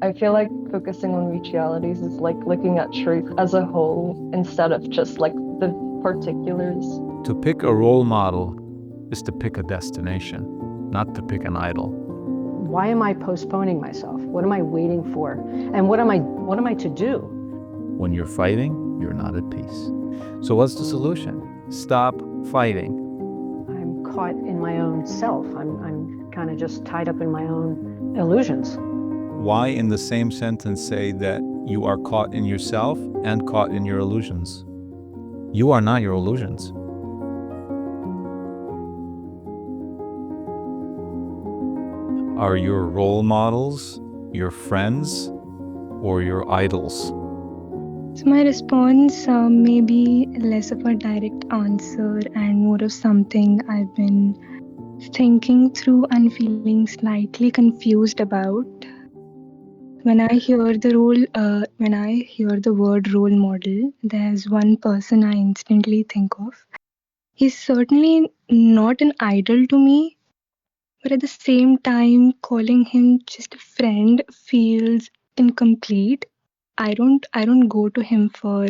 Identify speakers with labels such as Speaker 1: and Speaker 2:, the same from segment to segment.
Speaker 1: I feel like focusing on mutualities is like looking at truth as a whole instead of just like the particulars.
Speaker 2: To pick a role model is to pick a destination, not to pick an idol.
Speaker 3: Why am I postponing myself? What am I waiting for? And what am I to do?
Speaker 2: When you're fighting, you're not at peace. So what's the solution? Stop fighting.
Speaker 3: I'm caught in my own self. I'm kind of just tied up in my own illusions.
Speaker 2: Why in the same sentence say that you are caught in yourself and caught in your illusions? You are not your illusions. Are your role models your friends or your idols?
Speaker 4: So my response may be less of a direct answer and more of something I've been thinking through and feeling slightly confused about. When I hear the word role model, there's one person I instantly think of. He's certainly not an idol to me, but at the same time, calling him just a friend feels incomplete. I don't go to him for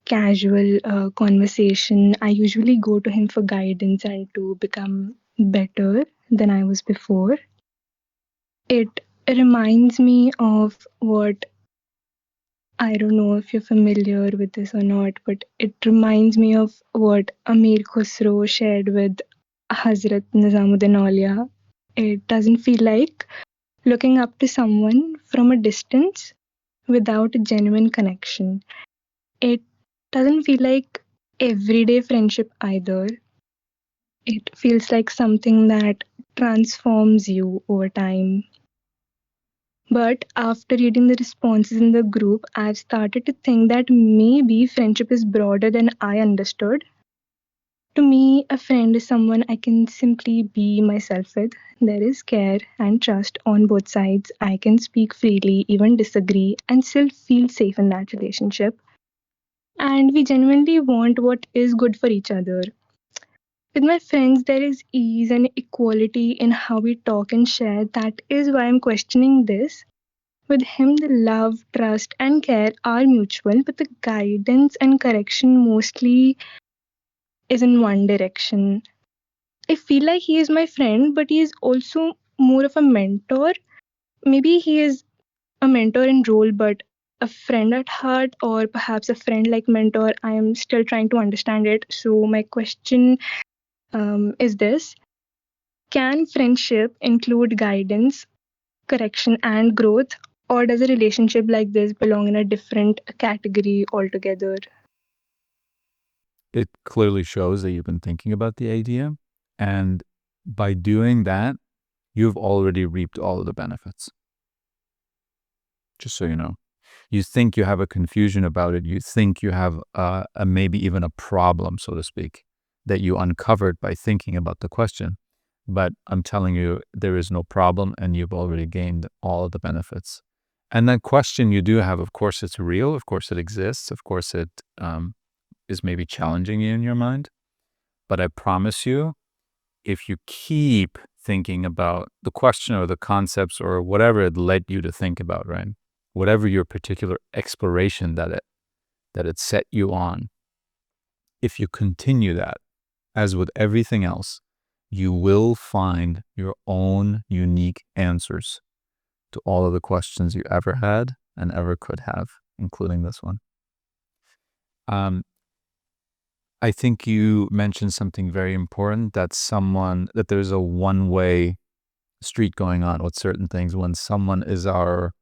Speaker 4: casual conversation. I usually go to him for guidance and to become better than I was before. It reminds me of what, I don't know if you're familiar with this or not, but it reminds me of what Amir Khusro shared with Hazrat Nizamuddin Aulia. It doesn't feel like looking up to someone from a distance without a genuine connection. It doesn't feel like everyday friendship either. It feels like something that transforms you over time. But after reading the responses in the group, I've started to think that maybe friendship is broader than I understood. To me, a friend is someone I can simply be myself with. There is care and trust on both sides. I can speak freely, even disagree, and still feel safe in that relationship. And we genuinely want what is good for each other. With my friends, there is ease and equality in how we talk and share. That is why I'm questioning this. With him, the love, trust, and care are mutual, but the guidance and correction mostly is in one direction. I feel like he is my friend, but he is also more of a mentor. Maybe he is a mentor in role, but a friend at heart, or perhaps a friend like mentor. I am still trying to understand it. So, my question is this: can friendship include guidance, correction, and growth, or does a relationship like this belong in a different category altogether?
Speaker 2: It clearly shows that you've been thinking about the idea. And by doing that, you've already reaped all of the benefits. Just so you know. You think you have a confusion about it. You think you have maybe even a problem, so to speak, that you uncovered by thinking about the question. But I'm telling you, there is no problem and you've already gained all of the benefits. And that question you do have, of course, it's real. Of course, it exists. Of course, it is maybe challenging you in your mind. But I promise you, if you keep thinking about the question or the concepts or whatever it led you to think about, right? Whatever your particular exploration that it set you on, if you continue that, as with everything else, you will find your own unique answers to all of the questions you ever had and ever could have, including this one. I think you mentioned something very important, that there's a one-way street going on with certain things when someone is our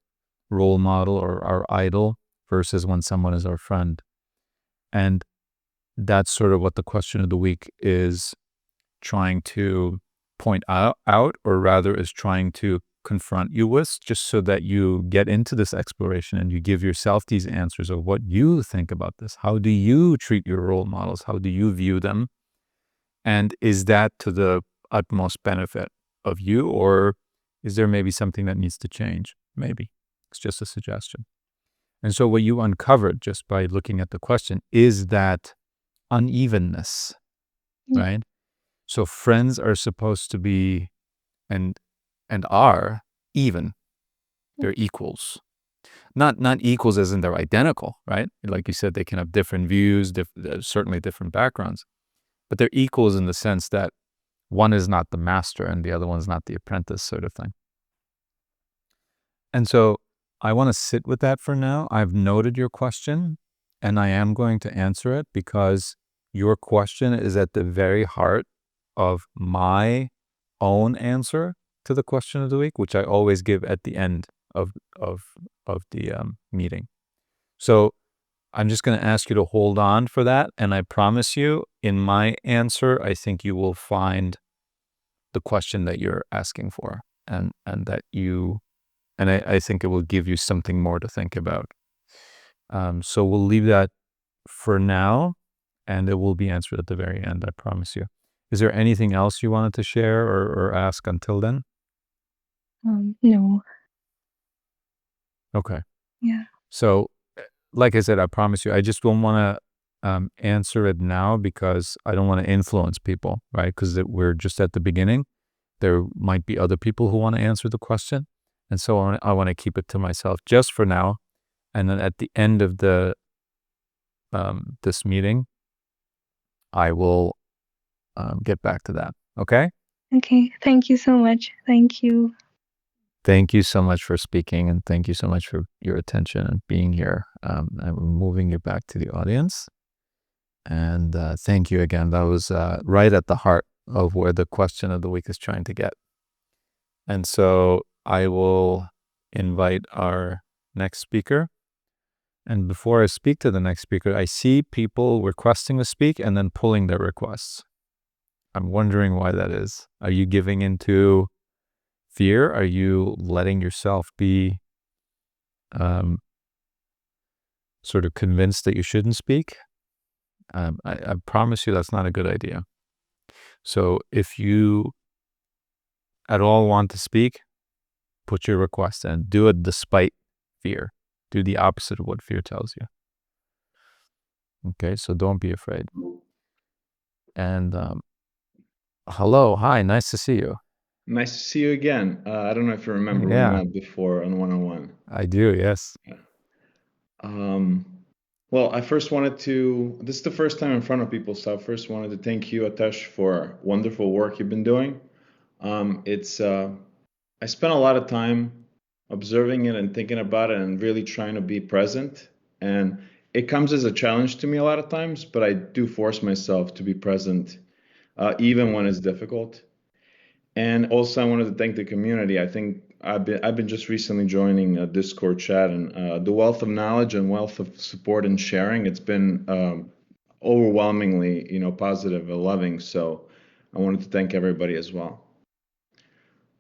Speaker 2: role model or our idol versus when someone is our friend. And that's sort of what the question of the week is trying to point out, or rather is trying to confront you with, just so that you get into this exploration and you give yourself these answers of what you think about this. How do you treat your role models? How do you view them? And is that to the utmost benefit of you, or is there maybe something that needs to change? Maybe. It's just a suggestion. And so what you uncovered just by looking at the question is that unevenness,
Speaker 4: Yeah.
Speaker 2: right? So friends are supposed to be and are even. They're equals. Not equals as in they're identical, right? Like you said, they can have different views, certainly different backgrounds, but they're equals in the sense that one is not the master and the other one's not the apprentice, sort of thing. And so I want to sit with that for now. I've noted your question and I am going to answer it because your question is at the very heart of my own answer to the question of the week, which I always give at the end of the meeting. So I'm just going to ask you to hold on for that. And I promise you, in my answer, I think you will find the question that you're asking for, and that you, and I think it will give you something more to think about. So we'll leave that for now, and it will be answered at the very end, I promise you. Is there anything else you wanted to share or ask until then?
Speaker 4: No.
Speaker 2: Okay.
Speaker 4: Yeah.
Speaker 2: So, like I said, I promise you, I just don't want to answer it now because I don't want to influence people, right? Because we're just at the beginning. There might be other people who want to answer the question. And so I want to keep it to myself just for now. And then at the end of the this meeting, I will get back to that. Okay?
Speaker 4: Okay. Thank you so much. Thank you.
Speaker 2: Thank you so much for speaking, and thank you so much for your attention and being here. I'm moving you back to the audience. And thank you again. That was right at the heart of where the question of the week is trying to get. And so I will invite our next speaker. And before I speak to the next speaker, I see people requesting to speak and then pulling their requests. I'm wondering why that is. Are you giving into fear? Are you letting yourself be sort of convinced that you shouldn't speak? I promise you that's not a good idea. So if you at all want to speak, put your request in. Do it despite fear. Do the opposite of what fear tells you. Okay, so don't be afraid. And hello, hi, nice to see you.
Speaker 5: Nice to see you again. I don't know if you remember we
Speaker 2: Yeah.
Speaker 5: met before on one-on-one.
Speaker 2: I do, yes.
Speaker 5: Well, I first wanted to, this is the first time in front of people, so I first wanted to thank you, Atesh, for wonderful work you've been doing. I spent a lot of time observing it and thinking about it and really trying to be present. And it comes as a challenge to me a lot of times, but I do force myself to be present, even when it's difficult. And also, I wanted to thank the community. I think I've been just recently joining a Discord chat, and the wealth of knowledge and wealth of support and sharing, it's been overwhelmingly, positive and loving. So I wanted to thank everybody as well.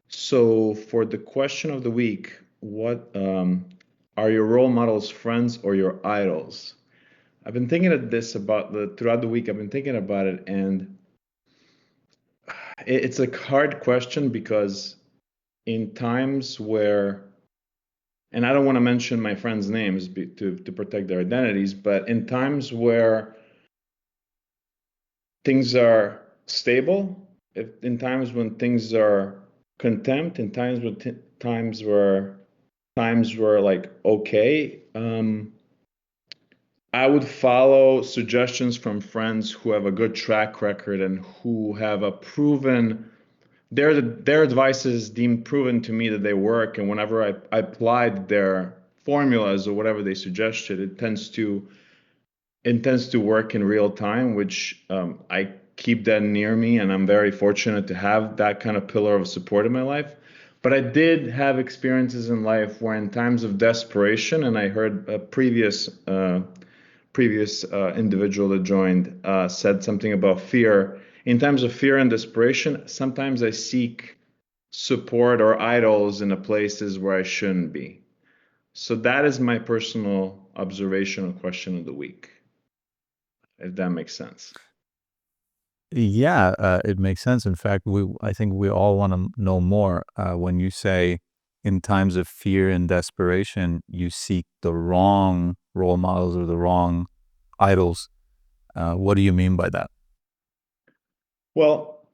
Speaker 5: So for the question of the week, what are your role models, friends, or your idols? I've been thinking of this throughout the week. I've been thinking about it, and it's a hard question because in times where, and I don't want to mention my friends' names to protect their identities, but in times where things are stable, in times when things are contempt, in times when times were like okay, I would follow suggestions from friends who have a good track record and who have a proven their advice is deemed proven to me that they work, and whenever I applied their formulas or whatever they suggested, it tends to work in real time, which I keep that near me, and I'm very fortunate to have that kind of pillar of support in my life. But I did have experiences in life where, in times of desperation, and I heard a previous individual that joined said something about fear. In times of fear and desperation, sometimes I seek support or idols in the places where I shouldn't be. So that is my personal observational question of the week, if that makes sense.
Speaker 2: Yeah, it makes sense. In fact, I think we all want to know more. When you say in times of fear and desperation, you seek the wrong role models or the wrong idols. What do you mean by that?
Speaker 5: Well,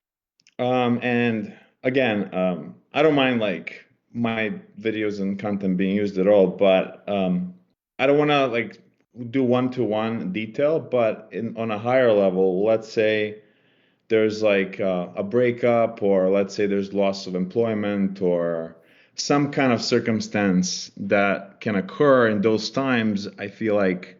Speaker 5: and again, I don't mind like my videos and content being used at all, but I don't want to like do one-to-one detail, but on a higher level, let's say there's like a breakup, or let's say there's loss of employment, or some kind of circumstance that can occur in those times. I feel like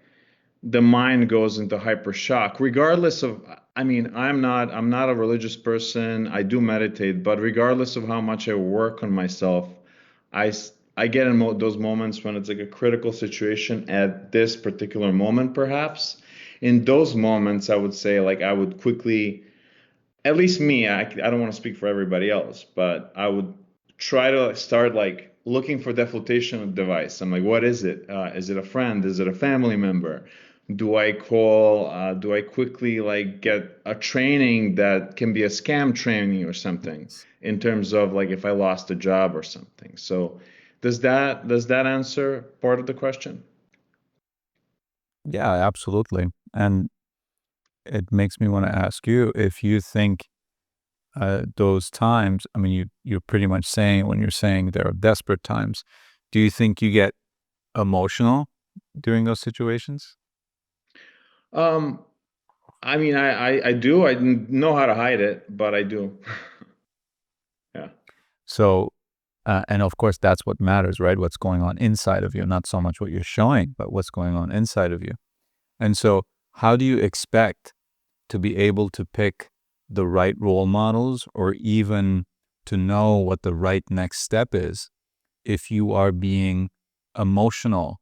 Speaker 5: the mind goes into hyper shock, regardless of, I mean, I'm not a religious person. I do meditate, but regardless of how much I work on myself, I get in those moments when it's like a critical situation at this particular moment, perhaps. In those moments, I would say like I would quickly, at least me, I don't want to speak for everybody else, but I would try to start like looking for the flotation device. I'm like, what is it? Is it a friend? Is it a family member? Do I call? Do I quickly like get a training that can be a scam training or something, in terms of like if I lost a job or something? So does that answer part of the question?
Speaker 2: Yeah, absolutely. And it makes me want to ask you if you think those times, I mean, you're pretty much saying when you're saying there are desperate times, do you think you get emotional during those situations?
Speaker 5: Um, I mean, I do. I know how to hide it, but I do. Yeah.
Speaker 2: So, and of course, that's what matters, right? What's going on inside of you, not so much what you're showing, but what's going on inside of you. And so, how do you expect to be able to pick the right role models, or even to know what the right next step is, if you are being emotional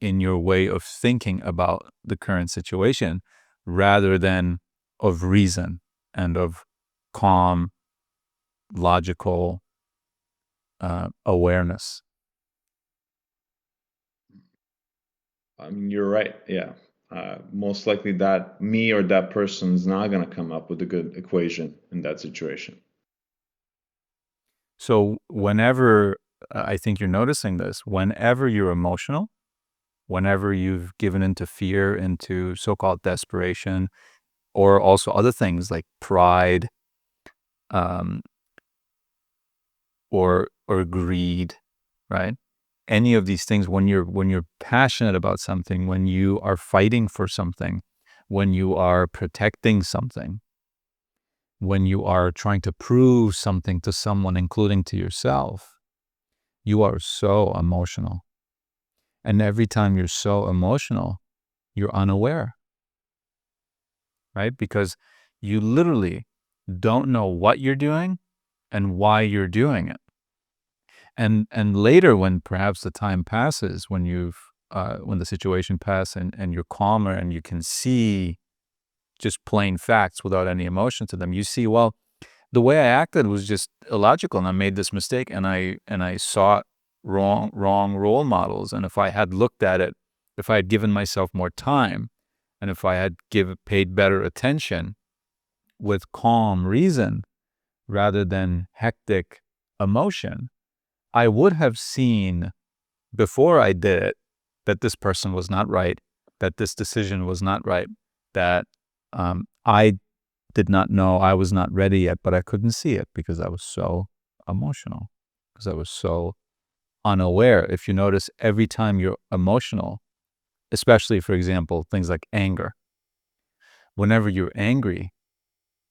Speaker 2: in your way of thinking about the current situation, rather than of reason and of calm, logical awareness?
Speaker 5: I mean, you're right. Yeah. Most likely that me or that person is not going to come up with a good equation in that situation.
Speaker 2: So whenever I think you're noticing this, whenever you're emotional, whenever you've given into fear, into so-called desperation, or also other things like pride, um, or greed, right? Any of these things, when you're passionate about something, when you are fighting for something, when you are protecting something, when you are trying to prove something to someone, including to yourself, you are so emotional. And every time you're so emotional, you're unaware, right? Because you literally don't know what you're doing and why you're doing it. And later, when perhaps the time passes, when the situation passes, and you're calmer and you can see just plain facts without any emotion to them, you see, well, the way I acted was just illogical, and I made this mistake, and I sought wrong role models. And if I had looked at it, if I had given myself more time, and if I had paid better attention with calm reason rather than hectic emotion, I would have seen before I did it that this person was not right, that this decision was not right, that I did not know, I was not ready yet, but I couldn't see it because I was so emotional, because I was so unaware. If you notice, every time you're emotional, especially, for example, things like anger, whenever you're angry,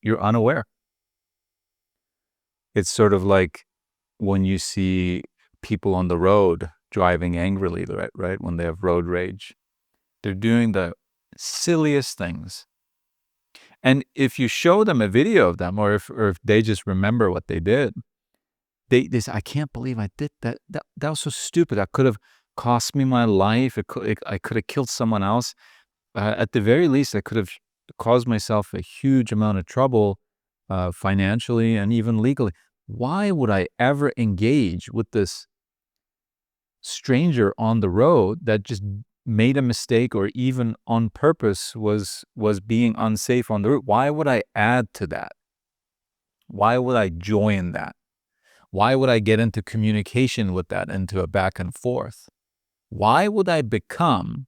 Speaker 2: you're unaware. It's sort of like when you see people on the road driving angrily, right? When they have road rage, they're doing the silliest things. And if you show them a video of them, or if they just remember what they did, they say, I can't believe I did that. That was so stupid. That could have cost me my life. I could have killed someone else. At the very least, I could have caused myself a huge amount of trouble, financially and even legally. Why would I ever engage with this stranger on the road that just made a mistake, or even on purpose was being unsafe on the road? Why would I add to that? Why would I join that? Why would I get into communication with that, into a back and forth? Why would I become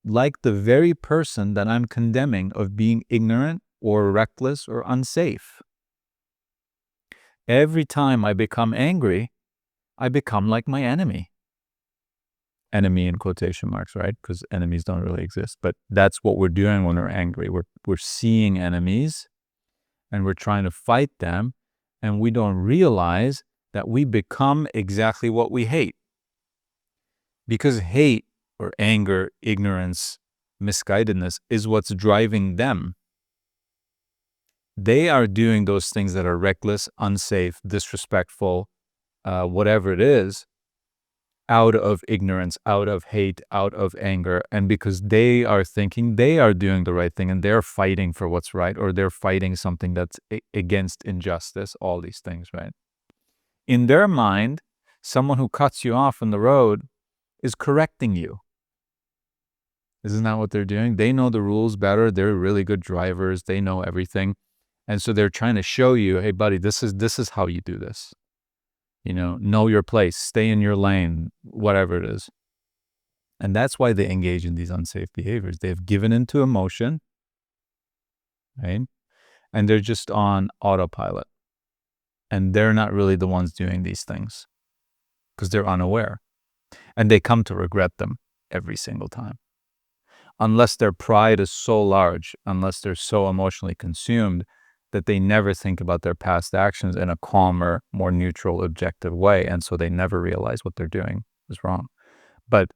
Speaker 2: like the very person that I'm condemning of being ignorant or reckless or unsafe? every time I become angry, I become like my enemy. Enemy in quotation marks, right? Because enemies don't really exist. But that's what we're doing when we're angry. We're seeing enemies and we're trying to fight them, and we don't realize that we become exactly what we hate. Because hate or anger, ignorance, misguidedness is what's driving them. They are doing those things that are reckless, unsafe, disrespectful, whatever it is, out of ignorance, out of hate, out of anger. And because they are thinking they are doing the right thing and they're fighting for what's right, or they're fighting something that's against injustice, all these things, right? In their mind, someone who cuts you off on the road is correcting you. Isn't that what they're doing? They know the rules better. They're really good drivers. They know everything. And so they're trying to show you, hey, buddy, this is how you do this. Know your place, stay in your lane, whatever it is. And that's why they engage in these unsafe behaviors. They've given into emotion, right? And they're just on autopilot. And they're not really the ones doing these things because they're unaware. And they come to regret them every single time. Unless their pride is so large, unless they're so emotionally consumed that they never think about their past actions in a calmer, more neutral, objective way. And so they never realize what they're doing is wrong. But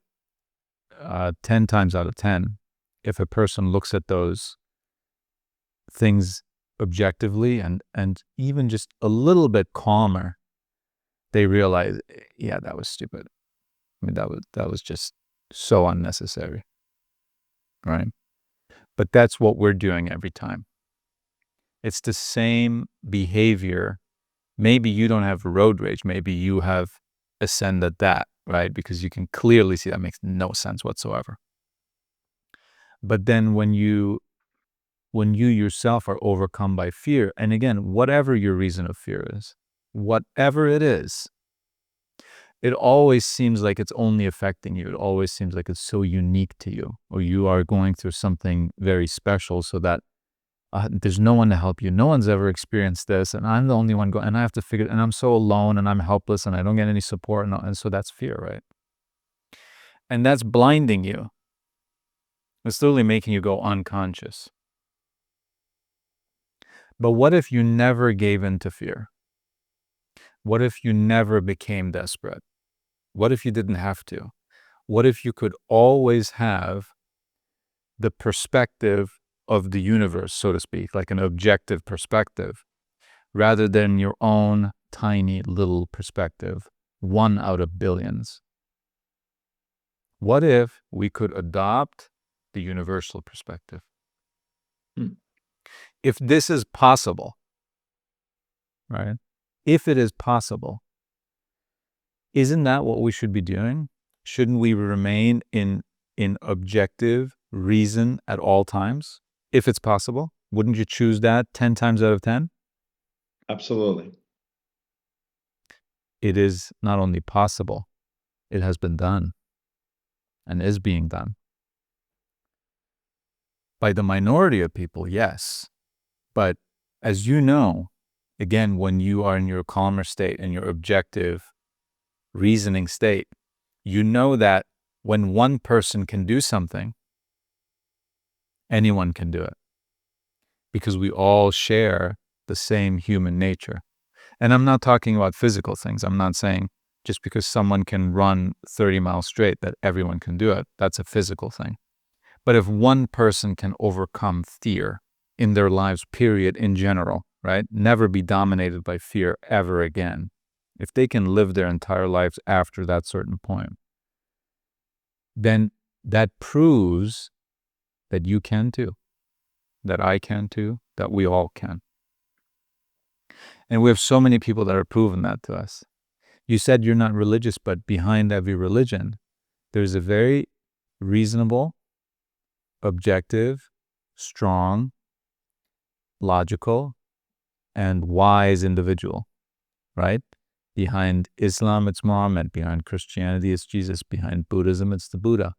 Speaker 2: 10 times out of 10, if a person looks at those things objectively and even just a little bit calmer, they realize, yeah, that was stupid. I mean, that was just so unnecessary, right? But that's what we're doing every time. It's the same behavior. Maybe you don't have road rage. Maybe you have ascended that, right? Because you can clearly see that makes no sense whatsoever. But then when you yourself are overcome by fear, and again, whatever your reason of fear is, whatever it is, it always seems like it's only affecting you. It always seems like it's so unique to you, or you are going through something very special so that there's no one to help you. No one's ever experienced this, and I'm the only one going, and I have to figure it, and I'm so alone, and I'm helpless, and I don't get any support, and so that's fear, right? And that's blinding you. It's literally making you go unconscious. But what if you never gave in to fear? What if you never became desperate? What if you didn't have to? What if you could always have the perspective of the universe, so to speak, like an objective perspective, rather than your own tiny little perspective, one out of billions? What if we could adopt the universal perspective? If this is possible, right? If it is possible, isn't that what we should be doing? Shouldn't we remain in objective reason at all times? If it's possible, wouldn't you choose that 10 times out of 10?
Speaker 5: Absolutely.
Speaker 2: It is not only possible, it has been done and is being done. By the minority of people, yes. But as you know, again, when you are in your calmer state and your objective reasoning state, you know that when one person can do something, anyone can do it. Because we all share the same human nature. And I'm not talking about physical things. I'm not saying just because someone can run 30 miles straight that everyone can do it. That's a physical thing. But if one person can overcome fear in their lives, period, in general, right? Never be dominated by fear ever again. If they can live their entire lives after that certain point, then that proves that you can too, that I can too, that we all can. And we have so many people that are proving that to us. You said you're not religious, but behind every religion, there's a very reasonable, objective, strong, logical, and wise individual, right? Behind Islam, it's Muhammad. Behind Christianity, it's Jesus. Behind Buddhism, it's the Buddha.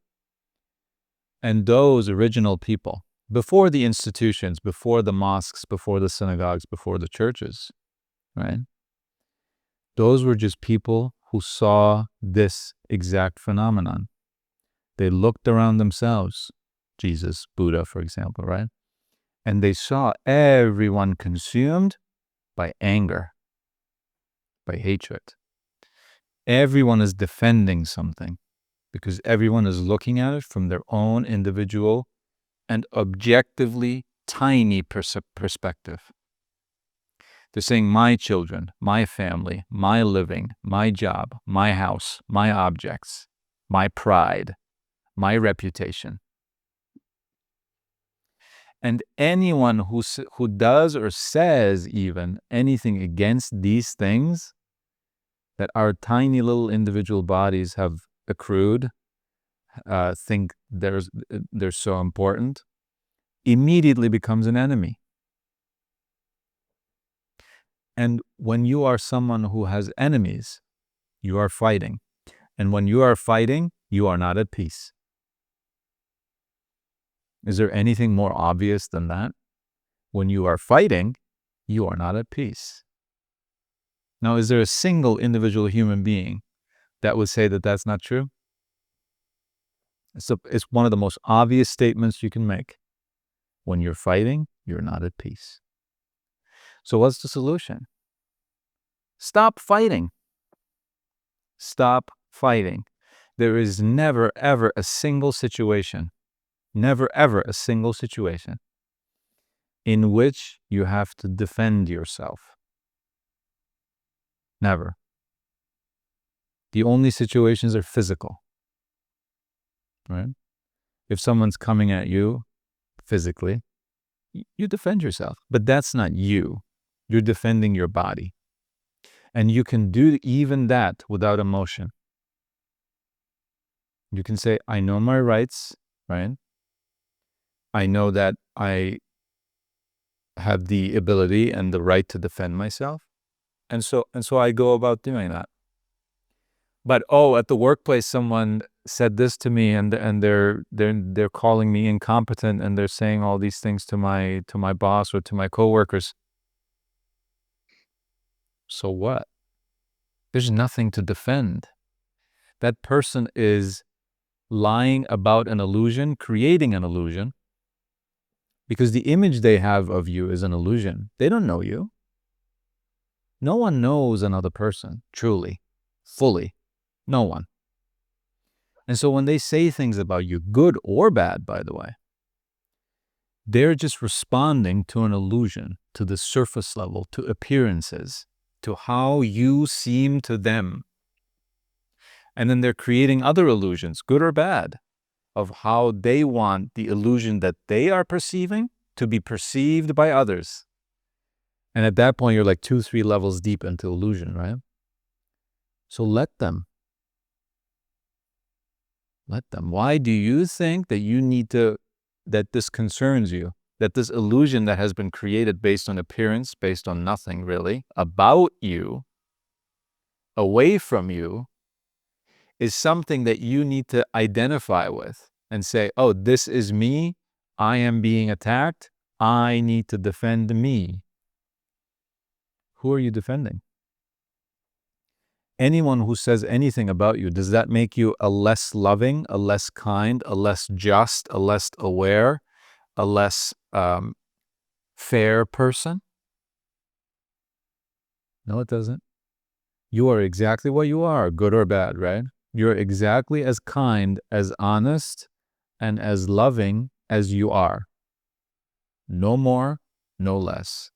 Speaker 2: And those original people, before the institutions, before the mosques, before the synagogues, before the churches, right? Those were just people who saw this exact phenomenon. They looked around themselves, Jesus, Buddha, for example, right? And they saw everyone consumed by anger, by hatred. Everyone is defending something because everyone is looking at it from their own individual and objectively tiny perspective. They're saying my children, my family, my living, my job, my house, my objects, my pride, my reputation. And anyone who does or says even anything against these things that our tiny little individual bodies have accrued, think they're so important, immediately becomes an enemy. And when you are someone who has enemies, you are fighting. And when you are fighting, you are not at peace. Is there anything more obvious than that? When you are fighting, you are not at peace. Now, is there a single individual human being that would say that that's not true? It's one of the most obvious statements you can make. When you're fighting, you're not at peace. So what's the solution? Stop fighting. Stop fighting. There is never, ever a single situation, never, ever a single situation in which you have to defend yourself. Never. The only situations are physical, right? If someone's coming at you physically, you defend yourself, but that's not you. You're defending your body. And you can do even that without emotion. You can say, I know my rights, right? I know that I have the ability and the right to defend myself. And so I go about doing that. But at the workplace, someone said this to me, and they're calling me incompetent, and they're saying all these things to my boss or to my coworkers. So what? There's nothing to defend. That person is lying about an illusion, creating an illusion, because the image they have of you is an illusion. They don't know you. No one knows another person, truly, fully. No one. And so when they say things about you, good or bad, by the way, they're just responding to an illusion, to the surface level, to appearances, to how you seem to them. And then they're creating other illusions, good or bad, of how they want the illusion that they are perceiving to be perceived by others. And at that point, you're like 2-3 levels deep into illusion, right? So let them. Let them. Why do you think that that this concerns you? That this illusion that has been created based on appearance, based on nothing really, about you, away from you, is something that you need to identify with and say, oh, this is me. I am being attacked. I need to defend me. Who are you defending? Anyone who says anything about you, does that make you a less loving, a less kind, a less just, a less aware, a less fair person? No, it doesn't. You are exactly what you are, good or bad, right? You're exactly as kind, as honest, and as loving as you are. No more, no less.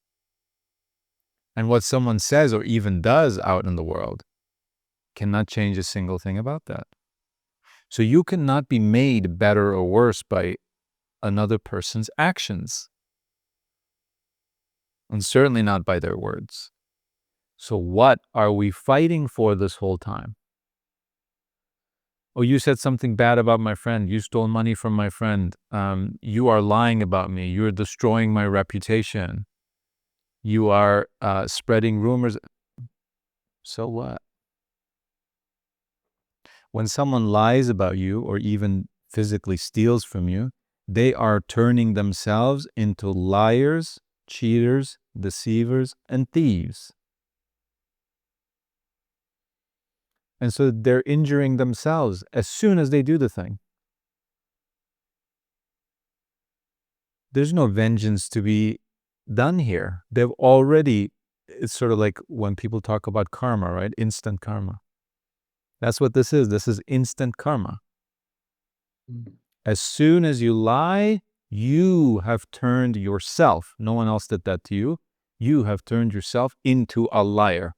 Speaker 2: And what someone says or even does out in the world cannot change a single thing about that. So you cannot be made better or worse by another person's actions. And certainly not by their words. So what are we fighting for this whole time? Oh, you said something bad about my friend. You stole money from my friend. You are lying about me. You're destroying my reputation. You are spreading rumors. So what? When someone lies about you or even physically steals from you, they are turning themselves into liars, cheaters, deceivers, and thieves. And so they're injuring themselves as soon as they do the thing. There's no vengeance to be done here. They've already, it's sort of like when people talk about karma, right? Instant karma. That's what this is. This is instant karma. As soon as you lie, you have turned yourself, no one else did that to you, you have turned yourself into a liar,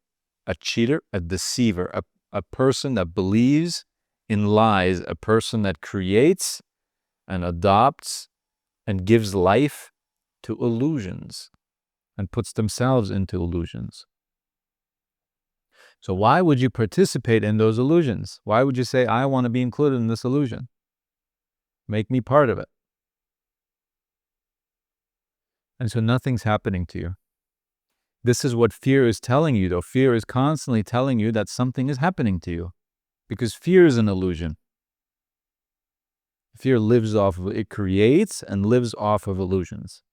Speaker 2: a cheater, a deceiver, a person that believes in lies, a person that creates and adopts and gives life to illusions and puts themselves into illusions. So why would you participate in those illusions? Why would you say, I want to be included in this illusion? Make me part of it. And so nothing's happening to you. This is what fear is telling you, though. Fear is constantly telling you that something is happening to you because fear is an illusion. Fear lives off of, it creates and lives off of illusions.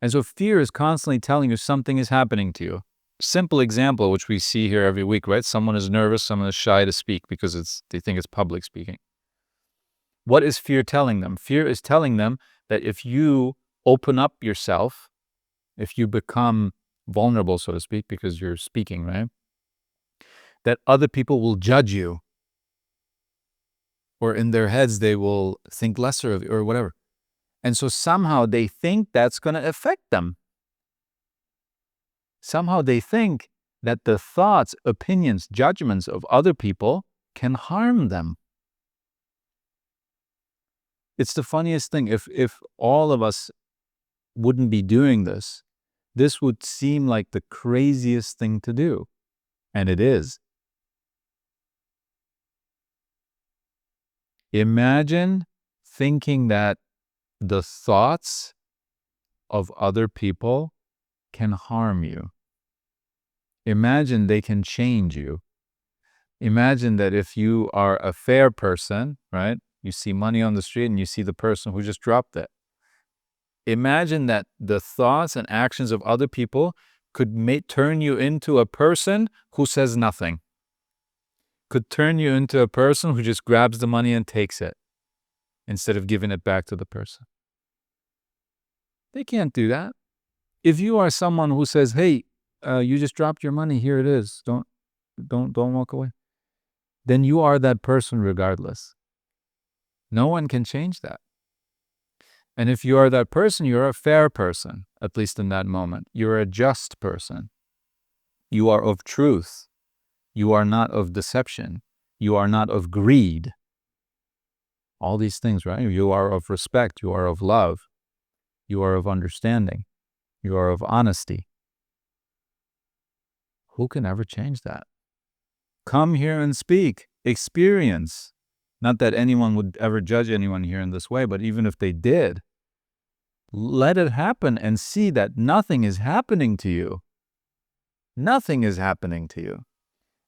Speaker 2: And so fear is constantly telling you something is happening to you. Simple example, which we see here every week, right? Someone is nervous, someone is shy to speak because they think it's public speaking. What is fear telling them? Fear is telling them that if you open up yourself, if you become vulnerable, so to speak, because you're speaking, right? That other people will judge you. Or in their heads, they will think lesser of you or whatever. And so somehow they think that's going to affect them. Somehow they think that the thoughts, opinions, judgments of other people can harm them. It's the funniest thing. If all of us wouldn't be doing this, this would seem like the craziest thing to do. And it is. Imagine thinking that the thoughts of other people can harm you. Imagine they can change you. Imagine that if you are a fair person, right? You see money on the street and you see the person who just dropped it. Imagine that the thoughts and actions of other people could turn you into a person who says nothing. Could turn you into a person who just grabs the money and takes it instead of giving it back to the person. They can't do that. If you are someone who says, hey, you just dropped your money, here it is, don't walk away, then you are that person regardless. No one can change that. And if you are that person, you're a fair person, at least in that moment. You're a just person. You are of truth. You are not of deception. You are not of greed. All these things, right? You are of respect. You are of love. You are of understanding. You are of honesty. Who can ever change that? Come here and speak. Experience. Not that anyone would ever judge anyone here in this way, but even if they did, let it happen and see that nothing is happening to you. Nothing is happening to you.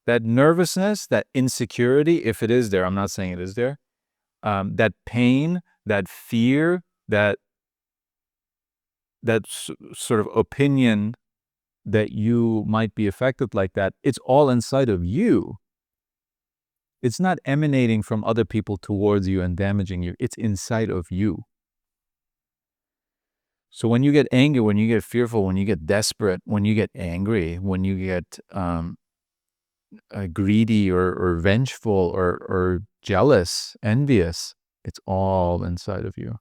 Speaker 2: That nervousness, that insecurity, if it is there, I'm not saying it is there, that pain, that fear, that sort of opinion that you might be affected like that, it's all inside of you. It's not emanating from other people towards you and damaging you. It's inside of you. So when you get angry, when you get fearful, when you get desperate, when you get angry, when you get greedy or vengeful or jealous, envious, it's all inside of you.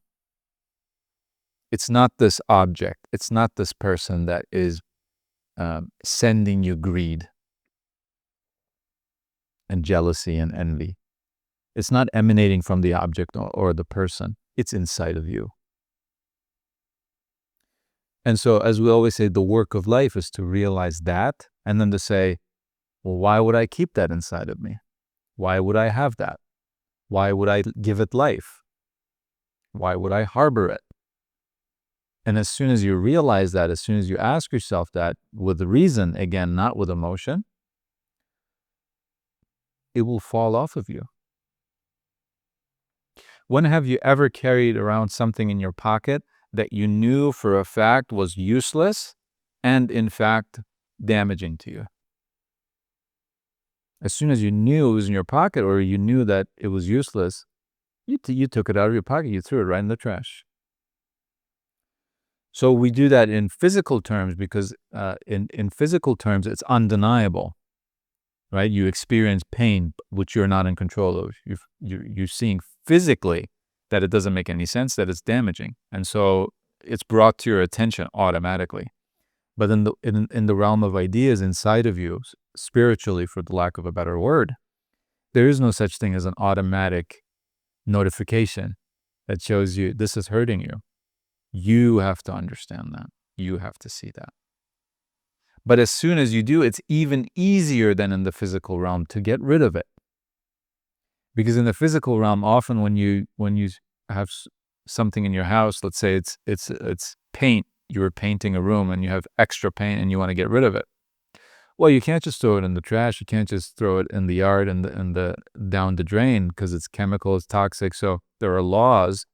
Speaker 2: It's not this object. It's not this person that is sending you greed and jealousy and envy. It's not emanating from the object or the person. It's inside of you. And so, as we always say, the work of life is to realize that and then to say, well, why would I keep that inside of me? Why would I have that? Why would I give it life? Why would I harbor it? And as soon as you realize that, as soon as you ask yourself that with reason, again, not with emotion, it will fall off of you. When have you ever carried around something in your pocket that you knew for a fact was useless and in fact damaging to you? As soon as you knew it was in your pocket or you knew that it was useless, you took it out of your pocket, you threw it right in the trash. So we do that in physical terms because in physical terms, it's undeniable, right? You experience pain, which you're not in control of. You're seeing physically that it doesn't make any sense, that it's damaging. And so it's brought to your attention automatically. But in the realm of ideas inside of you, spiritually, for the lack of a better word, there is no such thing as an automatic notification that shows you this is hurting you. You have to understand that. You have to see that. But as soon as you do, it's even easier than in the physical realm to get rid of it. Because in the physical realm, often when you have something in your house, let's say it's paint, you're painting a room and you have extra paint and you want to get rid of it. Well, you can't just throw it in the trash. You can't just throw it in the yard and the down the drain because it's chemical, it's toxic. So there are laws.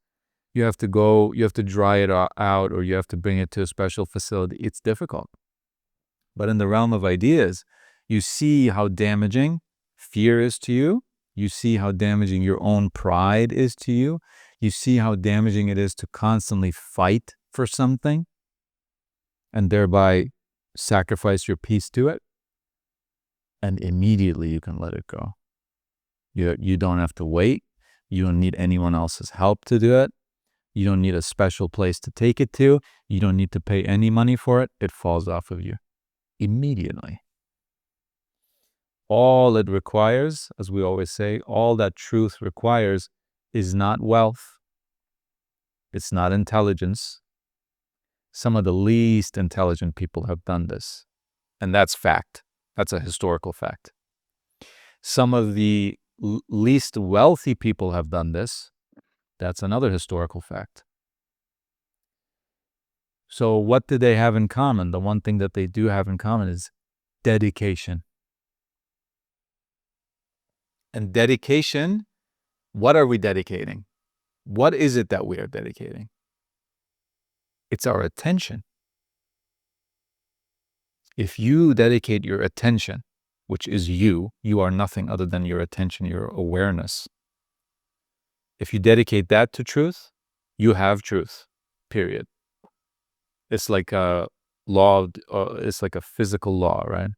Speaker 2: You have to dry it out, or you have to bring it to a special facility. It's difficult. But in the realm of ideas, you see how damaging fear is to you. You see how damaging your own pride is to you. You see how damaging it is to constantly fight for something and thereby sacrifice your peace to it. And immediately you can let it go. You don't have to wait. You don't need anyone else's help to do it. You don't need a special place to take it to. You don't need to pay any money for it. It falls off of you immediately. All it requires, as we always say, all that truth requires is not wealth. It's not intelligence. Some of the least intelligent people have done this. And that's fact. That's a historical fact. Some of the least wealthy people have done this. That's another historical fact. So what do they have in common? The one thing that they do have in common is dedication. And dedication, what are we dedicating? What is it that we are dedicating? It's our attention. If you dedicate your attention, which is you are nothing other than your attention, your awareness. If you dedicate that to truth, you have truth, period. It's like a law, it's like a physical law, right?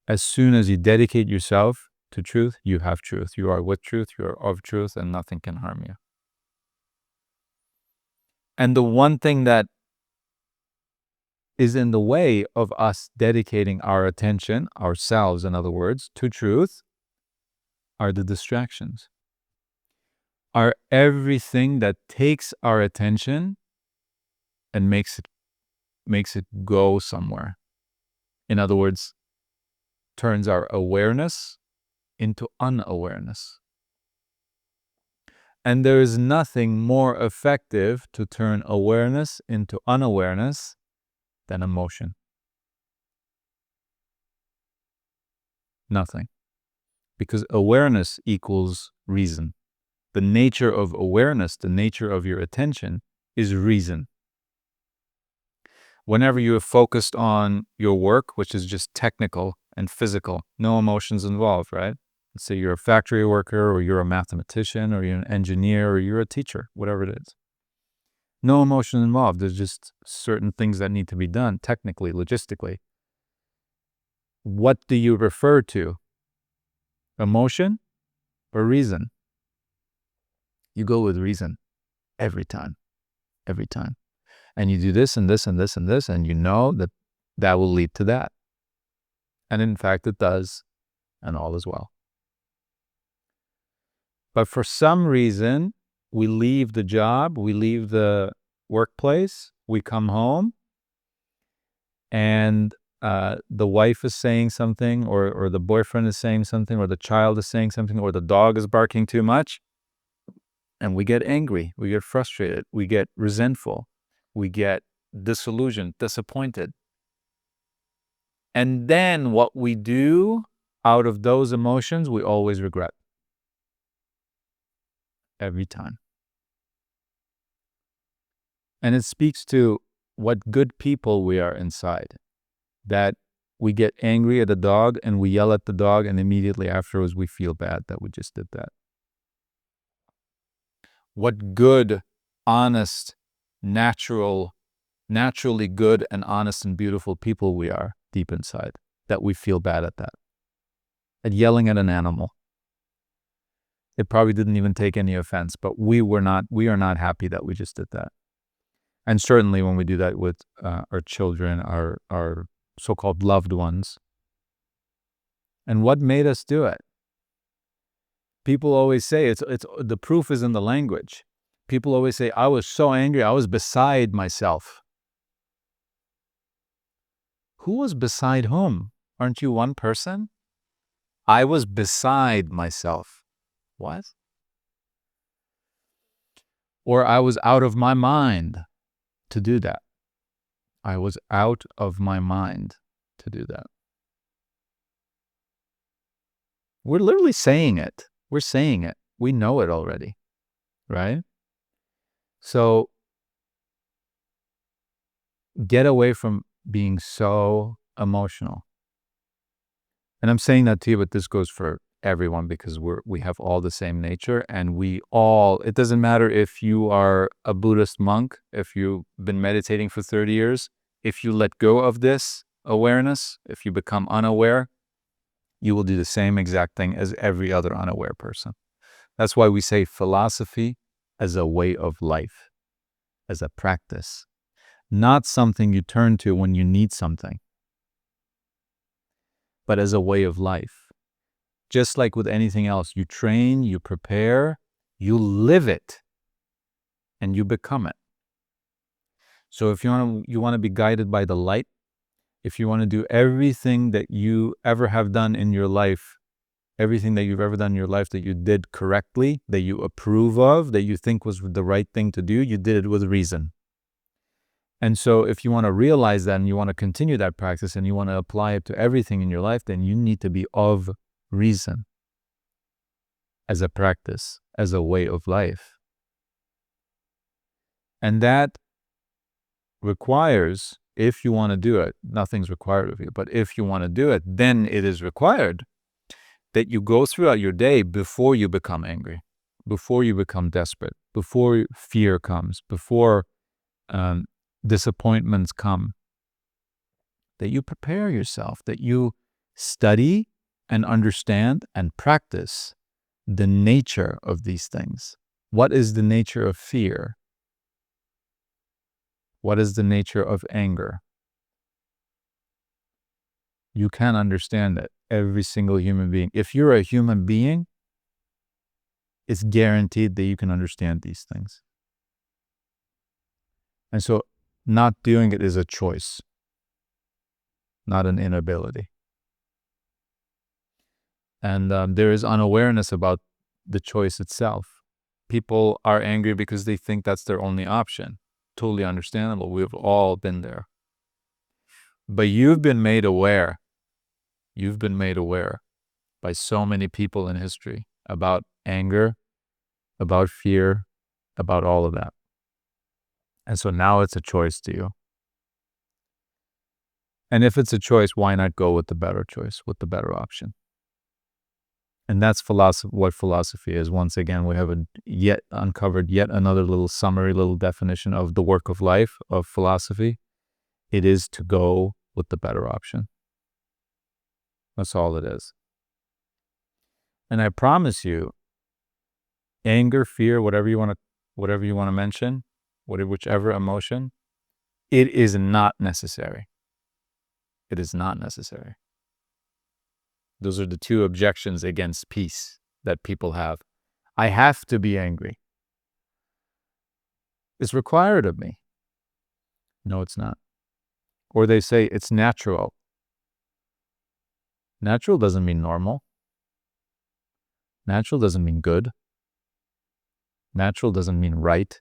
Speaker 2: As soon as you dedicate yourself to truth, you have truth. You are with truth, you are of truth, and nothing can harm you. And the one thing that is in the way of us dedicating our attention, ourselves, in other words, to truth, are the distractions. Are everything that takes our attention and makes it go somewhere. In other words, turns our awareness into unawareness. And there is nothing more effective to turn awareness into unawareness than emotion. Nothing. Because awareness equals reason. The nature of awareness, the nature of your attention, is reason. Whenever you are focused on your work, which is just technical and physical, no emotions involved, right? Let's say you're a factory worker, or you're a mathematician, or you're an engineer, or you're a teacher, whatever it is. No emotion involved. There's just certain things that need to be done technically, logistically. What do you refer to? Emotion or reason? You go with reason every time. Every time. And you do this and this and this and this, and you know that that will lead to that. And in fact, it does, and all is well. But for some reason, we leave the job, we leave the workplace, we come home, and the wife is saying something, or the boyfriend is saying something, or the child is saying something, or the dog is barking too much, and we get angry, we get frustrated, we get resentful, we get disillusioned, disappointed. And then what we do out of those emotions, we always regret. Every time. And it speaks to what good people we are inside. That We get angry at a dog and we yell at the dog, and immediately afterwards we feel bad that we just did that. What good, honest, naturally good and honest and beautiful people we are deep inside, that we feel bad at that. At yelling at an animal. It probably didn't even take any offense, but we are not happy that we just did that. And certainly when we do that with our children, our so-called loved ones. And what made us do it? People always say it's the proof is in the language. People always say, I was so angry, I was beside myself. Who was beside whom? Aren't you one person? I was beside myself. What? Or I was out of my mind to do that. I was out of my mind to do that. We're literally saying it. We're saying it. We know it already, right? So get away from being so emotional. And I'm saying that to you, but this goes for everyone because we have all the same nature, and it doesn't matter if you are a Buddhist monk, if you've been meditating for 30 years, if you let go of this awareness, if you become unaware, you will do the same exact thing as every other unaware person. That's why we say philosophy as a way of life, as a practice, not something you turn to when you need something, but as a way of life. Just like with anything else, you train, you prepare, you live it, and you become it. So if you want to be guided by the light, if you want to do everything that you ever have done in your life, everything that you've ever done in your life that you did correctly, that you approve of, that you think was the right thing to do, you did it with reason. And so if you want to realize that and you want to continue that practice and you want to apply it to everything in your life, then you need to be of reason as a practice, as a way of life. And that requires, if you want to do it, nothing's required of you, but if you want to do it, then it is required that you go throughout your day before you become angry, before you become desperate, before fear comes, before disappointments come, that you prepare yourself, that you study and understand and practice the nature of these things. What is the nature of fear? What is the nature of anger? You can understand it. Every single human being. If you're a human being, it's guaranteed that you can understand these things. And so not doing it is a choice, not an inability. And there is unawareness about the choice itself. People are angry because they think that's their only option. Totally understandable. We've all been there. But you've been made aware. You've been made aware by so many people in history about anger, about fear, about all of that. And so now it's a choice to you. And if it's a choice, why not go with the better choice, with the better option? And that's what philosophy is. Once again, we have uncovered yet another little summary, little definition of the work of life, of philosophy. It is to go with the better option. That's all it is. And I promise you, anger, fear, whatever you want to mention, whichever emotion, it is not necessary. It is not necessary. Those are the two objections against peace that people have. I have to be angry. It's required of me. No, it's not. Or they say it's natural. Natural doesn't mean normal. Natural doesn't mean good. Natural doesn't mean right.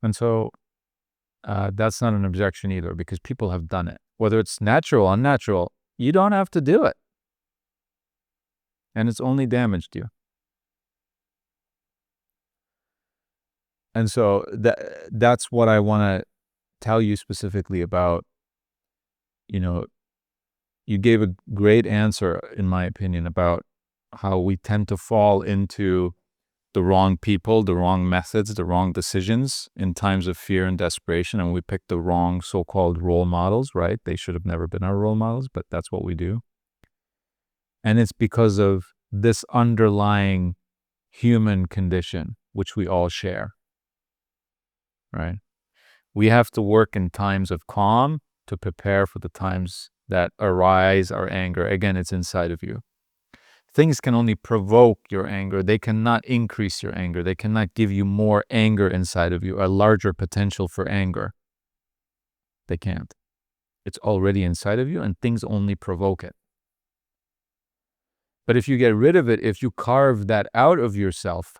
Speaker 2: And so that's not an objection either, because people have done it. Whether it's natural or unnatural, you don't have to do it. And it's only damaged you. And so that's what I want to tell you specifically about you gave a great answer, in my opinion, about how we tend to fall into the wrong people, the wrong methods, the wrong decisions in times of fear and desperation, and we pick the wrong so-called role models, right? They should have never been our role models, but that's what we do. And it's because of this underlying human condition, which we all share, right? We have to work in times of calm to prepare for the times that arise our anger. Again, it's inside of you. Things can only provoke your anger. They cannot increase your anger. They cannot give you more anger inside of you, a larger potential for anger. They can't. It's already inside of you, and things only provoke it. But if you get rid of it, if you carve that out of yourself,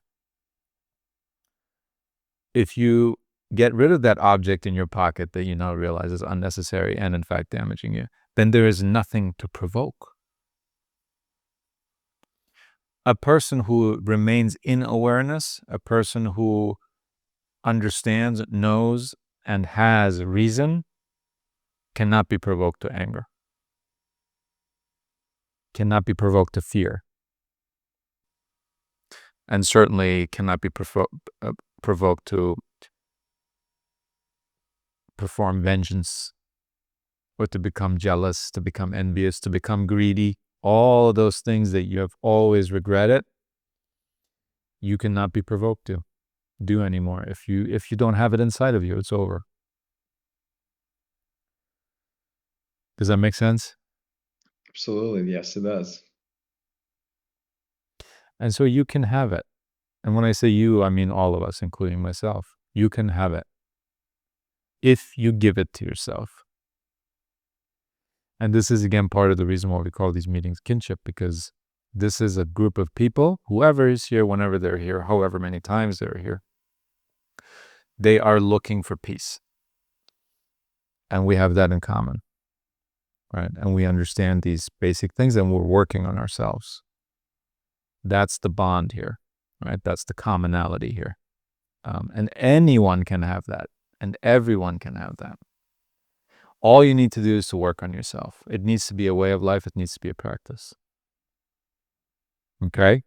Speaker 2: if you get rid of that object in your pocket that you now realize is unnecessary and in fact damaging you, then there is nothing to provoke. A person who remains in awareness, a person who understands, knows, and has reason cannot be provoked to anger, cannot be provoked to fear, and certainly cannot be provoked to perform vengeance or to become jealous, to become envious, to become greedy. All of those things that you have always regretted, you cannot be provoked to do anymore. If you don't have it inside of you, it's over. Does that make sense?
Speaker 5: Absolutely. Yes, it does.
Speaker 2: And so you can have it. And when I say you, I mean all of us, including myself. You can have it if you give it to yourself. And this is, again, part of the reason why we call these meetings kinship, because this is a group of people, whoever is here, whenever they're here, however many times they're here, they are looking for peace. And we have that in common, right? And we understand these basic things, and we're working on ourselves. That's the bond here, right? That's the commonality here. And anyone can have that, and everyone can have that. All you need to do is to work on yourself. It needs to be a way of life. It needs to be a practice. Okay?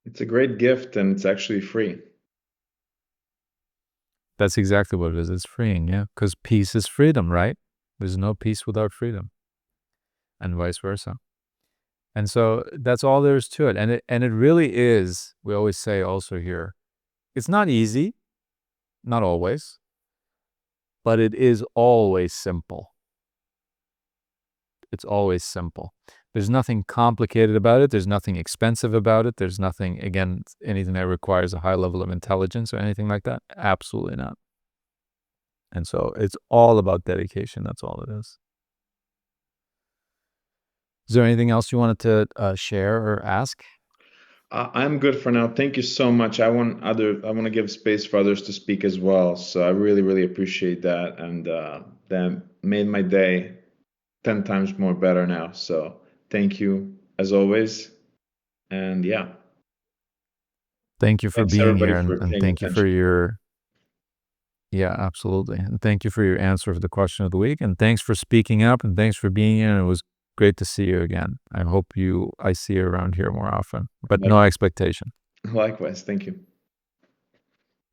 Speaker 5: It's a great gift, and it's actually free.
Speaker 2: That's exactly what it is. It's freeing, yeah? Because peace is freedom, right? There's no peace without freedom, and vice versa. And so that's all there is to it. And it really is, we always say also here, it's not easy, not always, but it is always simple. It's always simple. There's nothing complicated about it. There's nothing expensive about it. There's nothing, again, anything that requires a high level of intelligence or anything like that. Absolutely not. And so it's all about dedication. That's all it is. Is there anything else you wanted to share or ask?
Speaker 5: I'm good for now. Thank you so much. I want to give space for others to speak as well. So I really, really appreciate that, and that made my day 10 times more better now. So thank you as always, and yeah.
Speaker 2: Thank you for
Speaker 5: Thanks
Speaker 2: being
Speaker 5: everybody
Speaker 2: here,
Speaker 5: for
Speaker 2: and
Speaker 5: paying
Speaker 2: thank you for
Speaker 5: attention.
Speaker 2: your, yeah, absolutely. And thank you for your answer of the question of the week, and thanks for speaking up, and thanks for being here. And it was great to see you again. I hope I see you around here more often, but no expectation.
Speaker 5: Likewise. Thank you.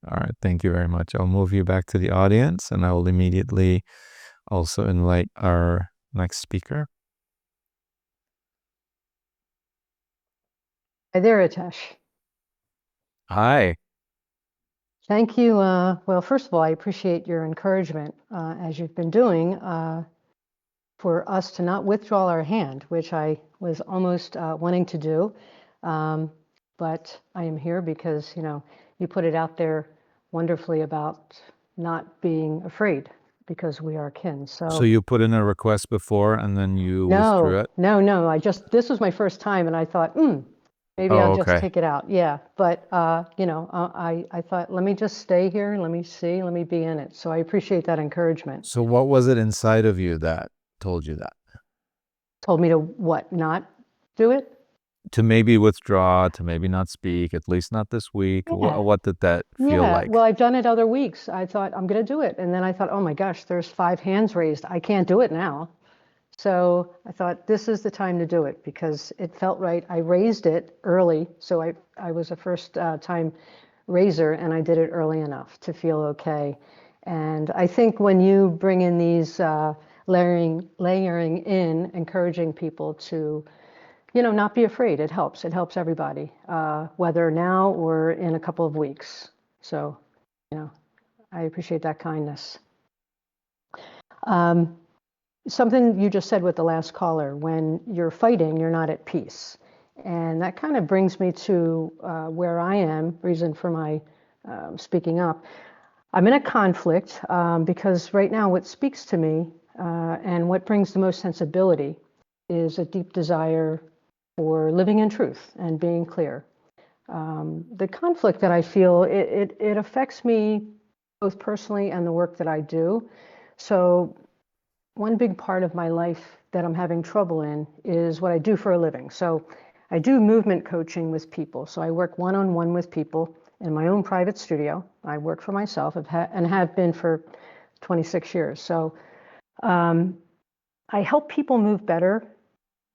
Speaker 2: All right. Thank you very much. I'll move you back to the audience, and I will immediately also invite our next speaker.
Speaker 3: Hi there, Atesh.
Speaker 2: Hi.
Speaker 3: Thank you. Well, first of all, I appreciate your encouragement, as you've been doing, for us to not withdraw our hand, which I was almost wanting to do. But I am here because, you put it out there wonderfully about not being afraid because we are kin.
Speaker 2: So you put in a request before and then you withdrew it?
Speaker 3: No. This was my first time, and I thought, maybe I'll just take it out. Yeah, but I thought, let me just stay here, let me see, let me be in it. So I appreciate that encouragement.
Speaker 2: So what was it inside of you that told you that?
Speaker 3: Told me to what, not do it?
Speaker 2: To maybe withdraw, to maybe not speak, at least not this week.
Speaker 3: Yeah.
Speaker 2: What did that feel
Speaker 3: Yeah,
Speaker 2: like?
Speaker 3: well, I've done it other weeks. I thought I'm going to do it. And then I thought, oh my gosh, there's 5 hands raised. I can't do it now. So I thought this is the time to do it because it felt right. I raised it early. So I was a first time raiser and I did it early enough to feel okay. And I think when you bring in these layering in, encouraging people to, not be afraid, it helps. It helps everybody, whether now or in a couple of weeks. So, I appreciate that kindness. Something you just said with the last caller, when you're fighting, you're not at peace. And that kind of brings me to where I am, reason for my speaking up. I'm in a conflict because right now what speaks to me and what brings the most sensibility is a deep desire for living in truth and being clear. The conflict that I feel, it affects me both personally and the work that I do. So one big part of my life that I'm having trouble in is what I do for a living. So I do movement coaching with people. So I work one-on-one with people in my own private studio. I work for myself and have been for 26 years. So I help people move better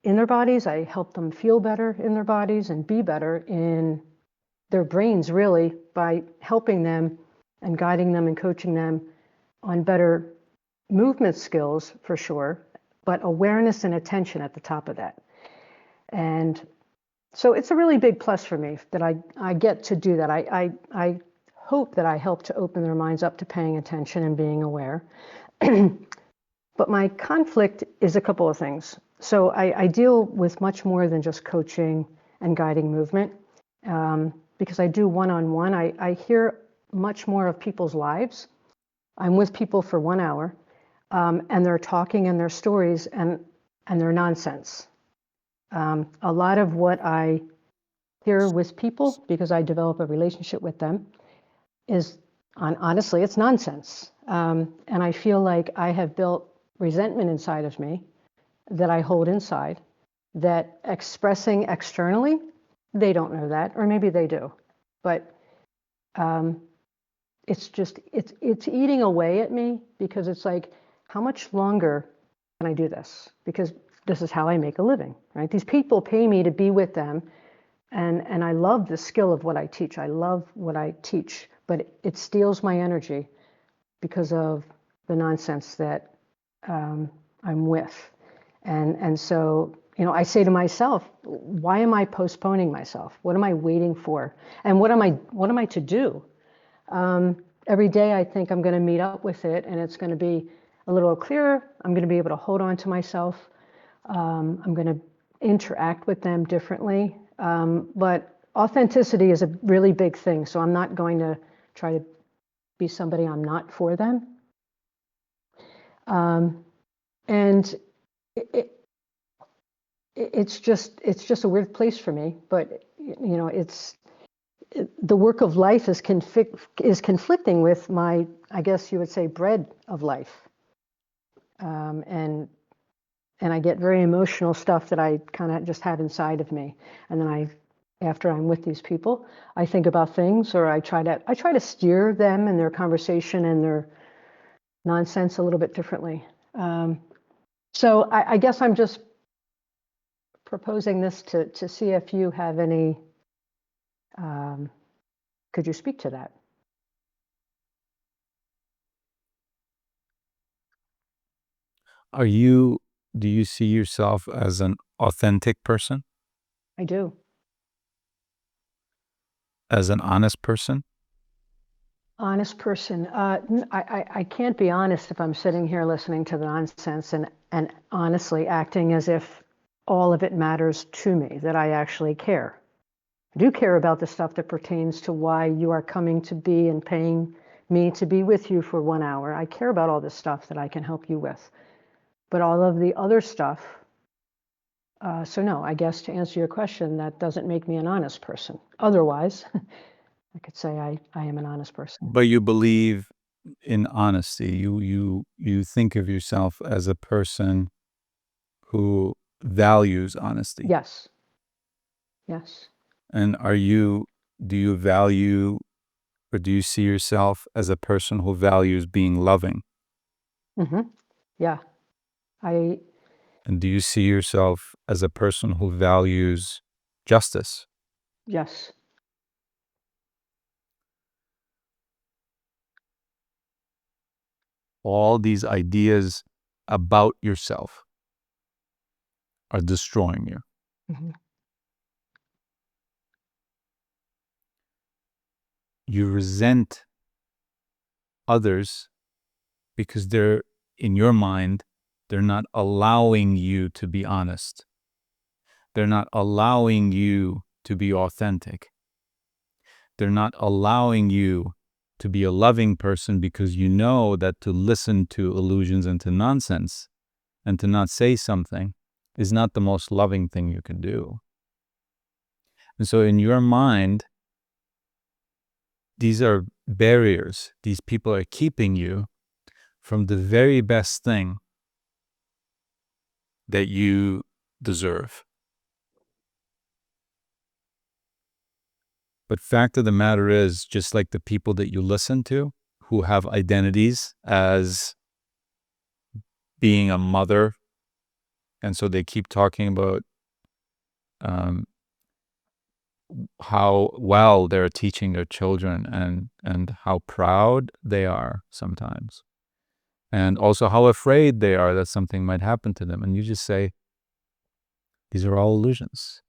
Speaker 3: in their bodies. I help them feel better in their bodies and be better in their brains, really, by helping them and guiding them and coaching them on better movement skills for sure, but awareness and attention at the top of that. And so it's a really big plus for me that I get to do that. I hope that I help to open their minds up to paying attention and being aware. But my conflict is a couple of things. So I deal with much more than just coaching and guiding movement. Because I do one-on-one, I hear much more of people's lives. I'm with people for 1 hour, and they're talking and their stories and their nonsense. A lot of what I hear with people, because I develop a relationship with them, is honestly, it's nonsense. And I feel like I have built resentment inside of me that I hold inside, that expressing externally, they don't know that, or maybe they do. But it's eating away at me because it's like, how much longer can I do this? Because this is how I make a living, right? These people pay me to be with them, and I love the skill of what I teach. I love what I teach, but it steals my energy because of the nonsense that I'm with. And so, I say to myself, why am I postponing myself? What am I waiting for? And what am I to do? Every day I think I'm going to meet up with it and it's going to be a little clearer. I'm going to be able to hold on to myself. I'm going to interact with them differently. But authenticity is a really big thing. So I'm not going to try to be somebody I'm not for them. And it's just a weird place for me. But, the work of life is conflicting with my, I guess you would say, bread of life. And I get very emotional stuff that I kind of just have inside of me. And then after I'm with these people, I think about things, or I try to steer them and their conversation and their nonsense a little bit differently. So I guess I'm just proposing this to see if you have any. Could you speak to that?
Speaker 2: Do you see yourself as an authentic person?
Speaker 3: I do.
Speaker 2: As an honest person?
Speaker 3: Honest person. I can't be honest if I'm sitting here listening to the nonsense and honestly acting as if all of it matters to me, that I actually care. I do care about the stuff that pertains to why you are coming to be and paying me to be with you for 1 hour. I care about all this stuff that I can help you with. But all of the other stuff, so no, I guess to answer your question, that doesn't make me an honest person. Otherwise, I could say I am an honest person.
Speaker 2: But you believe in honesty. You think of yourself as a person who values honesty.
Speaker 3: Yes. Yes.
Speaker 2: And do you value, or do you see yourself as a person who values being loving?
Speaker 3: Yeah. I
Speaker 2: And do you see yourself as a person who values justice?
Speaker 3: Yes.
Speaker 2: All these ideas about yourself are destroying you.
Speaker 3: Mhm.
Speaker 2: You resent others because they're, in your mind, they're not allowing you to be honest. They're not allowing you to be authentic. They're not allowing you to be a loving person because you know that to listen to illusions and to nonsense and to not say something is not the most loving thing you can do. And so in your mind, these are barriers. These people are keeping you from the very best thing that you deserve. But fact of the matter is, just like the people that you listen to who have identities as being a mother, and so they keep talking about um, how well they're teaching their children and how proud they are sometimes, and also how afraid they are that something might happen to them. And you just say, these are all illusions.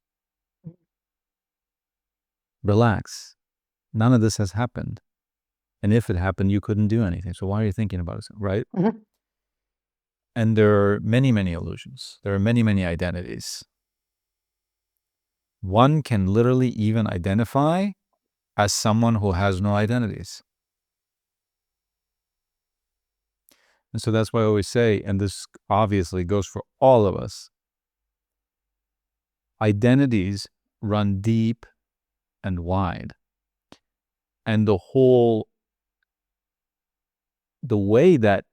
Speaker 2: Relax. None of this has happened. And if it happened, you couldn't do anything. So why are you thinking about it? Right?
Speaker 3: Mhm.
Speaker 2: And there are many, many illusions. There are many, many identities. One can literally even identify as someone who has no identities. And so that's why I always say, and this obviously goes for all of us, identities run deep and wide. And the way that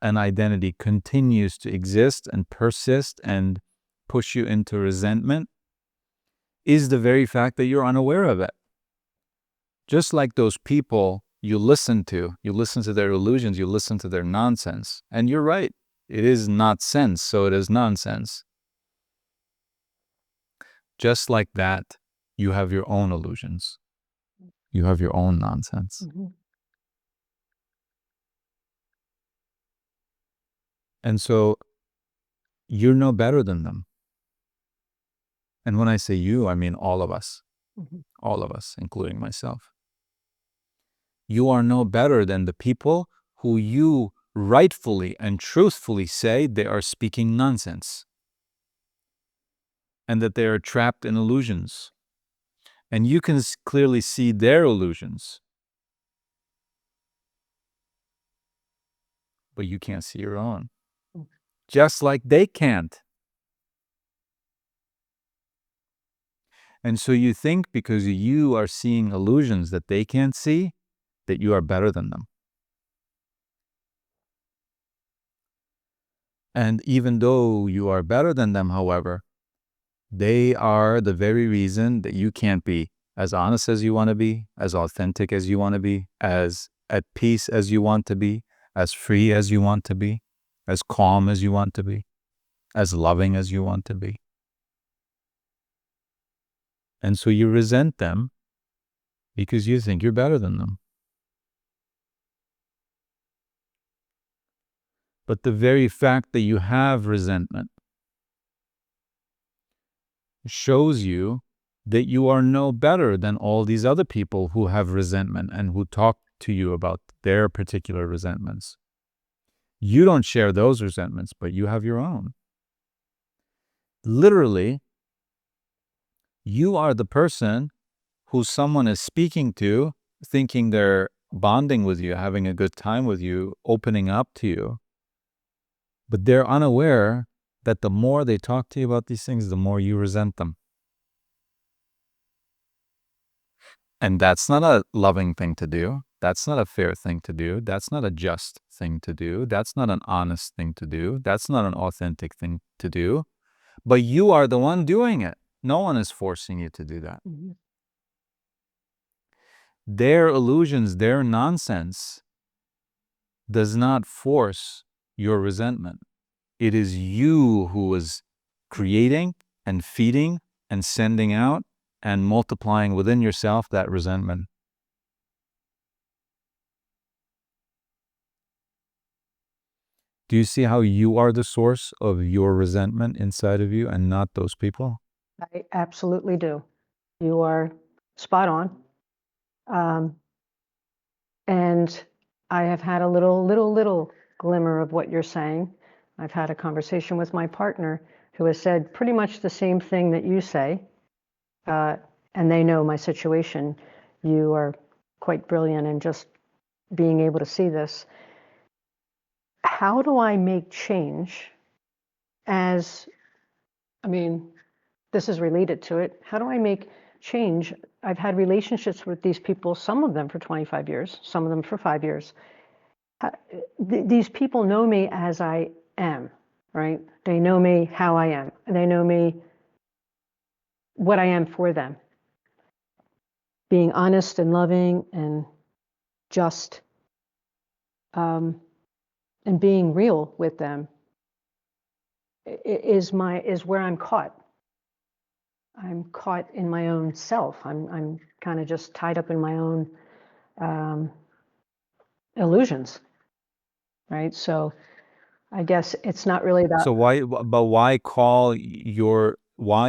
Speaker 2: an identity continues to exist and persist and push you into resentment is the very fact that you're unaware of it. Just like those people you listen to their illusions, you listen to their nonsense. And you're right, it is not sense, so it is nonsense. Just like that, you have your own illusions. You have your own nonsense.
Speaker 3: Mhm.
Speaker 2: And so you're no better than them. And when I say you, I mean all of us, including myself. You are no better than the people who you rightfully and truthfully say they are speaking nonsense and that they are trapped in illusions. And you can clearly see their illusions, but you can't see your own. Just like they can't. And so you think because you are seeing illusions that they can't see, that you are better than them. And even though you are better than them, however, they are the very reason that you can't be as honest as you want to be, as authentic as you want to be, as at peace as you want to be, as free as you want to be, as calm as you want to be, as loving as you want to be. And so you resent them because you think you're better than them. But the very fact that you have resentment shows you that you are no better than all these other people who have resentment and who talk to you about their particular resentments. You don't share those resentments, but you have your own. Literally, you are the person who someone is speaking to, thinking they're bonding with you, having a good time with you, opening up to you. But they're unaware that the more they talk to you about these things, the more you resent them. And that's not a loving thing to do. That's not a fair thing to do. That's not a just thing to do. That's not an honest thing to do. That's not an authentic thing to do. But you are the one doing it. No one is forcing you to do that.
Speaker 3: Mhm.
Speaker 2: Their illusions, their nonsense does not force your resentment. It is you who is creating and feeding and sending out and multiplying within yourself that resentment. Do you see how you are the source of your resentment inside of you and not those people?
Speaker 3: I absolutely do. You are spot on. And I have had a little glimmer of what you're saying. I've had a conversation with my partner who has said pretty much the same thing that you say, and they know my situation. You are quite brilliant in just being able to see this. How do I make change this is related to it. How do I make change? I've had relationships with these people, some of them for 25 years, some of them for 5 years. These people know me as I am, right? They know me how I am. They know me what I am for them. Being honest and loving and just, and being real with them is where I'm caught. I'm caught in my own self. I'm kind of just tied up in my own illusions, right? So I guess it's not really about.
Speaker 2: So why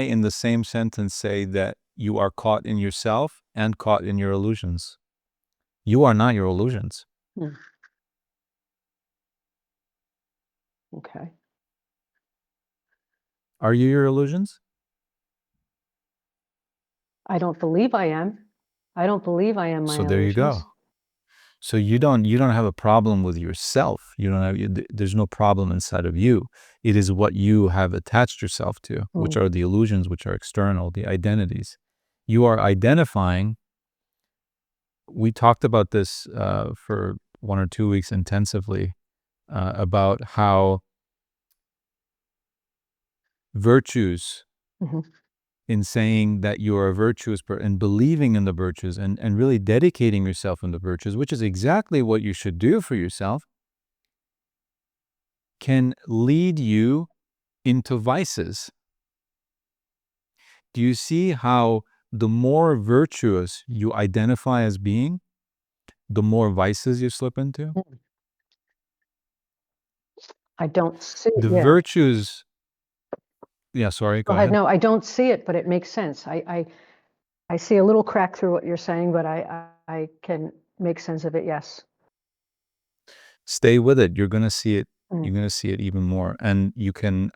Speaker 2: in the same sentence say that you are caught in yourself and caught in your illusions? You are not your illusions.
Speaker 3: Okay.
Speaker 2: Are you your illusions?
Speaker 3: I don't believe I am. I don't believe I am my
Speaker 2: So there you
Speaker 3: illusions.
Speaker 2: go. So you don't have a problem with yourself. There's no problem inside of you. It is what you have attached yourself to, which are the illusions, which are external, the identities. You are identifying. We talked about this for 1 or 2 weeks intensively about how virtues,
Speaker 3: Mhm.
Speaker 2: in saying that you are a virtuous person and believing in the virtues and really dedicating yourself in the virtues, which is exactly what you should do for yourself, can lead you into vices. Do you see how the more virtuous you identify as being, the more vices you slip into?
Speaker 3: I don't see it.
Speaker 2: The
Speaker 3: Yeah.
Speaker 2: virtues, yeah, sorry,
Speaker 3: Go
Speaker 2: go
Speaker 3: ahead.
Speaker 2: ahead.
Speaker 3: No, I don't see it, but it makes sense. I see a little crack through what you're saying, but I can make sense of it. Yes.
Speaker 2: Stay with it. You're going to see it.
Speaker 3: Mm.
Speaker 2: You're going to see it even more. And you can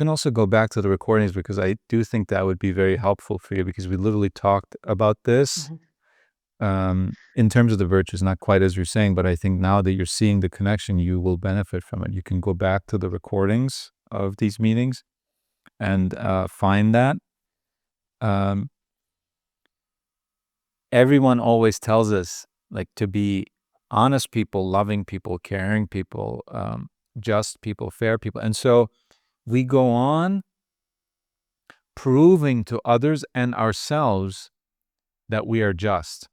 Speaker 2: also go back to the recordings, because I do think that would be very helpful for you, because we literally talked about this in terms of the virtues, not quite as you're saying, but I think now that you're seeing the connection, you will benefit from it. You can go back to the recordings of these meetings and find that. Everyone always tells us, like, to be honest people, loving people, caring people, just people, fair people. And so we go on proving to others and ourselves that we are just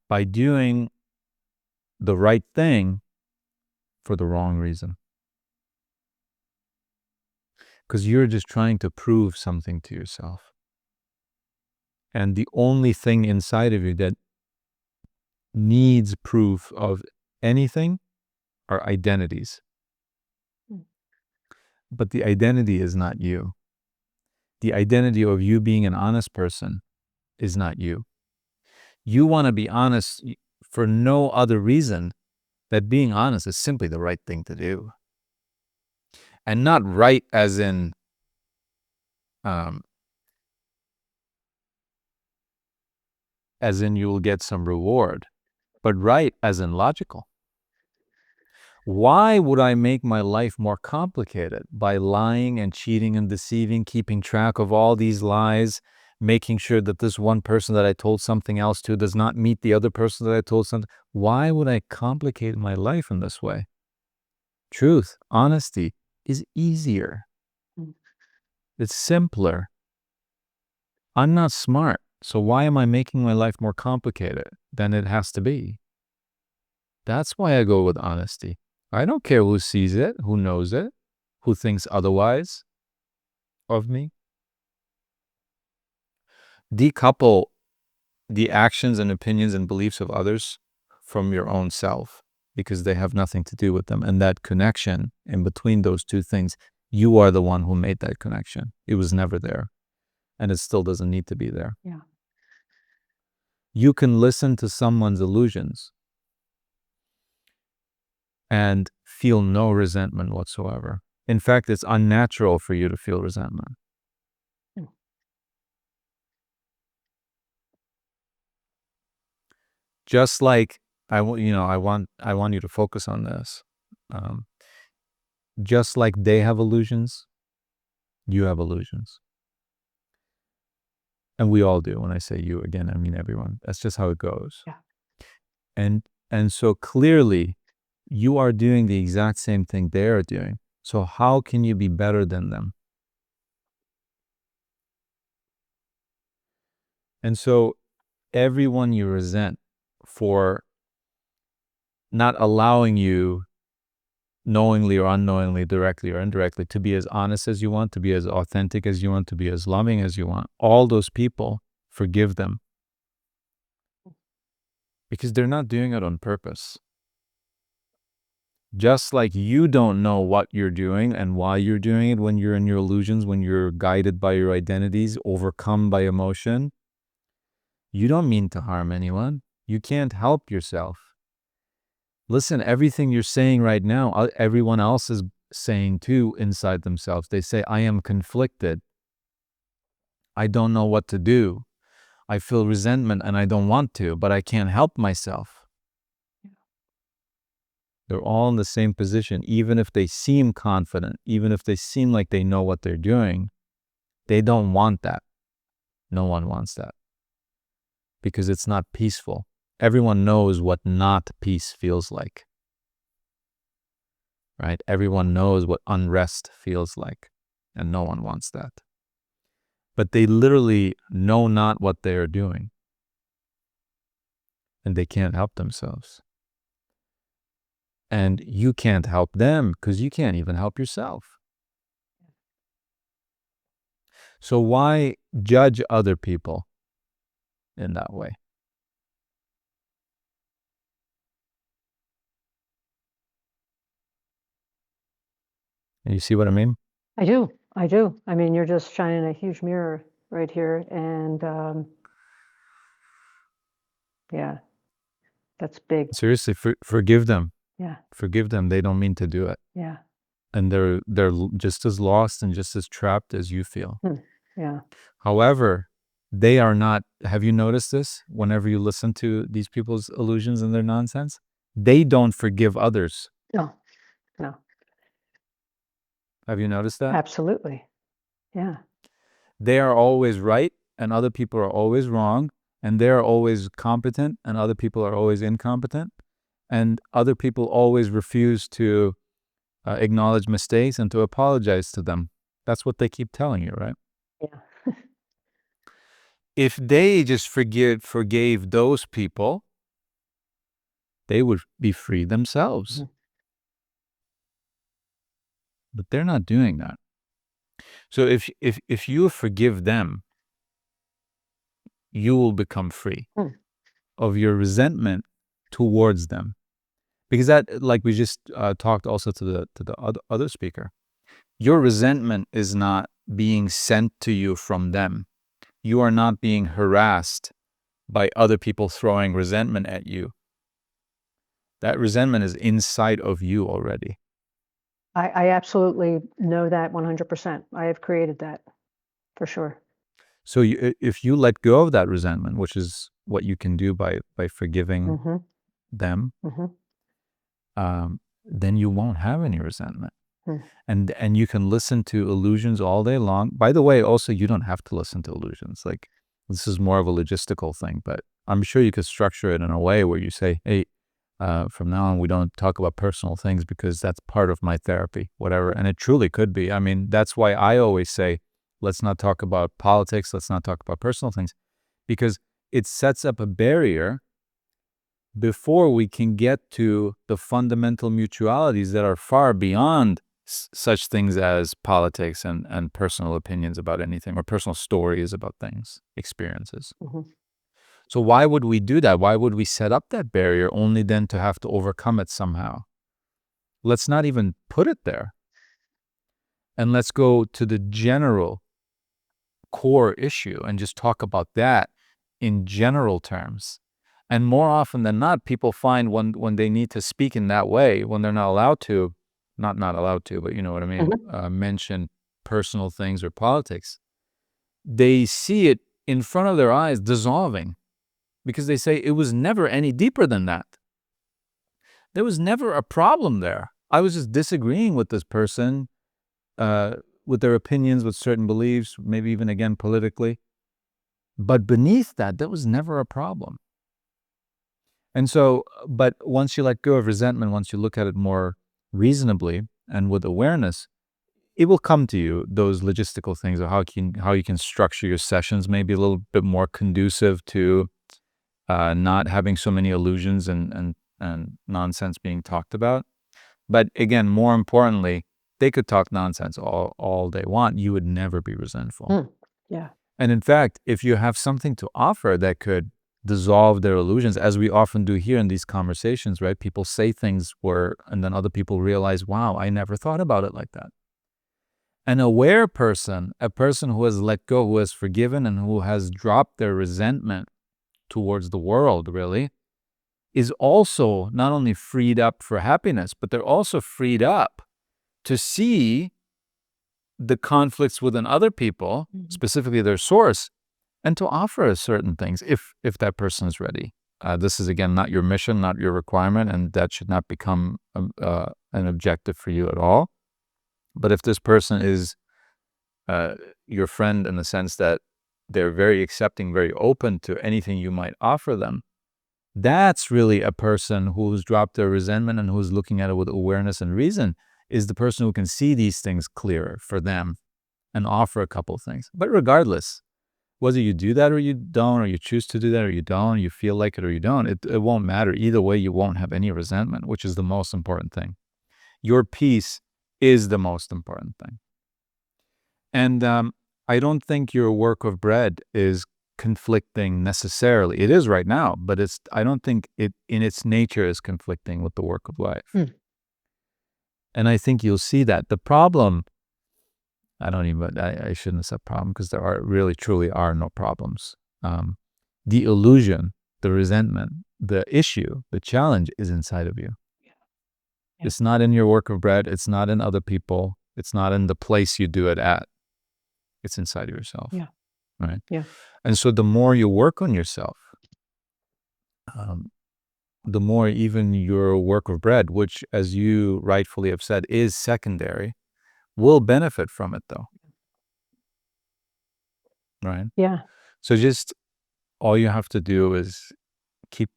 Speaker 2: by doing the right thing for the wrong reason. Because you're just trying to prove something to yourself. And the only thing inside of you that needs proof of anything are identities. But the identity is not you. The identity of you being an honest person is not you. You want to be honest for no other reason that being honest is simply the right thing to do. And not right as in you will get some reward, but right as in logical. Why would I make my life more complicated by lying and cheating and deceiving, keeping track of all these lies, making sure that this one person that I told something else to does not meet the other person that I told something? Why would I complicate my life in this way? Truth, honesty is easier. It's simpler. I'm not smart, so why am I making my life more complicated than it has to be? That's why I go with honesty. I don't care who sees it, who knows it, who thinks otherwise of me. Decouple the actions and opinions and beliefs of others from your own self, because they have nothing to do with them. And that connection in between those two things, you are the one who made that connection. It was never there, and it still doesn't need to be there.
Speaker 3: Yeah.
Speaker 2: You can listen to someone's illusions and feel no resentment whatsoever. In fact, it's unnatural for you to feel resentment.
Speaker 3: Hmm.
Speaker 2: Just like I want you to focus on this. Just like they have illusions, you have illusions. And we all do. When I say you, again, I mean everyone. That's just how it goes.
Speaker 3: Yeah.
Speaker 2: And so clearly, you are doing the exact same thing they are doing. So how can you be better than them? And so everyone you resent for not allowing you knowingly or unknowingly, directly or indirectly, to be as honest as you want, to be as authentic as you want, to be as loving as you want, all those people, forgive them. Because they're not doing it on purpose. Just like you don't know what you're doing and why you're doing it when you're in your illusions, when you're guided by your identities, overcome by emotion, you don't mean to harm anyone. You can't help yourself. Listen, everything you're saying right now, everyone else is saying too inside themselves. They say, I am conflicted. I don't know what to do. I feel resentment and I don't want to, but I can't help myself. They're all in the same position. Even if they seem confident, even if they seem like they know what they're doing, they don't want that. No one wants that. Because it's not peaceful. Everyone knows what not peace feels like. Right? Everyone knows what unrest feels like. And no one wants that. But they literally know not what they are doing. And they can't help themselves. And you can't help them because you can't even help yourself. So why judge other people in that way? And you see what I mean?
Speaker 3: I do. I do. I mean, you're just shining a huge mirror right here. And yeah, that's big.
Speaker 2: Seriously, forgive them.
Speaker 3: Yeah.
Speaker 2: Forgive them. They don't mean to do it.
Speaker 3: Yeah.
Speaker 2: And they're just as lost and just as trapped as you feel.
Speaker 3: Yeah.
Speaker 2: However, they are not. Have you noticed this? Whenever you listen to these people's illusions and their nonsense, they don't forgive others.
Speaker 3: No. No.
Speaker 2: Have you noticed that?
Speaker 3: Absolutely. Yeah.
Speaker 2: They are always right and other people are always wrong, and they are always competent and other people are always incompetent, and other people always refuse to acknowledge mistakes and to apologize to them. That's what they keep telling you, right?
Speaker 3: Yeah.
Speaker 2: If they just forgave those people, they would be free themselves.
Speaker 3: Mhm.
Speaker 2: But they're not doing that. So if you forgive them, you will become free of your resentment towards them. Because that, like we just talked also to the other speaker, your resentment is not being sent to you from them. You are not being harassed by other people throwing resentment at you. That resentment is inside of you already.
Speaker 3: I absolutely know that 100%. I have created that for sure.
Speaker 2: So if you let go of that resentment, which is what you can do by forgiving them, then you won't have any resentment. And you can listen to illusions all day long. By the way, also, you don't have to listen to illusions. Like, this is more of a logistical thing, but I'm sure you could structure it in a way where you say, hey, from now on, we don't talk about personal things because that's part of my therapy, whatever. And it truly could be. I mean, that's why I always say, Let's not talk about politics. Let's not talk about personal things, because it sets up a barrier before we can get to the fundamental mutualities that are far beyond such things as politics and personal opinions about anything, or personal stories about things, experiences.
Speaker 3: Mhm.
Speaker 2: So why would we do that? Why would we set up that barrier only then to have to overcome it somehow? Let's not even put it there. And let's go to the general core issue and just talk about that in general terms. And more often than not, people find when they need to speak in that way, when they're not allowed to, not allowed to, but you know what I mean, mention personal things or politics, they see it in front of their eyes dissolving, because they say it was never any deeper than that. There was never a problem there. I was just disagreeing with this person, with their opinions, with certain beliefs, maybe even again politically. But beneath that, there was never a problem. And so, but once you let go of resentment, once you look at it more reasonably and with awareness, it will come to you, those logistical things of how you can structure your sessions, maybe a little bit more conducive to not having so many illusions and nonsense being talked about. But again, more importantly, they could talk nonsense all they want. You would never be resentful.
Speaker 3: Yeah.
Speaker 2: And in fact, if you have something to offer that could dissolve their illusions, as we often do here in these conversations, right? People say things and then other people realize, wow, I never thought about it like that. An aware person, a person who has let go, who has forgiven, and who has dropped their resentment towards the world, really, is also not only freed up for happiness, but they're also freed up to see the conflicts within other people, specifically their source, and to offer certain things if that person is ready. This is, again, not your mission, not your requirement, and that should not become an objective for you at all. But if this person is your friend in the sense that they're very accepting, very open to anything you might offer them, that's really a person who's dropped their resentment and who's looking at it with awareness and reason, is the person who can see these things clearer for them and offer a couple of things. But regardless, whether you do that or you don't, or you choose to do that or you don't, you feel like it or you don't, it won't matter. Either way, you won't have any resentment, which is the most important thing. Your peace is the most important thing. And I don't think your work of bread is conflicting necessarily. It is right now, but I don't think it in its nature is conflicting with the work of life. And I think you'll see that. The problem, I shouldn't have said problem, because there really truly are no problems. The illusion, the resentment, the issue, the challenge is inside of you.
Speaker 3: Yeah.
Speaker 2: It's not in your work of bread. It's not in other people. It's not in the place you do it at. It's inside of yourself.
Speaker 3: Yeah.
Speaker 2: Right?
Speaker 3: Yeah.
Speaker 2: And so the more you work on yourself, the more even your work of bread, which, as you rightfully have said, is secondary, will benefit from it, though. Right?
Speaker 3: Yeah.
Speaker 2: So just all you have to do is keep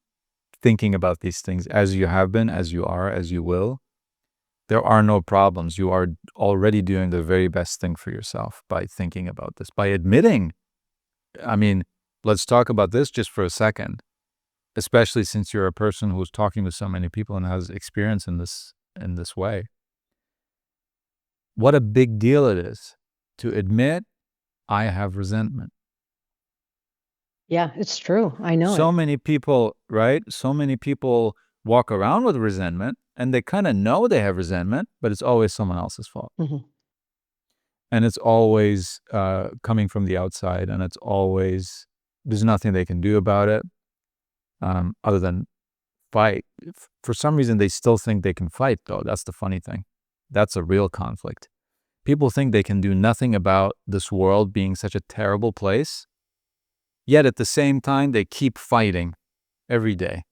Speaker 2: thinking about these things as you have been, as you are, as you will. There are no problems. You are already doing the very best thing for yourself by thinking about this, by admitting. I mean, let's talk about this just for a second, especially since you're a person who's talking to so many people and has experience in this way. What a big deal it is to admit, I have resentment.
Speaker 3: Yeah, it's true. I know
Speaker 2: So
Speaker 3: it.
Speaker 2: many people, right? So many people walk around with resentment, and they kind of know they have resentment, but it's always someone else's fault. And it's always coming from the outside, and it's always, there's nothing they can do about it other than fight. For some reason, they still think they can fight, though. That's the funny thing. That's a real conflict. People think they can do nothing about this world being such a terrible place, yet at the same time, they keep fighting every day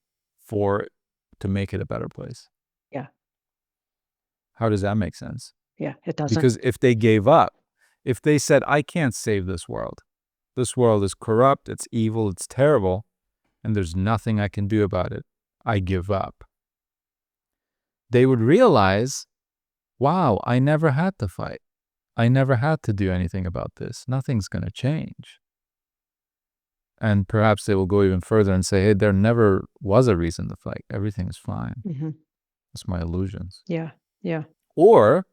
Speaker 2: to make it a better place.
Speaker 3: Yeah.
Speaker 2: How does that make sense?
Speaker 3: Yeah, it doesn't.
Speaker 2: Because if they gave up, if they said, I can't save this world is corrupt, it's evil, it's terrible, and there's nothing I can do about it, I give up, they would realize, wow, I never had to fight. I never had to do anything about this. Nothing's going to change. And perhaps they will go even further and say, hey, there never was a reason to fight. Everything's fine. It's my illusions.
Speaker 3: Yeah. Yeah.
Speaker 2: Or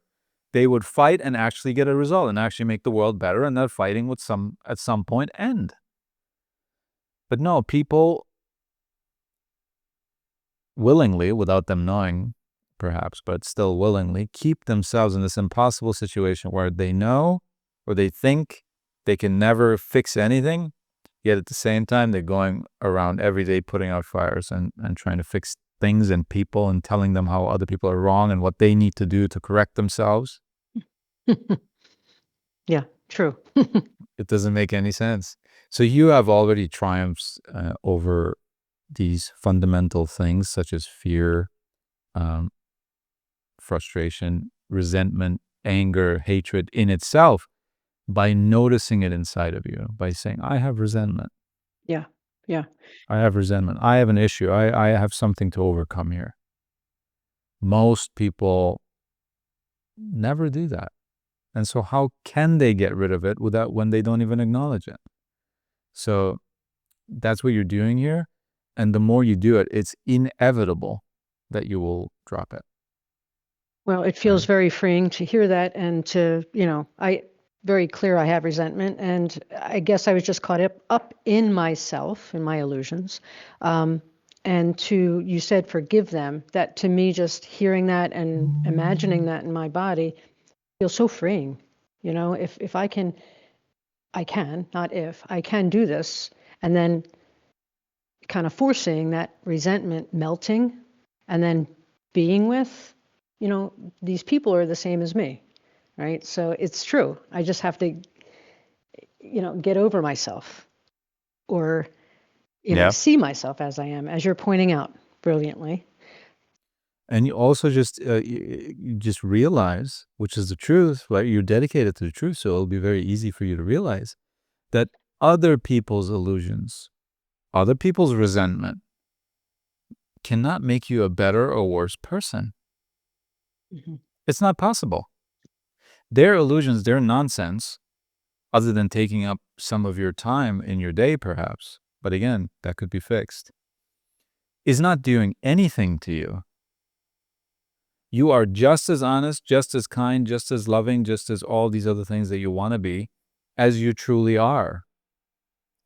Speaker 2: they would fight and actually get a result and actually make the world better, and that fighting would at some point end. But no, people willingly, without them knowing perhaps, but still willingly, keep themselves in this impossible situation where they know or they think they can never fix anything, yet at the same time they're going around every day putting out fires and trying to fix things and people and telling them how other people are wrong and what they need to do to correct themselves.
Speaker 3: Yeah, true.
Speaker 2: It doesn't make any sense. So you have already triumphed over these fundamental things such as fear, frustration, resentment, anger, hatred in itself by noticing it inside of you, by saying, I have resentment.
Speaker 3: Yeah. Yeah.
Speaker 2: I have resentment. I have an issue. I have something to overcome here. Most people never do that. And so how can they get rid of it when they don't even acknowledge it? So that's what you're doing here. And the more you do it, it's inevitable that you will drop it.
Speaker 3: Well, it feels very freeing to hear that and to, very clear I have resentment. And I guess I was just caught up in myself, in my illusions. And you said forgive them. That to me, just hearing that and imagining that in my body feels so freeing. If I can, not if, I can do this. And then kind of foreseeing that resentment melting and then being with, these people are the same as me, right? So it's true. I just have to, get over myself or, see myself as I am, as you're pointing out brilliantly.
Speaker 2: And you also you just realize, which is the truth, right? You're dedicated to the truth, so it'll be very easy for you to realize that other people's illusions, other people's resentment cannot make you a better or worse person. It's not possible. Their illusions, their nonsense, other than taking up some of your time in your day perhaps, but again, that could be fixed, is not doing anything to you. You are just as honest, just as kind, just as loving, just as all these other things that you want to be, as you truly are.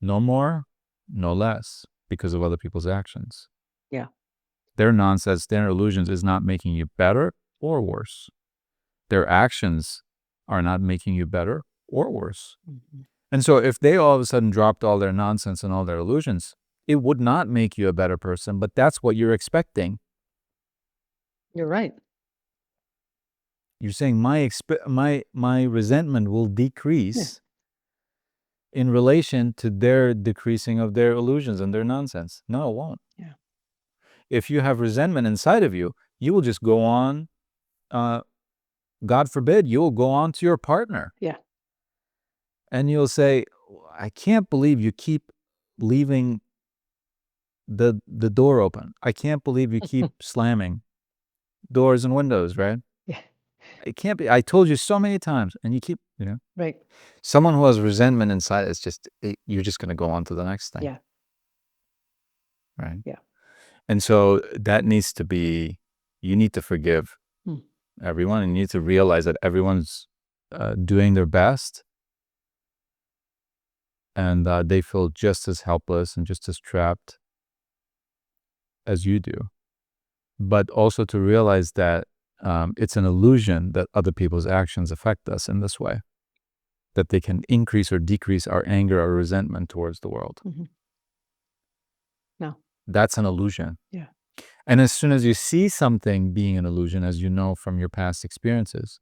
Speaker 2: No more, no less, because of other people's actions.
Speaker 3: Yeah.
Speaker 2: Their nonsense, their illusions is not making you better or worse. Their actions are not making you better or worse. And so if they all of a sudden dropped all their nonsense and all their illusions, it would not make you a better person, but that's what you're expecting.
Speaker 3: You're right.
Speaker 2: You're saying my resentment will decrease in relation to their decreasing of their illusions and their nonsense. No, it won't.
Speaker 3: Yeah.
Speaker 2: If you have resentment inside of you, you will just go on, God forbid, you will go on to your partner.
Speaker 3: Yeah.
Speaker 2: And you'll say, I can't believe you keep leaving the door open. I can't believe you keep slamming doors and windows, right?
Speaker 3: Yeah.
Speaker 2: It can't be. I told you so many times, and you keep,
Speaker 3: Right.
Speaker 2: Someone who has resentment inside, you're just going to go on to the next thing.
Speaker 3: Yeah.
Speaker 2: Right?
Speaker 3: Yeah.
Speaker 2: And so that needs to be, you need to forgive everyone, and you need to realize that everyone's doing their best, and they feel just as helpless and just as trapped as you do. But also to realize that it's an illusion that other people's actions affect us in this way, that they can increase or decrease our anger or resentment towards the world.
Speaker 3: No.
Speaker 2: That's an illusion.
Speaker 3: Yeah.
Speaker 2: And as soon as you see something being an illusion, as you know from your past experiences,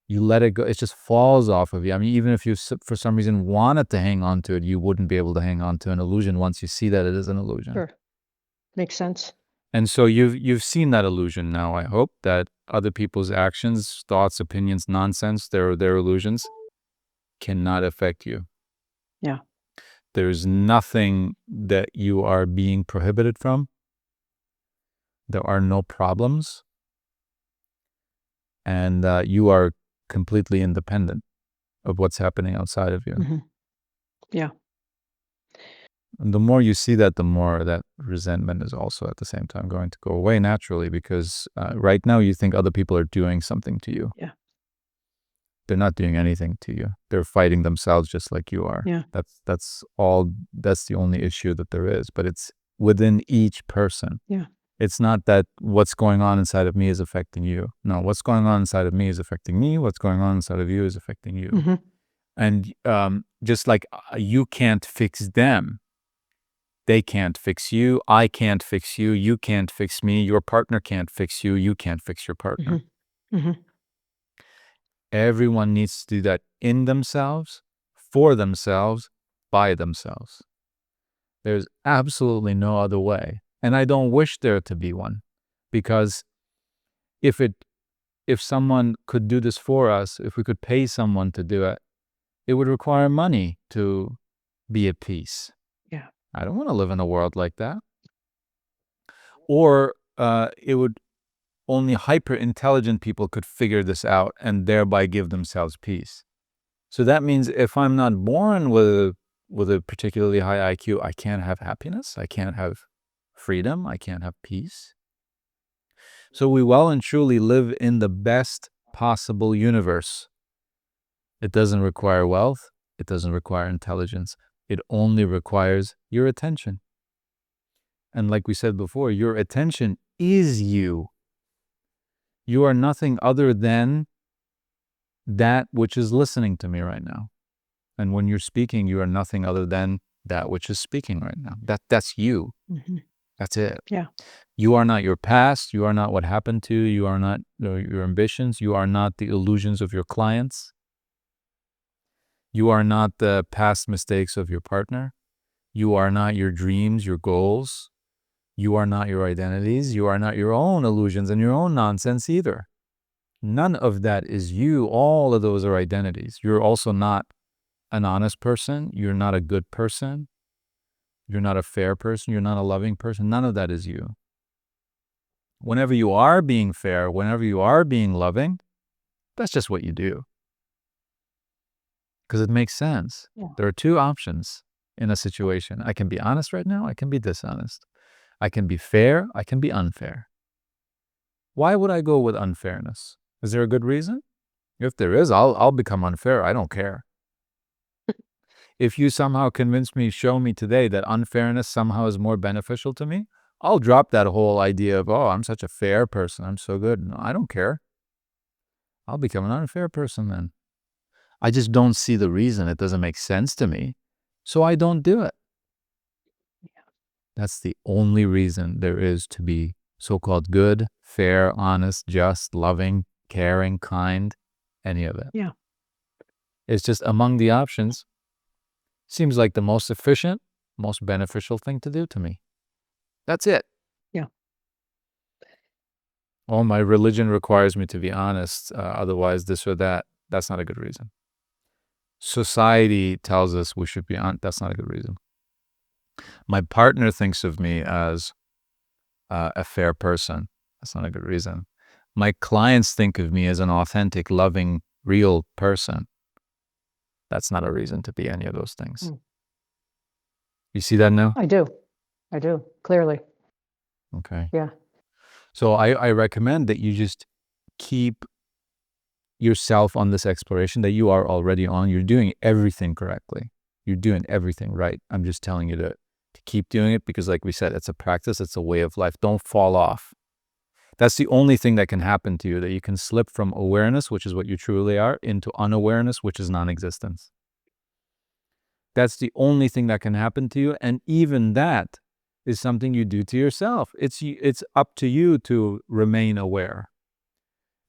Speaker 2: you let it go. It just falls off of you. I mean, even if you, for some reason, wanted to hang on to it, you wouldn't be able to hang on to an illusion once you see that it is an illusion.
Speaker 3: Sure. Makes sense.
Speaker 2: And so you've seen that illusion now, I hope, that other people's actions, thoughts, opinions, nonsense, their illusions cannot affect you.
Speaker 3: Yeah.
Speaker 2: There's nothing that you are being prohibited from. There are no problems. And you are completely independent. of what's happening outside of you.
Speaker 3: Yeah.
Speaker 2: And the more you see that, the more that resentment is also at the same time going to go away naturally, because right now you think other people are doing something to you.
Speaker 3: Yeah.
Speaker 2: They're not doing anything to you. They're fighting themselves just like you are.
Speaker 3: Yeah.
Speaker 2: That's the only issue that there is, but it's within each person.
Speaker 3: Yeah.
Speaker 2: It's not that what's going on inside of me is affecting you. No, what's going on inside of me is affecting me. What's going on inside of you is affecting you. And just like you can't fix them, they can't fix you. I can't fix you. You can't fix me. Your partner can't fix you. You can't fix your partner. Everyone needs to do that in themselves, for themselves, by themselves. There's absolutely no other way. And I don't wish there to be one, because if someone could do this for us, if we could pay someone to do it, it would require money to be at peace.
Speaker 3: Yeah.
Speaker 2: I don't want to live in a world like that. Or it would only hyper intelligent people could figure this out and thereby give themselves peace. So that means if I'm not born with a particularly high IQ, I can't have happiness, I can't have freedom, I can't have peace. So we well and truly live in the best possible universe. It doesn't require wealth, it doesn't require intelligence, it only requires your attention. And like we said before, your attention is you. You are nothing other than that which is listening to me right now. And when you're speaking, you are nothing other than that which is speaking right now. That's you. That's it.
Speaker 3: Yeah.
Speaker 2: You are not your past. You are not what happened to you. You are not your ambitions. You are not the illusions of your clients. You are not the past mistakes of your partner. You are not your dreams, your goals. You are not your identities. You are not your own illusions and your own nonsense either. None of that is you. All of those are identities. You're also not an honest person. You're not a good person. You're not a fair person. You're not a loving person. None of that is you. Whenever you are being fair, whenever you are being loving, that's just what you do. Because it makes sense.
Speaker 3: Yeah.
Speaker 2: There are two options in a situation. I can be honest right now. I can be dishonest. I can be fair. I can be unfair. Why would I go with unfairness? Is there a good reason? If there is, I'll become unfair. I don't care. If you somehow convince me, show me today that unfairness somehow is more beneficial to me, I'll drop that whole idea of, oh, I'm such a fair person, I'm so good. No, I don't care. I'll become an unfair person then. I just don't see the reason. It doesn't make sense to me, so I don't do it. That's the only reason there is to be so-called good, fair, honest, just, loving, caring, kind, any of it.
Speaker 3: Yeah.
Speaker 2: It's just among the options, seems like the most efficient, most beneficial thing to do to me. That's it.
Speaker 3: Yeah.
Speaker 2: Oh, my religion requires me to be honest, otherwise this or that. That's not a good reason. Society tells us we should be honest. That's not a good reason. My partner thinks of me as a fair person. That's not a good reason. My clients think of me as an authentic, loving, real person. That's not a reason to be any of those things. You see that now?
Speaker 3: I do, clearly.
Speaker 2: Okay.
Speaker 3: Yeah.
Speaker 2: So I recommend that you just keep yourself on this exploration that you are already on. You're doing everything correctly. You're doing everything right. I'm just telling you to keep doing it because, like we said, it's a practice. It's a way of life. Don't fall off. That's the only thing that can happen to you, that you can slip from awareness, which is what you truly are, into unawareness, which is non-existence. That's the only thing that can happen to you. And even that is something you do to yourself. It's up to you to remain aware.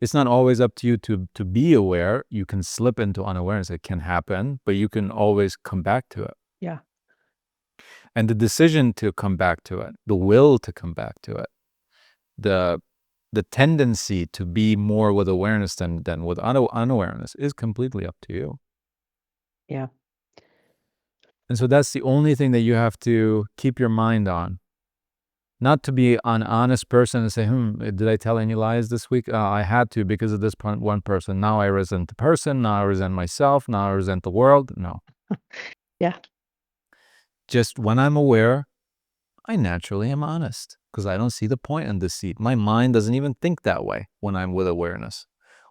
Speaker 2: It's not always up to you to be aware. You can slip into unawareness. It can happen, but you can always come back to it.
Speaker 3: Yeah.
Speaker 2: And the decision to come back to it, the will to come back to it, the tendency to be more with awareness than with unawareness is completely up to you.
Speaker 3: Yeah.
Speaker 2: And so that's the only thing that you have to keep your mind on. Not to be an honest person and say, did I tell any lies this week? I had to because of this one person. Now I resent the person. Now I resent myself. Now I resent the world. No.
Speaker 3: Yeah.
Speaker 2: Just when I'm aware, I naturally am honest because I don't see the point in deceit. My mind doesn't even think that way when I'm with awareness.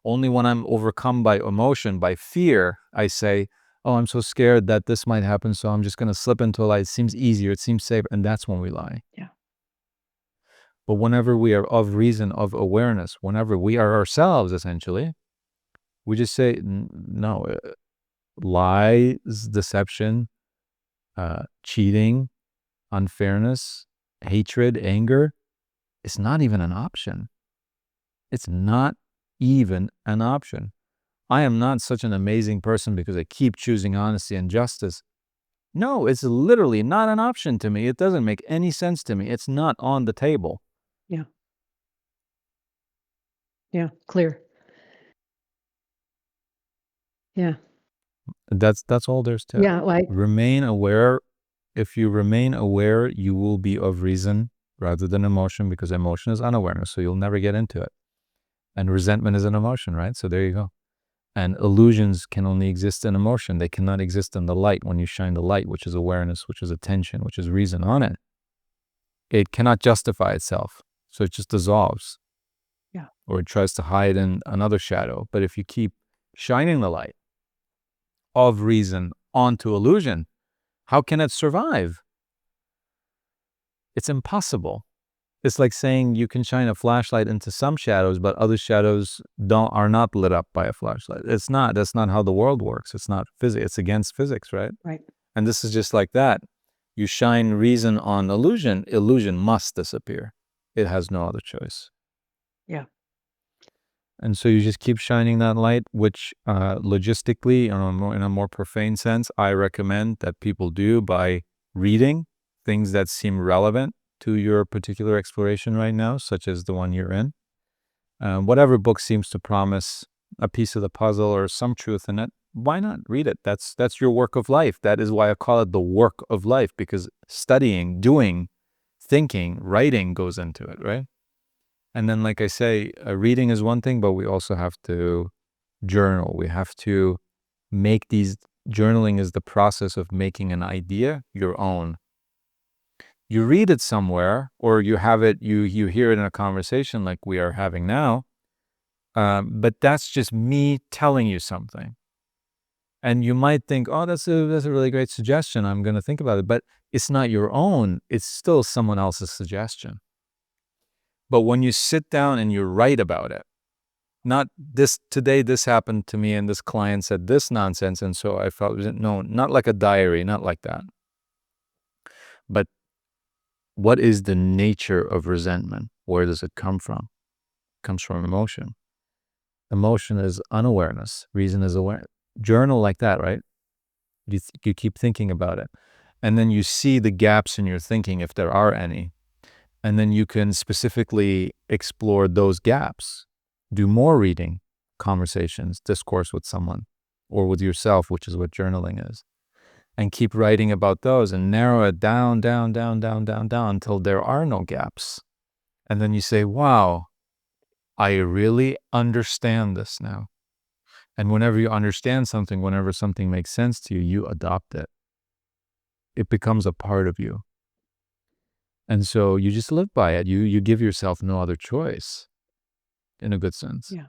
Speaker 2: Only when I'm overcome by emotion, by fear, I say, oh, I'm so scared that this might happen, so I'm just going to slip into a lie. It seems easier. It seems safer. And that's when we lie.
Speaker 3: Yeah.
Speaker 2: But whenever we are of reason, of awareness, whenever we are ourselves, essentially, we just say, no, lies, deception, cheating, unfairness, hatred, anger, it's not even an option. It's not even an option. I am not such an amazing person because I keep choosing honesty and justice. No, it's literally not an option to me. It doesn't make any sense to me. It's not on the table.
Speaker 3: Yeah. Yeah. Clear. Yeah.
Speaker 2: That's all there's to it.
Speaker 3: Yeah. Like,
Speaker 2: Remain aware. If you remain aware, you will be of reason rather than emotion, because emotion is unawareness, so you'll never get into it. And resentment is an emotion, right? So there you go. And illusions can only exist in emotion. They cannot exist in the light. When you shine the light, which is awareness, which is attention, which is reason on it, it cannot justify itself. So it just dissolves.
Speaker 3: Yeah.
Speaker 2: Or it tries to hide in another shadow. But if you keep shining the light of reason onto illusion, how can it survive? It's impossible. It's like saying you can shine a flashlight into some shadows, but other shadows are not lit up by a flashlight. It's not. That's not how the world works. It's not physics. It's against physics, right?
Speaker 3: right.
Speaker 2: And this is just like that. You shine reason on illusion, illusion must disappear. It has no other choice.
Speaker 3: Yeah.
Speaker 2: And so you just keep shining that light, which logistically, in a more profane sense, I recommend that people do by reading things that seem relevant to your particular exploration right now, such as the one you're in. Whatever book seems to promise a piece of the puzzle or some truth in it, why not read it? That's your work of life. That is why I call it the work of life, because studying, doing, thinking, writing goes into it, right? And then, like I say, reading is one thing, but we also have to journal. We have to make these, journaling is the process of making an idea your own. You read it somewhere, or you have it, you hear it in a conversation like we are having now, but that's just me telling you something. And you might think, oh, that's a really great suggestion. I'm going to think about it. But it's not your own. It's still someone else's suggestion. But when you sit down and you write about it, not this, today this happened to me and this client said this nonsense, and so I felt, no, not like a diary, not like that. But what is the nature of resentment? Where does it come from? It comes from emotion. Emotion is unawareness. Reason is aware. Journal like that, right? You keep thinking about it. And then you see the gaps in your thinking, if there are any. And then you can specifically explore those gaps. Do more reading, conversations, discourse with someone, or with yourself, which is what journaling is. And keep writing about those and narrow it down until there are no gaps. And then you say, wow, I really understand this now. And whenever you understand something, whenever something makes sense to you, you adopt it. It becomes a part of you. And so you just live by it. You give yourself no other choice, in a good sense.
Speaker 3: Yeah.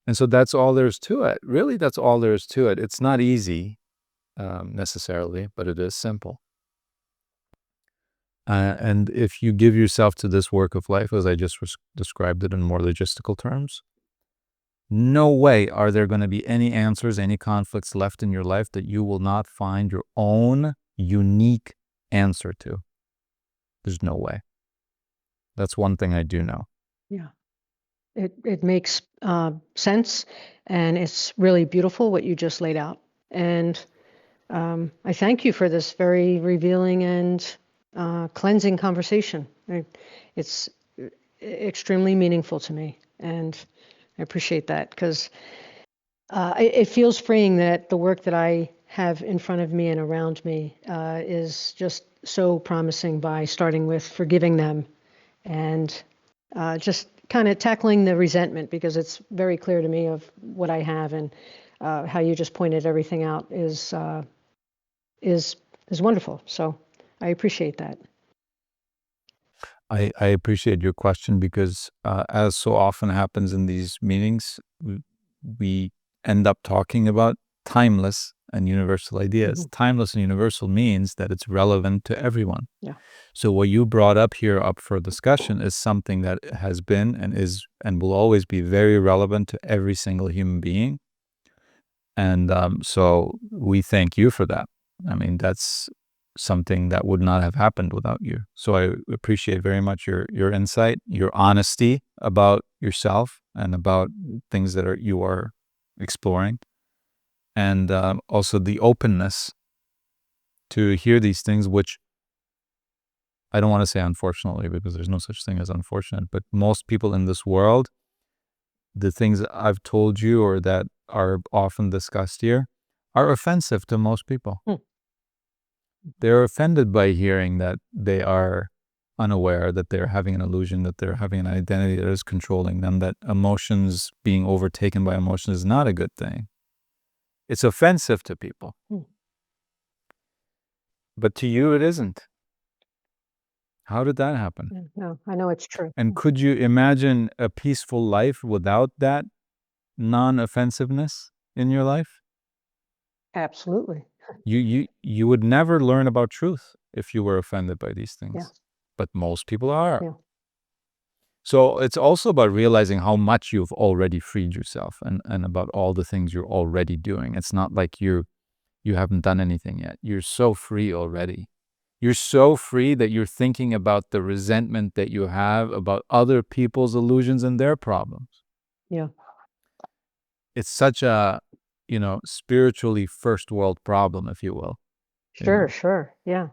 Speaker 2: And so that's all there is to it. Really, that's all there is to it. It's not easy necessarily, but it is simple. And if you give yourself to this work of life, as I just described it in more logistical terms, no way are there going to be any answers, any conflicts left in your life that you will not find your own unique answer to. There's no way. That's one thing I do know.
Speaker 3: Yeah. It makes sense, and it's really beautiful what you just laid out. And I thank you for this very revealing and cleansing conversation. It's extremely meaningful to me, and I appreciate that, because it feels freeing that the work that I have in front of me and around me is just so promising by starting with forgiving them and just kind of tackling the resentment, because it's very clear to me of what I have, and how you just pointed everything out is wonderful. So I appreciate that.
Speaker 2: I appreciate your question because, as so often happens in these meetings, we end up talking about timeless and universal ideas. Timeless and universal means that it's relevant to everyone.
Speaker 3: Yeah.
Speaker 2: So what you brought up here up for discussion is something that has been and is and will always be very relevant to every single human being. And so we thank you for that. I mean, that's something that would not have happened without you. So I appreciate very much your insight, your honesty about yourself and about things that you are exploring, and also the openness to hear these things, which I don't want to say unfortunately, because there's no such thing as unfortunate, but most people in this world, the things that I've told you or that are often discussed here, are offensive to most people. They're offended by hearing that they are unaware, that they're having an illusion, that they're having an identity that is controlling them, that emotions, being overtaken by emotions, is not a good thing. It's offensive to people. But to you, it isn't. How did that happen?
Speaker 3: No, I know it's true.
Speaker 2: And could you imagine a peaceful life without that non-offensiveness in your life?
Speaker 3: Absolutely.
Speaker 2: You would never learn about truth if you were offended by these things.
Speaker 3: Yeah.
Speaker 2: But most people are.
Speaker 3: Yeah.
Speaker 2: So it's also about realizing how much you've already freed yourself and about all the things you're already doing. It's not like you haven't done anything yet. You're so free already. You're so free that you're thinking about the resentment that you have about other people's illusions and their problems.
Speaker 3: Yeah.
Speaker 2: It's such a, spiritually first world problem, if you will.
Speaker 3: Sure. Yeah.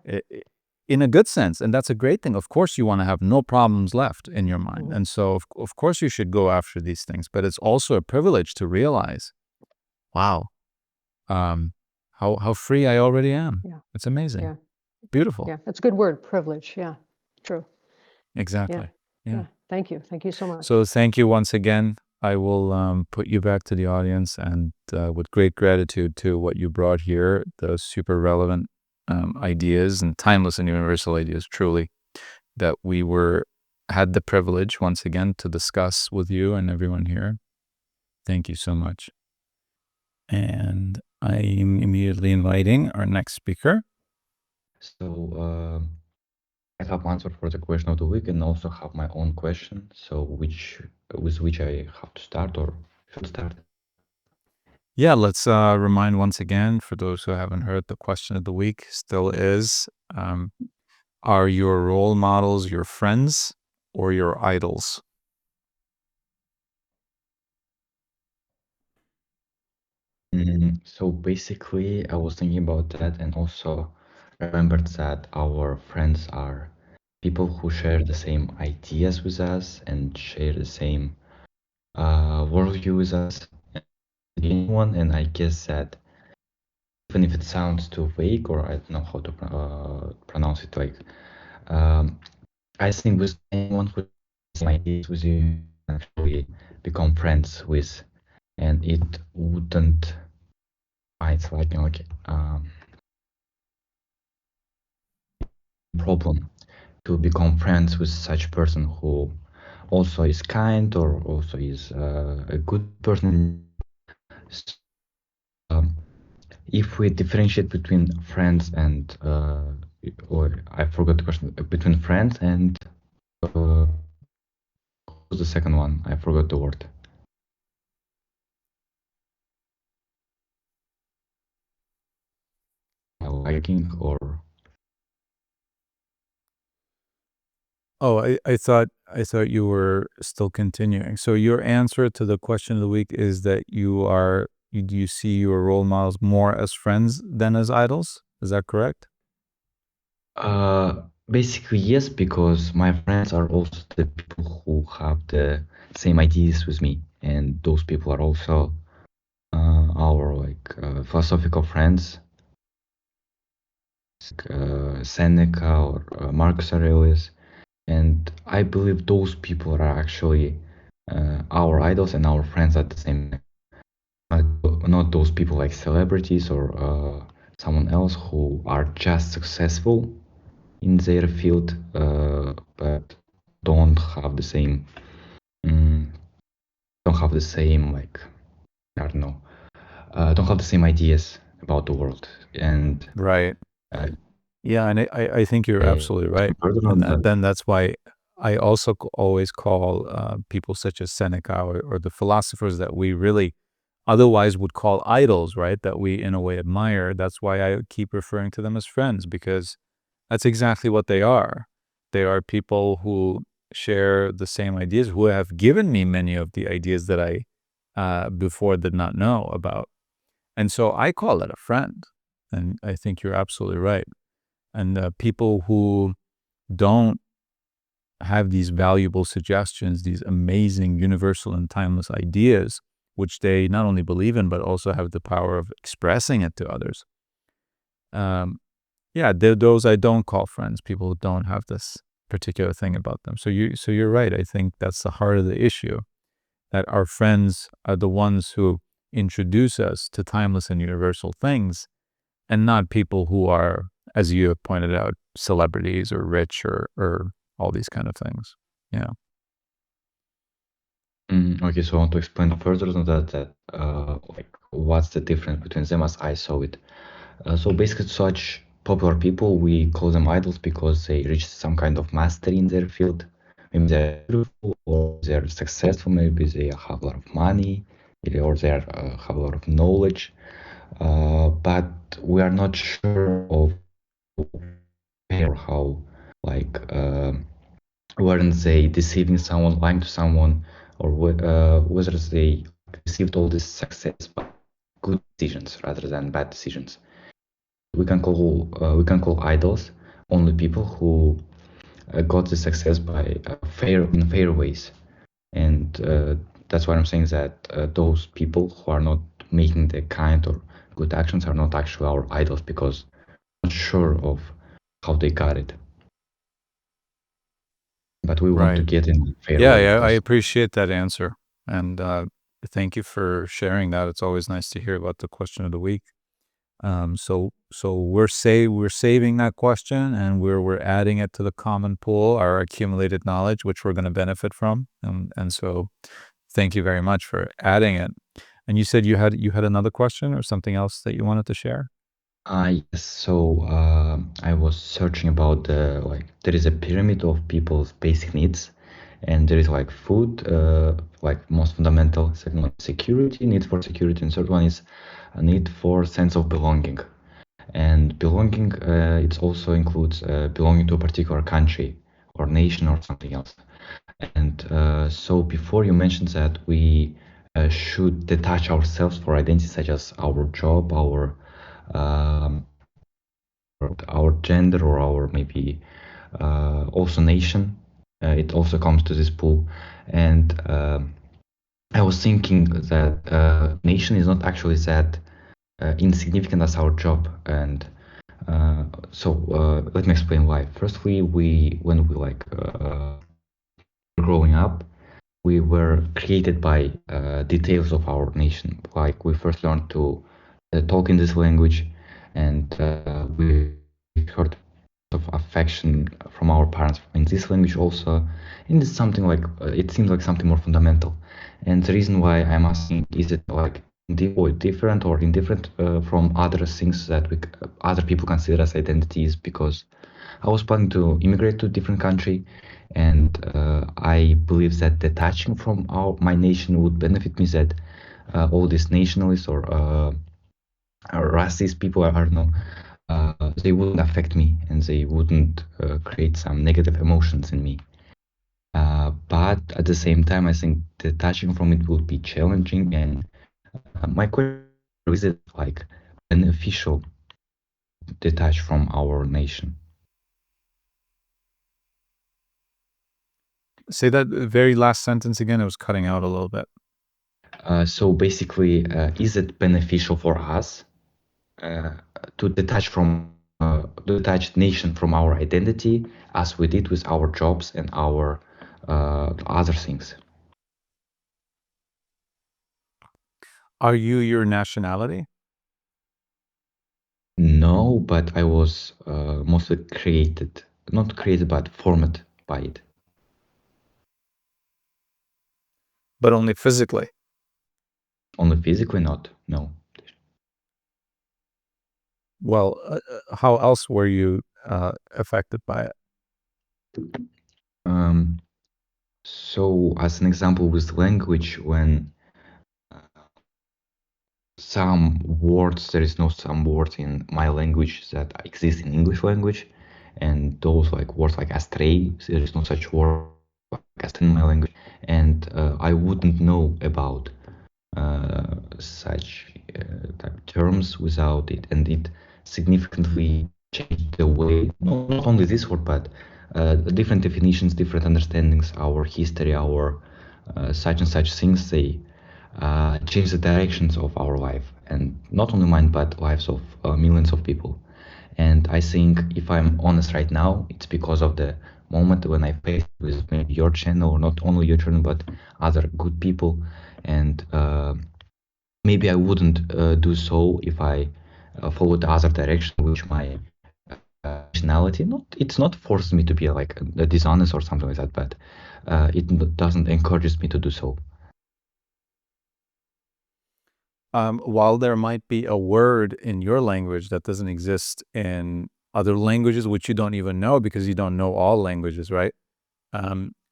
Speaker 2: In a good sense, and that's a great thing. Of course, you want to have no problems left in your mind. And so, of course, you should go after these things. But it's also a privilege to realize, wow, how free I already am.
Speaker 3: Yeah.
Speaker 2: It's amazing.
Speaker 3: Yeah.
Speaker 2: Beautiful.
Speaker 3: Yeah. That's a good word, privilege. Yeah. True.
Speaker 2: Exactly. Yeah.
Speaker 3: Thank you. Thank you so much.
Speaker 2: So thank you once again. I will put you back to the audience, and with great gratitude to what you brought here, those super relevant ideas and timeless and universal ideas, truly, that we had the privilege once again to discuss with you and everyone here. Thank you so much. And I am immediately inviting our next speaker.
Speaker 6: So I have answered for the question of the week and also have my own question. So with which I have to start or should start?
Speaker 2: Yeah, let's remind once again, for those who haven't heard, the question of the week still is, are your role models your friends or your idols?
Speaker 6: So basically, I was thinking about that and also remembered that our friends are people who share the same ideas with us and share the same worldview with us. Anyone, and I guess that even if it sounds too vague or I don't know how to pronounce it, like I think with anyone who has the same ideas with you, you can actually become friends with, and it wouldn't. It's like problem to become friends with such person who also is kind or also is a good person. So, if we differentiate between friends and or I forgot the question, between friends and what was the second one? I forgot the word. Liking or
Speaker 2: Oh, I thought you were still continuing. So your answer to the question of the week is that do you see your role models more as friends than as idols? Is that correct?
Speaker 6: basically yes, because my friends are also the people who have the same ideas with me, and those people are also our philosophical friends. Seneca or Marcus Aurelius. And I believe those people are actually our idols and our friends at the same time. Not those people like celebrities or someone else who are just successful in their field, but don't have the same, mm, like, I don't know, don't have the same ideas about the world. And
Speaker 2: Right.
Speaker 6: uh,
Speaker 2: Yeah, and I think you're absolutely right.
Speaker 6: further
Speaker 2: And
Speaker 6: on that,
Speaker 2: then that's why I also always call people such as Seneca or the philosophers that we really otherwise would call idols, right? That we in a way admire. That's why I keep referring to them as friends, because that's exactly what they are. They are people who share the same ideas, who have given me many of the ideas that I before did not know about. And so I call it a friend. And I think you're absolutely right. And people who don't have these valuable suggestions, these amazing, universal, and timeless ideas, which they not only believe in, but also have the power of expressing it to others. Yeah, they're those I don't call friends. People who don't have this particular thing about them. So you're right. I think that's the heart of the issue. That our friends are the ones who introduce us to timeless and universal things, and not people who are, as you have pointed out, celebrities or rich or all these kind of things. Yeah.
Speaker 6: okay, so I want to explain further on that like what's the difference between them as I saw it. So basically, such popular people, we call them idols because they reach some kind of mastery in their field. Maybe they're beautiful or they're successful. Maybe they have a lot of money or they have a lot of knowledge. But we are not sure of or how, like, weren't they deceiving someone, lying to someone, or whether they received all this success by good decisions rather than bad decisions. We can call idols only people who got the success by fair ways, and that's why I'm saying that those people who are not making the kind or good actions are not actually our idols because I'm not sure of how they got it. But we want to
Speaker 2: Right.
Speaker 6: get in a fair
Speaker 2: Yeah,
Speaker 6: way, of
Speaker 2: yeah, I
Speaker 6: course.
Speaker 2: appreciate that answer. And thank you for sharing that. It's always nice to hear about the question of the week. So we're saving that question and we're adding it to the common pool, our accumulated knowledge, which we're going to benefit from. And so thank you very much for adding it. And you said you had another question or something else that you wanted to share?
Speaker 6: Yes, so I was searching about like there is a pyramid of people's basic needs, and there is like food, like most fundamental. Second one, security, need for security, and third one is a need for sense of belonging. And belonging, it also includes belonging to a particular country or nation or something else. And so before you mentioned that we should detach ourselves for identities such as our job, um, our gender, or our maybe also nation. It also comes to this pool. And I was thinking that nation is not actually that insignificant as our job. And let me explain why. Firstly, when we like growing up, we were created by details of our nation. Like we first learned to talk in this language, and we heard of affection from our parents in this language also. And it's something like it seems like something more fundamental. And the reason why I'm asking is it like different or indifferent from other things that other people consider as identities, because I was planning to immigrate to a different country, and I believe that detaching from my nation would benefit me. That all these nationalists or racist people, I don't know, they wouldn't affect me and they wouldn't create some negative emotions in me. But at the same time, I think detaching from it would be challenging. And my question is it like beneficial to detach from our nation?
Speaker 2: Say that very last sentence again. It was cutting out a little bit.
Speaker 6: So basically, is it beneficial for us uh, to detach from detach nation from our identity as we did with our jobs and our other things.
Speaker 2: Are you your nationality?
Speaker 6: No, but I was mostly created, not created, but formed by it.
Speaker 2: But only physically.
Speaker 6: Only physically, not. No.
Speaker 2: Well, how else were you affected by it?
Speaker 6: So, as an example, with language, when some words, there is no some words in my language that exist in English language, and those like words like astray, there is no such word like astray in my language, and I wouldn't know about such type terms without it, and it significantly changed the way, not only this word, but different definitions, different understandings, our history, our such and such things, they change the directions of our life, and not only mine, but lives of millions of people. And I think if I'm honest right now, it's because of the moment when I faced with maybe your channel, or not only your channel, but other good people. And maybe I wouldn't do so if I followed the other direction, which my nationality, not, it's not forced me to be like a dishonest or something like that, but it doesn't encourage me to do so.
Speaker 2: While there might be a word in your language that doesn't exist in other languages, which you don't even know because you don't know all languages, right?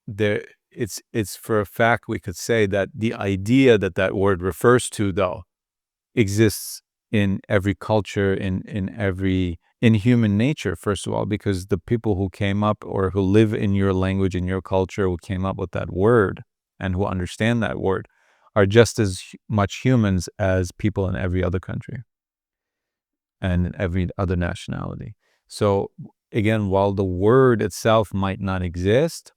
Speaker 2: There, it's for a fact we could say that the idea that that word refers to, though, exists in every culture, in human nature, first of all, because the people who came up or who live in your language, in your culture, who came up with that word and who understand that word are just as much humans as people in every other country and in every other nationality. So again, while the word itself might not exist,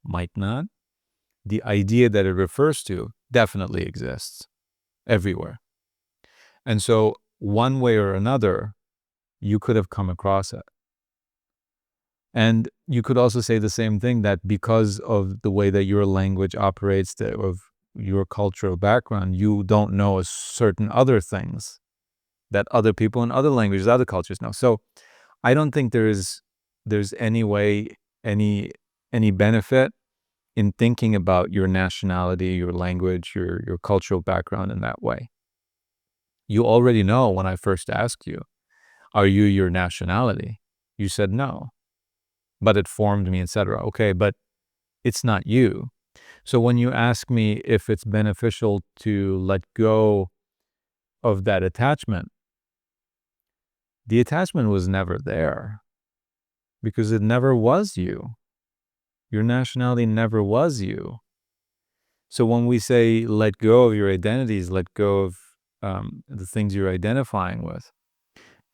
Speaker 2: the idea that it refers to definitely exists everywhere. And so one way or another, you could have come across it. And you could also say the same thing, that because of the way that your language operates, of your cultural background, you don't know certain other things that other people in other languages, other cultures know. So I don't think there's any way, any benefit in thinking about your nationality, your language, your cultural background in that way. You already know when I first asked you, are you your nationality? You said no, but it formed me, etc. Okay, but it's not you. So when you ask me if it's beneficial to let go of that attachment, the attachment was never there because it never was you. Your nationality never was you. So when we say let go of your identities, let go of the things you're identifying with,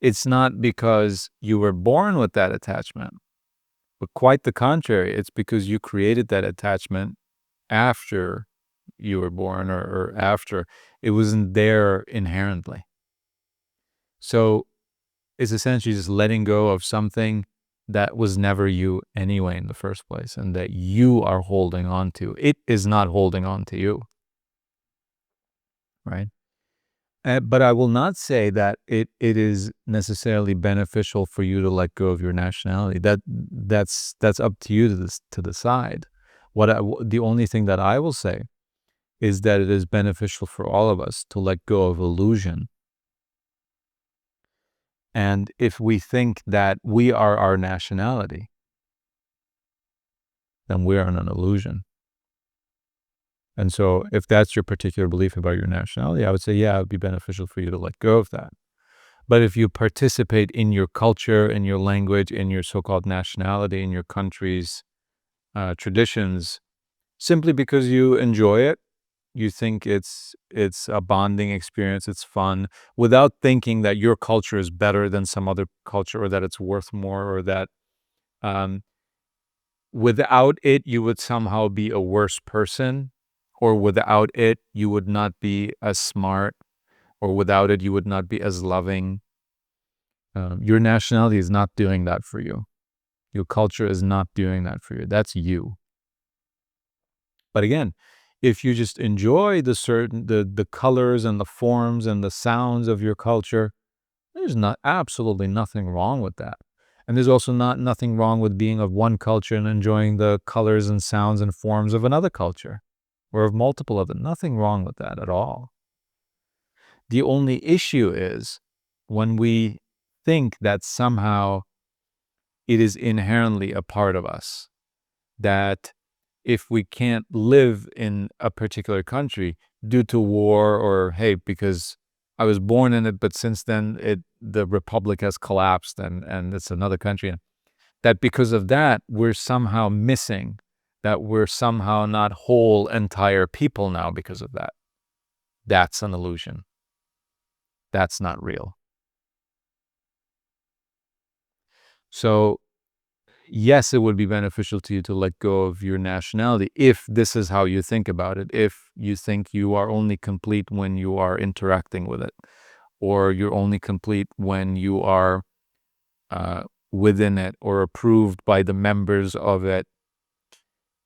Speaker 2: it's not because you were born with that attachment, but quite the contrary. It's because you created that attachment after you were born, or after. It wasn't there inherently. So it's essentially just letting go of something that was never you anyway in the first place, and that you are holding on to. It is not holding on to you, right? But I will not say that it is necessarily beneficial for you to let go of your nationality. That's up to you to decide. The only thing that I will say is that it is beneficial for all of us to let go of illusion. And if we think that we are our nationality, then we are in an illusion. And so if that's your particular belief about your nationality, I would say, yeah, it would be beneficial for you to let go of that. But if you participate in your culture, in your language, in your so-called nationality, in your country's traditions, simply because you enjoy it, you think it's a bonding experience, it's fun, without thinking that your culture is better than some other culture, or that it's worth more, or that um, without it you would somehow be a worse person, or without it you would not be as smart, or without it you would not be as loving. Your nationality is not doing that for you. Your culture is not doing that for you. That's you. But again, if you just enjoy the colors and the forms and the sounds of your culture, there's absolutely nothing wrong with that. And there's also nothing wrong with being of one culture and enjoying the colors and sounds and forms of another culture or of multiple of them. Nothing wrong with that at all. The only issue is when we think that somehow it is inherently a part of us, that if we can't live in a particular country due to war or, hey, because I was born in it, but since then the republic has collapsed and it's another country, that because of that, we're somehow missing, that we're somehow not whole entire people now because of that. That's an illusion. That's not real. So yes, it would be beneficial to you to let go of your nationality if this is how you think about it, if you think you are only complete when you are interacting with it, or you're only complete when you are within it or approved by the members of it.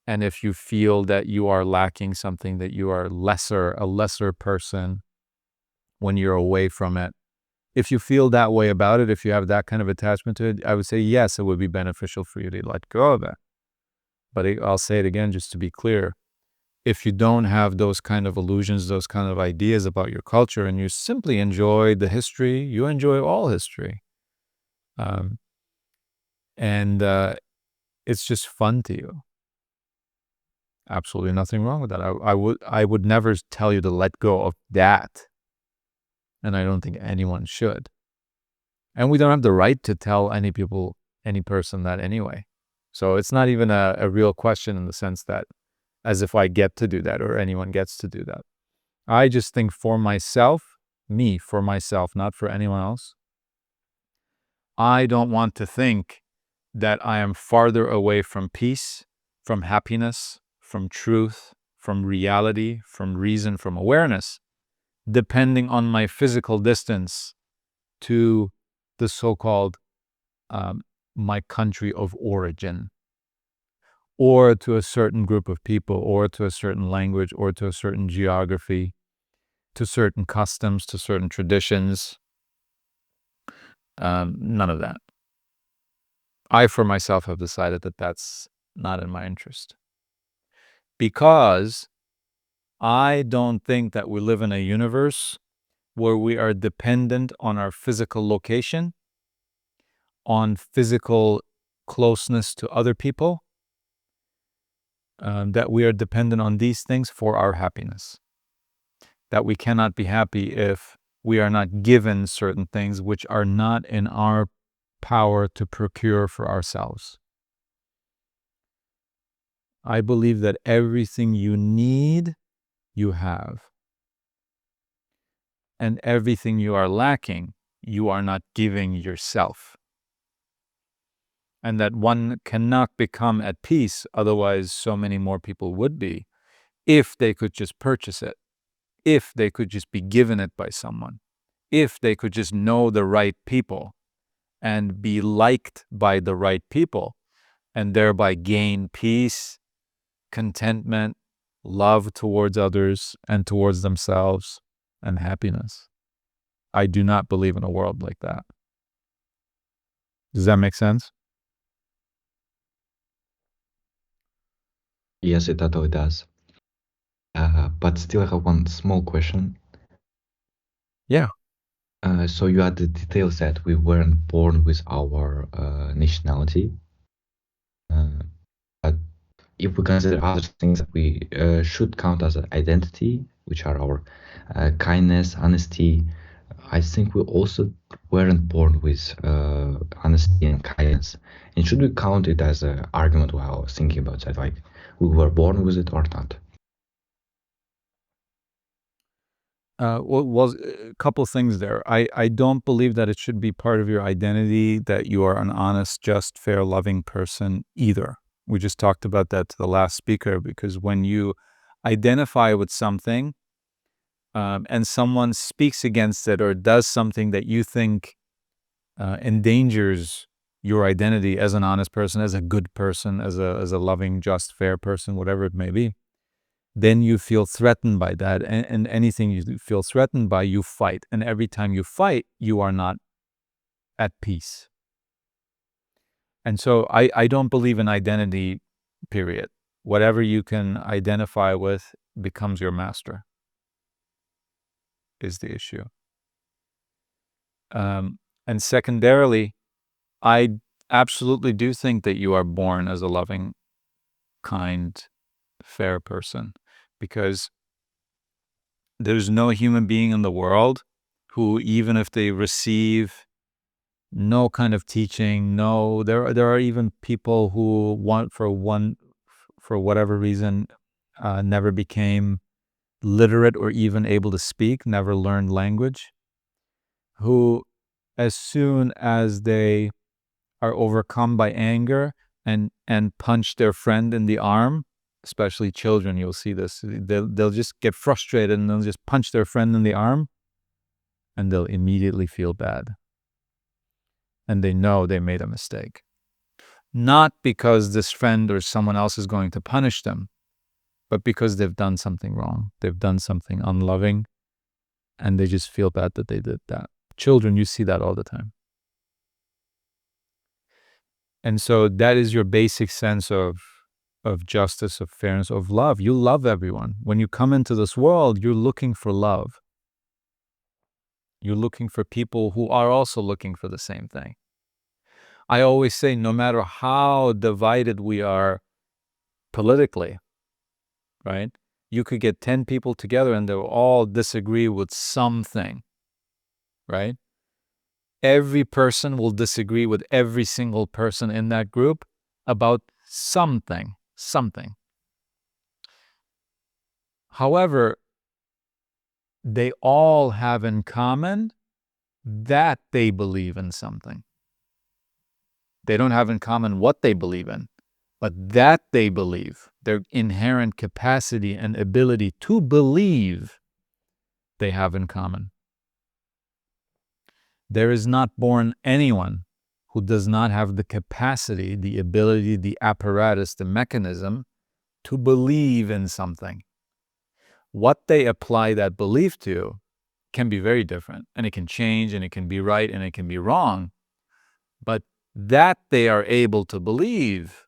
Speaker 2: And if you feel that you are lacking something, that you are a lesser person when you're away from it. If you feel that way about it, if you have that kind of attachment to it, I would say, yes, it would be beneficial for you to let go of it. But I'll say it again, just to be clear. If you don't have those kind of illusions, those kind of ideas about your culture, and you simply enjoy the history, you enjoy all history. And it's just fun to you. Absolutely nothing wrong with that. I would never tell you to let go of that. And I don't think anyone should. And we don't have the right to tell any person that anyway. So it's not even a real question in the sense that as if I get to do that or anyone gets to do that. I just think for myself, not for anyone else, I don't want to think that I am farther away from peace, from happiness, from truth, from reality, from reason, from awareness, depending on my physical distance to the so-called my country of origin, or to a certain group of people, or to a certain language, or to a certain geography, to certain customs, to certain traditions. None of that. I, for myself, have decided that that's not in my interest. Because I don't think that we live in a universe where we are dependent on our physical location, on physical closeness to other people, that we are dependent on these things for our happiness. That we cannot be happy if we are not given certain things which are not in our power to procure for ourselves. I believe that everything you need, you have. And everything you are lacking, you are not giving yourself. And that one cannot become at peace, otherwise so many more people would be, if they could just purchase it, if they could just be given it by someone, if they could just know the right people and be liked by the right people, and thereby gain peace, contentment, love towards others and towards themselves, and happiness. I do not believe in a world like that. Does that make sense?
Speaker 6: Yes, it totally does. But still, I have one small question.
Speaker 2: Yeah.
Speaker 6: So you had the details that we weren't born with our nationality. But if we consider other things that we should count as an identity, which are our kindness, honesty, I think we also weren't born with honesty and kindness. And should we count it as an argument while I was thinking about that? Like, we were born with it or not?
Speaker 2: Well, a couple things there. I don't believe that it should be part of your identity that you are an honest, just, fair, loving person either. We just talked about that to the last speaker, because when you identify with something and someone speaks against it or does something that you think endangers your identity as an honest person, as a good person, as a loving, just, fair person, whatever it may be, then you feel threatened by that. And anything you feel threatened by, you fight. And every time you fight, you are not at peace. And so I don't believe in identity, period. Whatever you can identify with becomes your master, is the issue. And secondarily, I absolutely do think that you are born as a loving, kind, fair person, because there's no human being in the world who, even if they receive no kind of teaching, there are even people who for whatever reason, never became literate or even able to speak, never learned language, who, as soon as they are overcome by anger and punch their friend in the arm, especially children, you'll see this, they'll just get frustrated and they'll just punch their friend in the arm and they'll immediately feel bad. And they know they made a mistake. Not because this friend or someone else is going to punish them, but because they've done something wrong. They've done something unloving, and they just feel bad that they did that. Children, you see that all the time. And so that is your basic sense of justice, of fairness, of love. You love everyone. When you come into this world, you're looking for love. You're looking for people who are also looking for the same thing. I always say, no matter how divided we are politically, right? You could get 10 people together and they'll all disagree with something, right? Every person will disagree with every single person in that group about something. However, they all have in common that they believe in something. They don't have in common what they believe in, but that they believe, their inherent capacity and ability to believe, they have in common. There is not born anyone who does not have the capacity, the ability, the apparatus, the mechanism to believe in something. What they apply that belief to can be very different, and it can change, and it can be right, and it can be wrong. But that they are able to believe,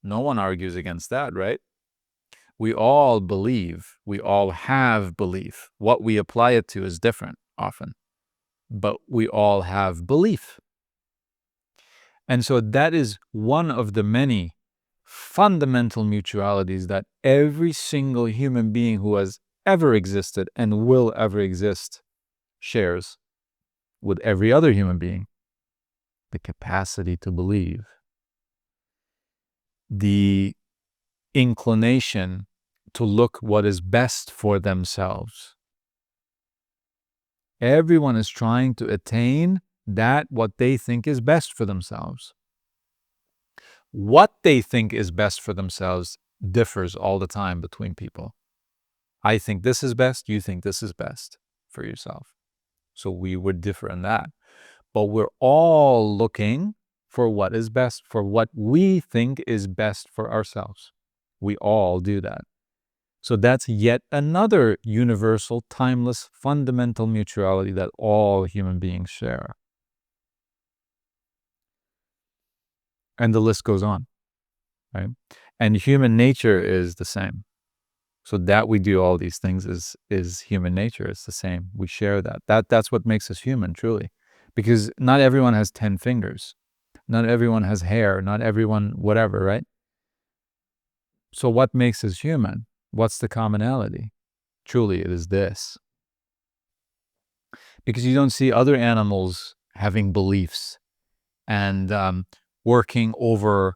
Speaker 2: no one argues against that, right? We all believe. We all have belief. What we apply it to is different often, but we all have belief. And so that is one of the many fundamental mutualities that every single human being who has ever existed and will ever exist shares with every other human being: the capacity to believe, the inclination to look what is best for themselves. Everyone is trying to attain that what they think is best for themselves. What they think is best for themselves differs all the time between people. I think this is best, you think this is best for yourself. So we would differ in that. But we're all looking for what is best, for what we think is best for ourselves. We all do that. So that's yet another universal, timeless, fundamental mutuality that all human beings share. And the list goes on, right? And human nature is the same. So that we do all these things is human nature. It's the same. We share that. That's what makes us human, truly. Because not everyone has 10 fingers. Not everyone has hair. Not everyone whatever, right? So what makes us human? What's the commonality? Truly, it is this. Because you don't see other animals having beliefs and working over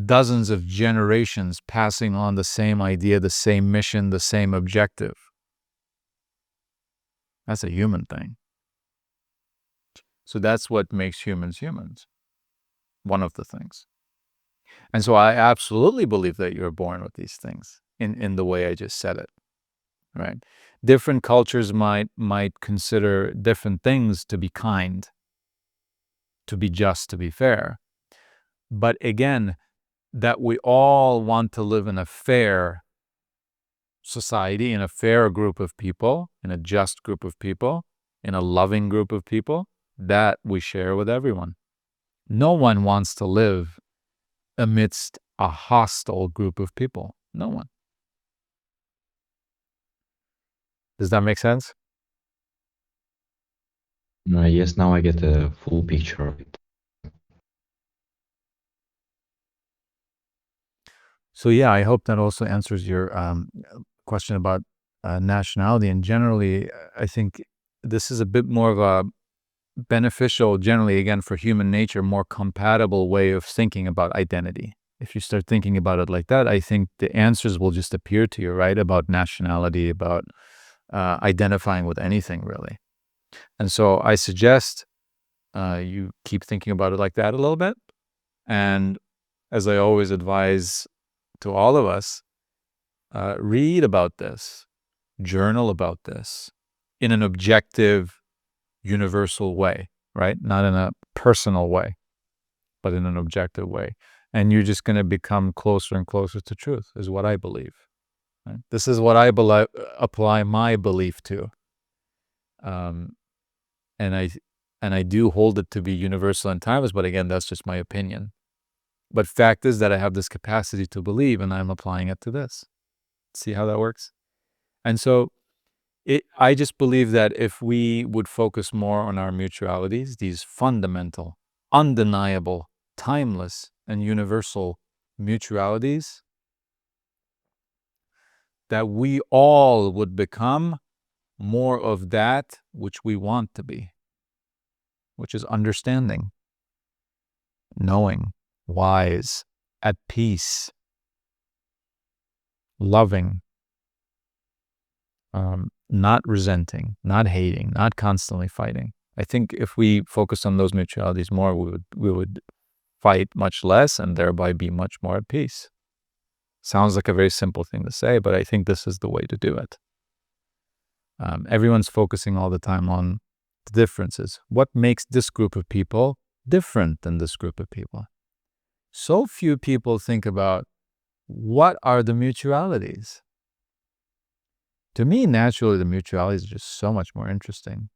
Speaker 2: dozens of generations, passing on the same idea, the same mission, the same objective. That's a human thing. So that's what makes humans humans. One of the things. And so I absolutely believe that you're born with these things in the way I just said it. right? Different cultures might consider different things to be kind, to be just, to be fair. But again, that we all want to live in a fair society, in a fair group of people, in a just group of people, in a loving group of people, that we share with everyone. No one wants to live amidst a hostile group of people. No one. Does that make sense?
Speaker 6: Yes, now I get a full picture of it.
Speaker 2: So yeah, I hope that also answers your question about nationality. And generally, I think this is a bit more of a beneficial, generally, again, for human nature, more compatible way of thinking about identity. If you start thinking about it like that, I think the answers will just appear to you, right? About nationality, about identifying with anything, really. And so I suggest you keep thinking about it like that a little bit. And as I always advise to all of us, read about this, journal about this in an objective, universal way, right? Not in a personal way, but in an objective way. And you're just going to become closer and closer to truth, is what I believe. Right? This is what I apply my belief to. Um, and I do hold it to be universal and timeless, but again, that's just my opinion. But fact is that I have this capacity to believe, and I'm applying it to this. See how that works? And so I just believe that if we would focus more on our mutualities, these fundamental, undeniable, timeless, and universal mutualities, that we all would become more of that which we want to be, which is understanding, knowing, wise, at peace, loving, not resenting, not hating, not constantly fighting. I think if we focus on those mutualities more, we would fight much less and thereby be much more at peace. Sounds like a very simple thing to say, but I think this is the way to do it. Everyone's focusing all the time on the differences. What makes this group of people different than this group of people? So few people think about what are the mutualities. To me, naturally, the mutualities are just so much more interesting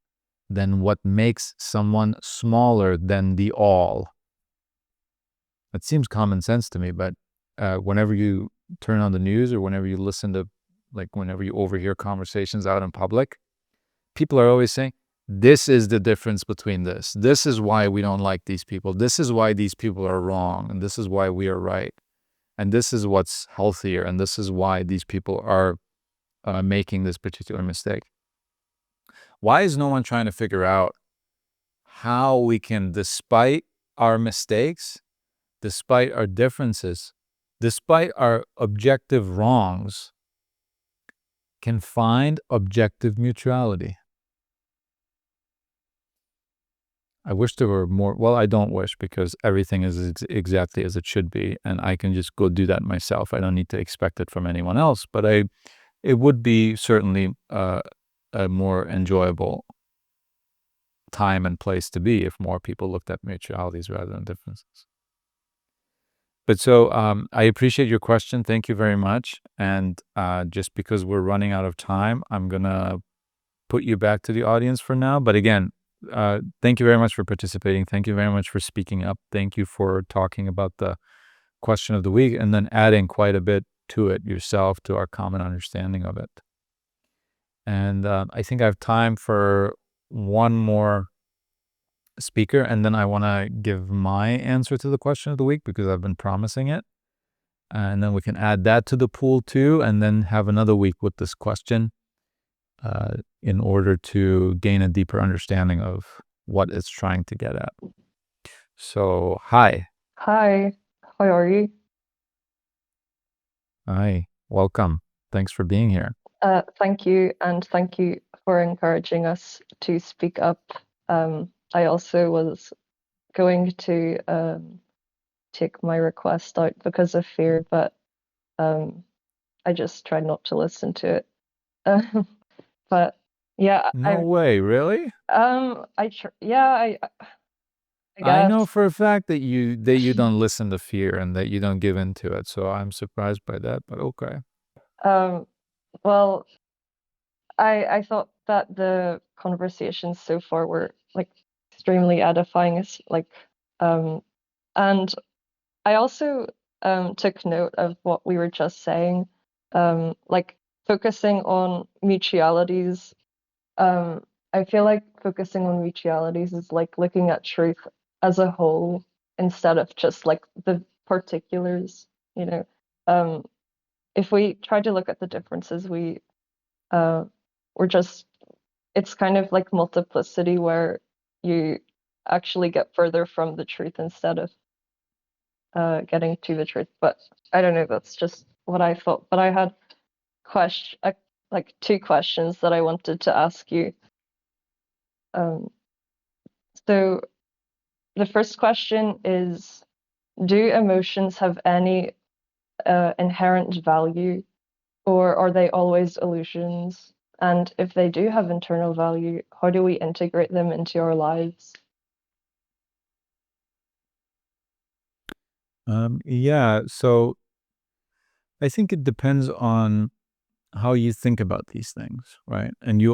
Speaker 2: than what makes someone smaller than the all. It seems common sense to me, but whenever you turn on the news or whenever you listen to, like, whenever you overhear conversations out in public, people are always saying, this is the difference between this. This is why we don't like these people. This is why these people are wrong. And this is why we are right. And this is what's healthier. And this is why these people are making this particular mistake. Why is no one trying to figure out how we can, despite our mistakes, despite our differences, despite our objective wrongs, can find objective mutuality? I wish there were more. Well, I don't wish, because everything is exactly as it should be, and I can just go do that myself. I don't need to expect it from anyone else, but it would be certainly a more enjoyable time and place to be if more people looked at mutualities rather than differences. But so I appreciate your question. Thank you very much. And just because we're running out of time, I'm going to put you back to the audience for now. But again, thank you very much for participating. Thank you very much for speaking up. Thank you for talking about the question of the week and then adding quite a bit to it yourself, to our common understanding of it. And I think I have time for one more speaker, and then I want to give my answer to the question of the week because I've been promising it. And then we can add that to the pool too, and then have another week with this question in order to gain a deeper understanding of what it's trying to get at. So, hi.
Speaker 1: Hi, how are you?
Speaker 2: Hi, welcome. Thanks for being here.
Speaker 1: Thank you, and thank you for encouraging us to speak up. I also was going to take my request out because of fear, but I just tried not to listen to it. But yeah,
Speaker 2: No way, really?
Speaker 1: I
Speaker 2: I know
Speaker 1: guess.
Speaker 2: for a fact that you don't listen to fear and that you don't give in to it. So I'm surprised by that, but okay.
Speaker 1: Well, I thought that the conversations so far were like extremely edifying. And I also took note of what we were just saying, like focusing on mutualities. I feel like focusing on mutualities is like looking at truth as a whole instead of just like the particulars, you know. Um, if we try to look at the differences, uh, we're just it's kind of like multiplicity where you actually get further from the truth instead of getting to the truth. But I don't know, that's just what I thought. But I had like two questions that I wanted to ask you. Um, so the first question is, do emotions have any inherent value, or are they always illusions? And if they do have internal value, how do we integrate them into our lives?
Speaker 2: Yeah, so I think it depends on how you think about these things, right? And I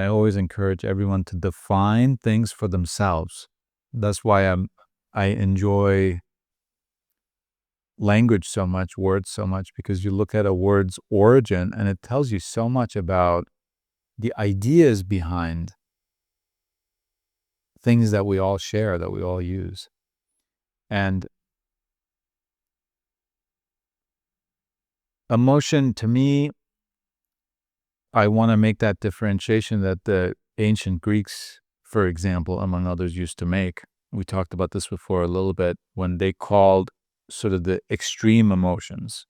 Speaker 2: always encourage everyone to define things for themselves. That's why I enjoy language so much, words so much, because you look at a word's origin and it tells you so much about the ideas behind things that we all share, that we all use. And emotion, to me, I want to make that differentiation that the ancient Greeks, for example, among others, used to make. We talked about this before a little bit, when they called sort of the extreme emotions,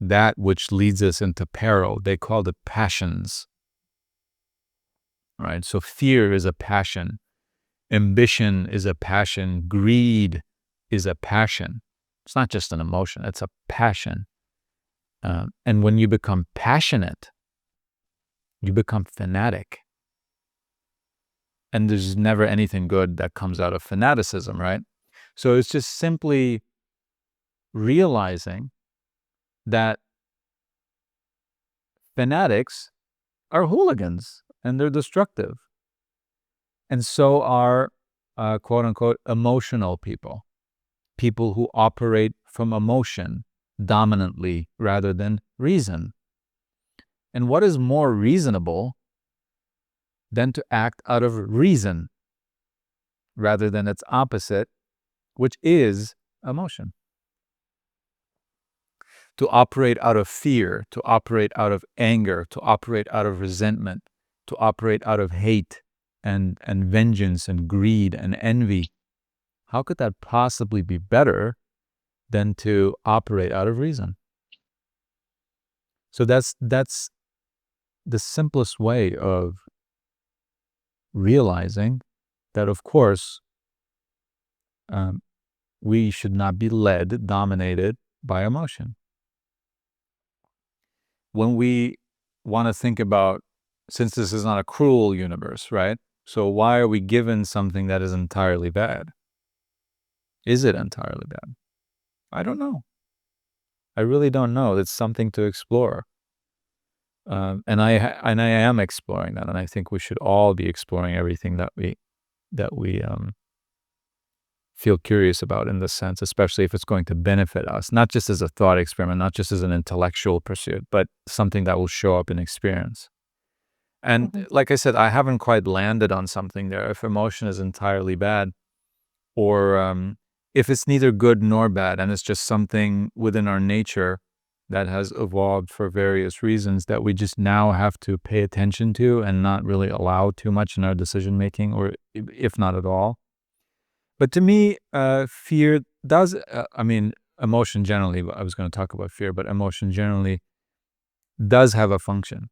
Speaker 2: that which leads us into peril, they called it passions, right? So fear is a passion, ambition is a passion, greed is a passion. It's not just an emotion, it's a passion. And when you become passionate, you become fanatic. And there's never anything good that comes out of fanaticism, right? So it's just simply realizing that fanatics are hooligans and they're destructive. And so are quote unquote emotional people, people who operate from emotion dominantly rather than reason. And what is more reasonable than to act out of reason rather than its opposite, which is emotion? To operate out of fear, to operate out of anger, to operate out of resentment, to operate out of hate and vengeance and greed and envy. How could that possibly be better than to operate out of reason? So that's the simplest way of realizing that, of course, we should not be led, dominated by emotion. When we want to think about, since this is not a cruel universe, right? So why are we given something that is entirely bad? Is it entirely bad? I don't know. I really don't know. It's something to explore. And I am exploring that, and I think we should all be exploring everything that we feel curious about in this sense, especially if it's going to benefit us, not just as a thought experiment, not just as an intellectual pursuit, but something that will show up in experience. And like I said, I haven't quite landed on something there. If emotion is entirely bad, or if it's neither good nor bad, and it's just something within our nature that has evolved for various reasons that we just now have to pay attention to and not really allow too much in our decision making, or if not at all. But to me, fear does, emotion generally, I was going to talk about fear, but emotion generally does have a function,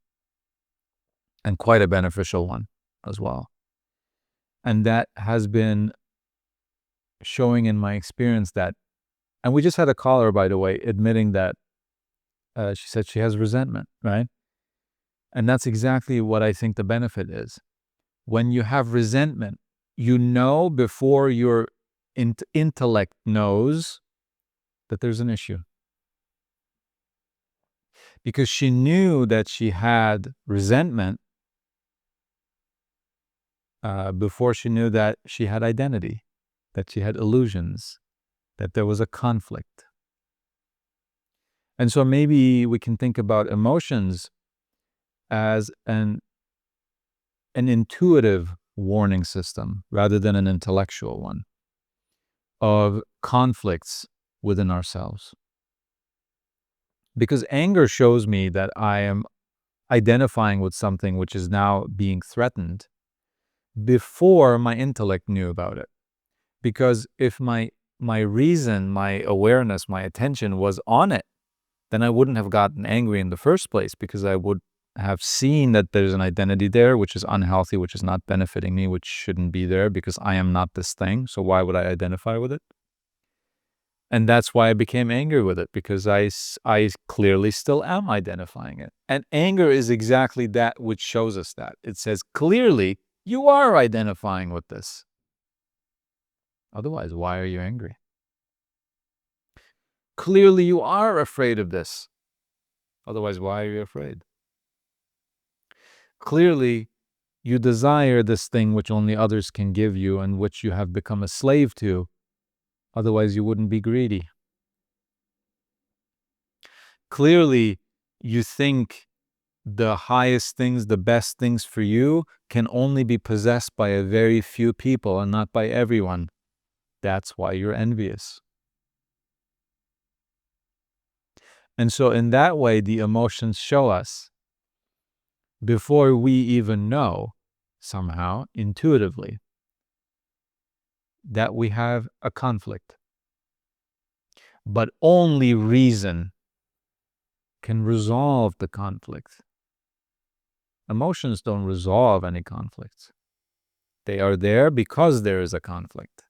Speaker 2: and quite a beneficial one as well. And that has been showing in my experience that, and we just had a caller, by the way, admitting that she said she has resentment, right? And that's exactly what I think the benefit is. When you have resentment, you know before your intellect knows that there's an issue. Because she knew that she had resentment before she knew that she had identity, that she had illusions, that there was a conflict. And so maybe we can think about emotions as an intuitive warning system rather than an intellectual one of conflicts within ourselves. Because anger shows me that I am identifying with something which is now being threatened before my intellect knew about it. Because if my reason, my awareness, my attention was on it, then I wouldn't have gotten angry in the first place, because I would have seen that there's an identity there which is unhealthy, which is not benefiting me, which shouldn't be there, because I am not this thing. So why would I identify with it? And that's why I became angry with it, because I clearly still am identifying it. And anger is exactly that which shows us that. It says, clearly, you are identifying with this. Otherwise, why are you angry? Clearly, you are afraid of this. Otherwise, why are you afraid? Clearly, you desire this thing which only others can give you and which you have become a slave to. Otherwise, you wouldn't be greedy. Clearly, you think the highest things, the best things for you can only be possessed by a very few people and not by everyone. That's why you're envious. And so in that way, the emotions show us, before we even know, somehow, intuitively, that we have a conflict. But only reason can resolve the conflict. Emotions don't resolve any conflicts. They are there because there is a conflict.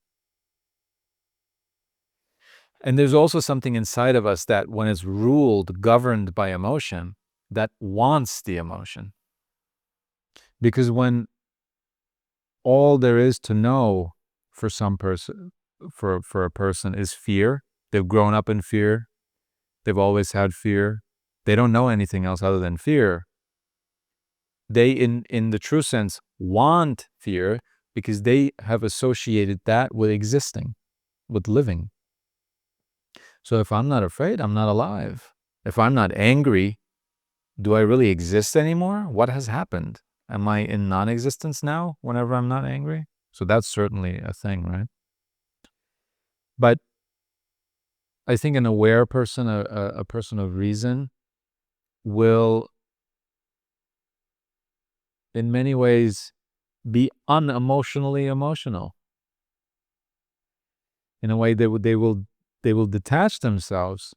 Speaker 2: And there's also something inside of us that, when it's ruled, governed by emotion, that wants the emotion. Because when all there is to know for some person, for a person, is fear, they've grown up in fear, they've always had fear, they don't know anything else other than fear. They, in the true sense, want fear because they have associated that with existing, with living. So if I'm not afraid, I'm not alive. If I'm not angry, do I really exist anymore? What has happened? Am I in non-existence now whenever I'm not angry? So that's certainly a thing, right? But I think an aware person, a person of reason, will in many ways be unemotionally emotional. In a way, they will detach themselves.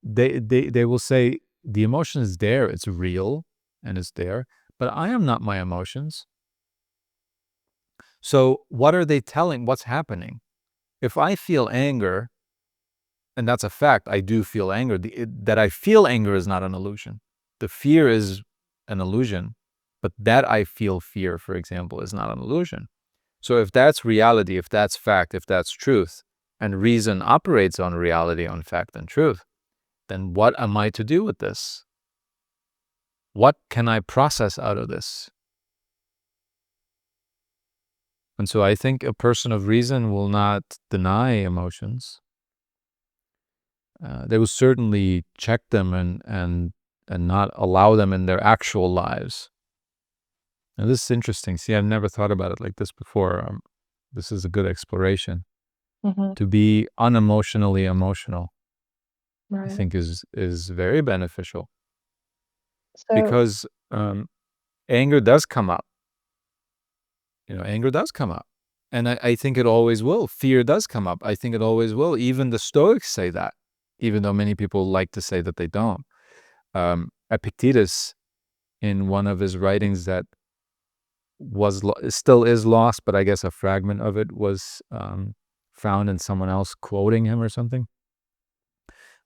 Speaker 2: They will say, the emotion is there, it's real, and it's there, but I am not my emotions. So what are they telling? What's happening? If I feel anger, and that's a fact, I do feel anger, that I feel anger is not an illusion. The fear is an illusion, but that I feel fear, for example, is not an illusion. So if that's reality, if that's fact, if that's truth, and reason operates on reality, on fact and truth, then what am I to do with this? What can I process out of this? And so I think a person of reason will not deny emotions. They will certainly check them and not allow them in their actual lives. And this is interesting. See, I've never thought about it like this before. This is a good exploration.
Speaker 1: Mm-hmm.
Speaker 2: To be unemotionally emotional, I
Speaker 1: Right.
Speaker 2: think is very beneficial,
Speaker 1: So,
Speaker 2: because anger does come up. Anger does come up. And I think it always will. Fear does come up. I think it always will. Even the Stoics say that, even though many people like to say that they don't. Epictetus, in one of his writings that still is lost, but I guess a fragment of it was found in someone else quoting him or something,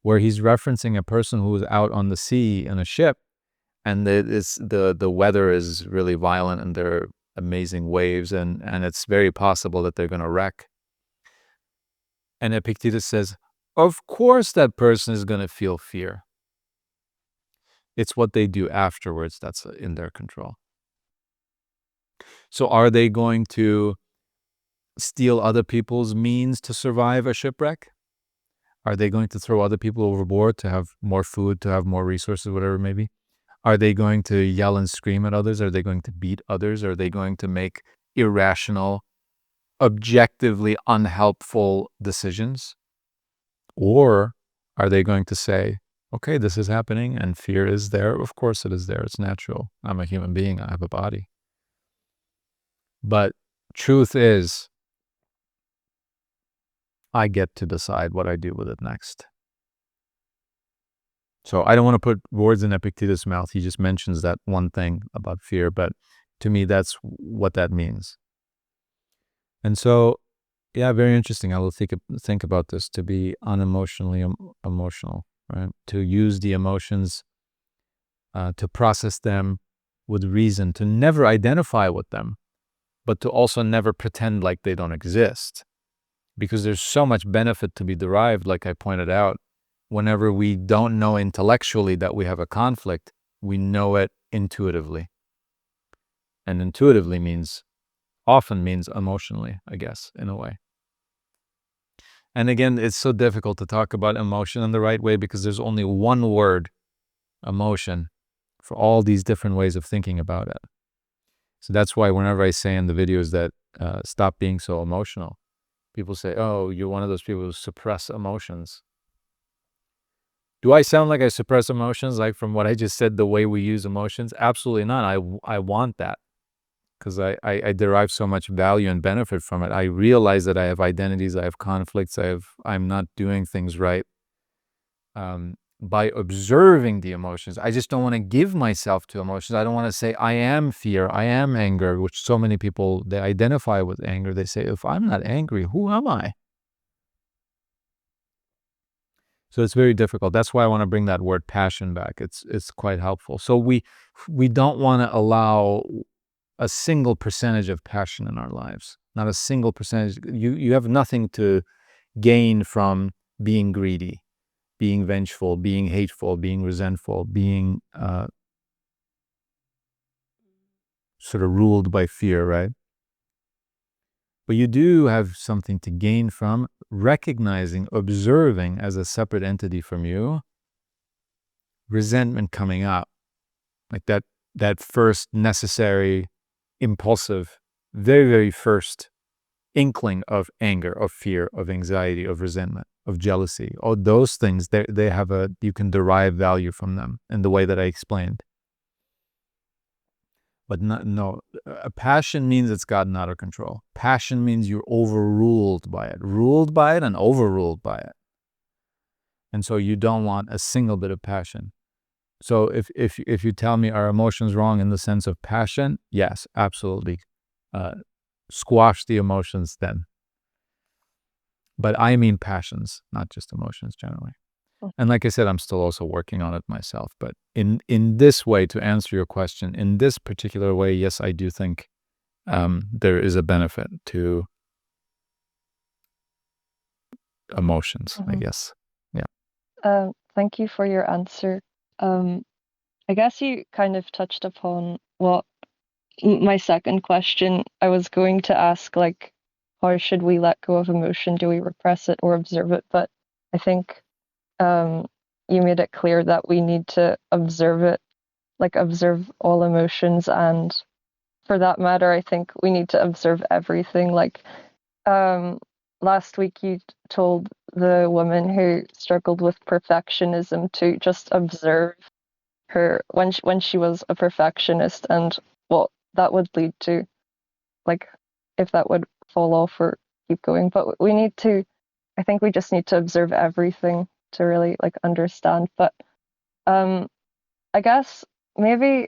Speaker 2: where he's referencing a person who was out on the sea in a ship, and the weather is really violent and there are amazing waves, and it's very possible that they're going to wreck. And Epictetus says, of course that person is going to feel fear. It's what they do afterwards that's in their control. So are they going to steal other people's means to survive a shipwreck? Are they going to throw other people overboard to have more food, to have more resources, whatever it may be? Are they going to yell and scream at others? Are they going to beat others? Are they going to make irrational, objectively unhelpful decisions? Or are they going to say, okay, this is happening and fear is there? Of course it is there. It's natural. I'm a human being. I have a body. But truth is, I get to decide what I do with it next. So I don't want to put words in Epictetus' mouth. He just mentions that one thing about fear, but to me, that's what that means. And so, yeah, very interesting. I will think about this, to be unemotionally emotional, right? To use the emotions, to process them with reason, to never identify with them, but to also never pretend like they don't exist. Because there's so much benefit to be derived, like I pointed out. Whenever we don't know intellectually that we have a conflict, we know it intuitively. And intuitively often means emotionally, I guess, in a way. And again, it's so difficult to talk about emotion in the right way because there's only one word, emotion, for all these different ways of thinking about it. So that's why whenever I say in the videos that stop being so emotional, people say, oh, you're one of those people who suppress emotions. Do I sound like I suppress emotions, like from what I just said, the way we use emotions? Absolutely not. I want that because I derive so much value and benefit from it. I realize that I have identities, I have conflicts, I'm not doing things right. By observing the emotions, I just don't want to give myself to emotions. I don't want to say I am fear, I am anger, which so many people, they identify with anger. They say, if I'm not angry, who am I? So it's very difficult. That's why I want to bring that word passion back. It's quite helpful. So we don't want to allow a single percentage of passion in our lives. Not a single percentage. You have nothing to gain from being greedy, being vengeful, being hateful, being resentful, being sort of ruled by fear, right? But you do have something to gain from recognizing, observing as a separate entity from you, resentment coming up, like that first necessary, impulsive, very, very first inkling of anger, of fear, of anxiety, of resentment, of jealousy. All those things, they have you can derive value from them in the way that I explained. But a passion means it's gotten out of control. Passion means you're overruled by it, ruled by it and overruled by it. And so you don't want a single bit of passion. So if you tell me are emotions wrong in the sense of passion, yes, absolutely. Squash the emotions then. But I mean passions, not just emotions generally. And like I said, I'm still also working on it myself. But in this way, to answer your question, in this particular way, yes, I do think there is a benefit to emotions, I guess. Yeah.
Speaker 1: Thank you for your answer. I guess you kind of touched upon what my second question I was going to ask, like, how should we let go of emotion? Do we repress it or observe it? But I think you made it clear that we need to observe it, like observe all emotions. And for that matter, I think we need to observe everything. Like last week, you told the woman who struggled with perfectionism to just observe her when she was a perfectionist and what that would lead to, like if that would fall off or keep going. But we need to, I think we just need to observe everything to really like understand. But I guess maybe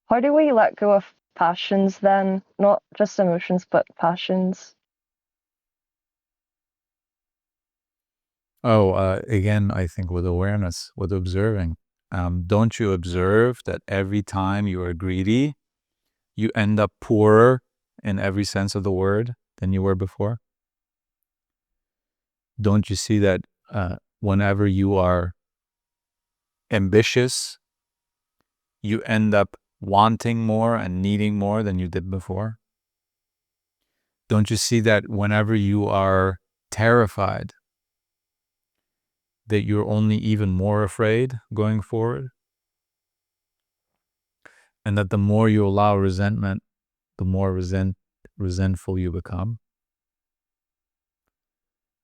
Speaker 1: how do we let go of passions then? Not just emotions, but passions.
Speaker 2: Oh, again, I think with awareness, with observing. don't you observe that every time you are greedy, you end up poorer in every sense of the word than you were before? Don't you see that whenever you are ambitious, you end up wanting more and needing more than you did before? Don't you see that whenever you are terrified, that you're only even more afraid going forward? And that the more you allow resentment, the more resentful you become?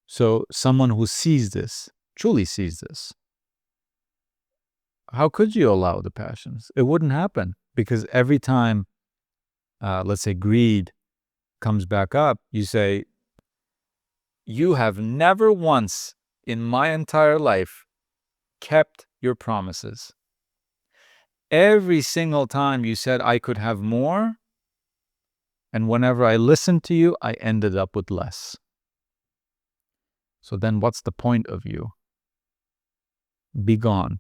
Speaker 2: So someone who sees this, truly sees this, how could you allow the passions? It wouldn't happen, because every time, let's say, greed comes back up, you say, you have never once in my entire life kept your promises. Every single time you said I could have more, and whenever I listened to you, I ended up with less. So then what's the point of you? Be gone,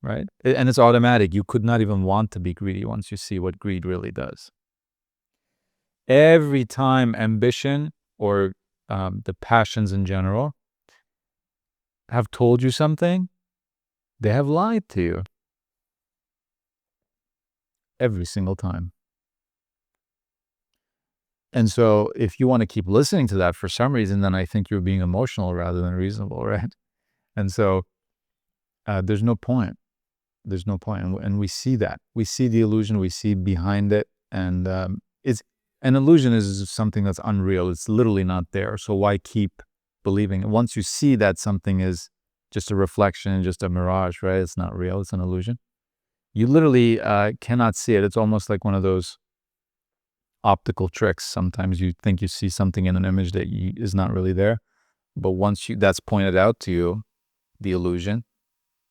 Speaker 2: right? And it's automatic. You could not even want to be greedy once you see what greed really does. Every time ambition or the passions in general have told you something, they have lied to you. Every single time. And so if you want to keep listening to that for some reason, then I think you're being emotional rather than reasonable, right? And so there's no point. There's no point. And we see that. We see the illusion. We see behind it. And it's an illusion is something that's unreal. It's literally not there. So why keep believing? And once you see that something is just a reflection, just a mirage, right? It's not real. It's an illusion. You literally cannot see it. It's almost like one of those optical tricks. Sometimes you think you see something in an image that is not really there. But once that's pointed out to you, the illusion,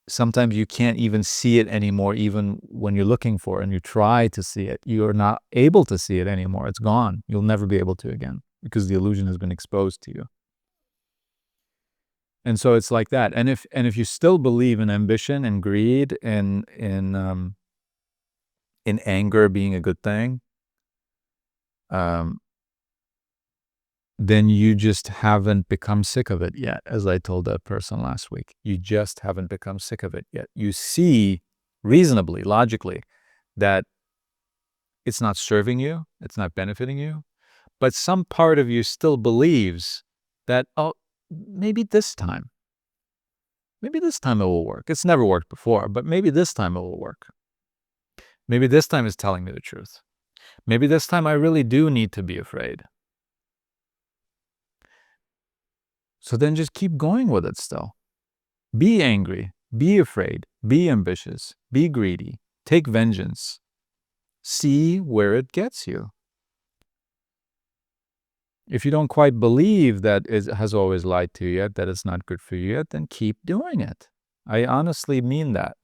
Speaker 2: sometimes you can't even see it anymore, even when you're looking for it and you try to see it. You're not able to see it anymore. It's gone. You'll never be able to again because the illusion has been exposed to you. And so it's like that. And if you still believe in ambition and greed and in anger being a good thing, then you just haven't become sick of it yet, as I told that person last week. You just haven't become sick of it yet. You see reasonably, logically, that it's not serving you, it's not benefiting you, but some part of you still believes that, oh, maybe this time it will work. It's never worked before, but maybe this time it will work. Maybe this time it's telling me the truth. Maybe this time I really do need to be afraid. So then just keep going with it still. Be angry, be afraid, be ambitious, be greedy, take vengeance. See where it gets you. If you don't quite believe that it has always lied to you yet, that it's not good for you yet, then keep doing it. I honestly mean that.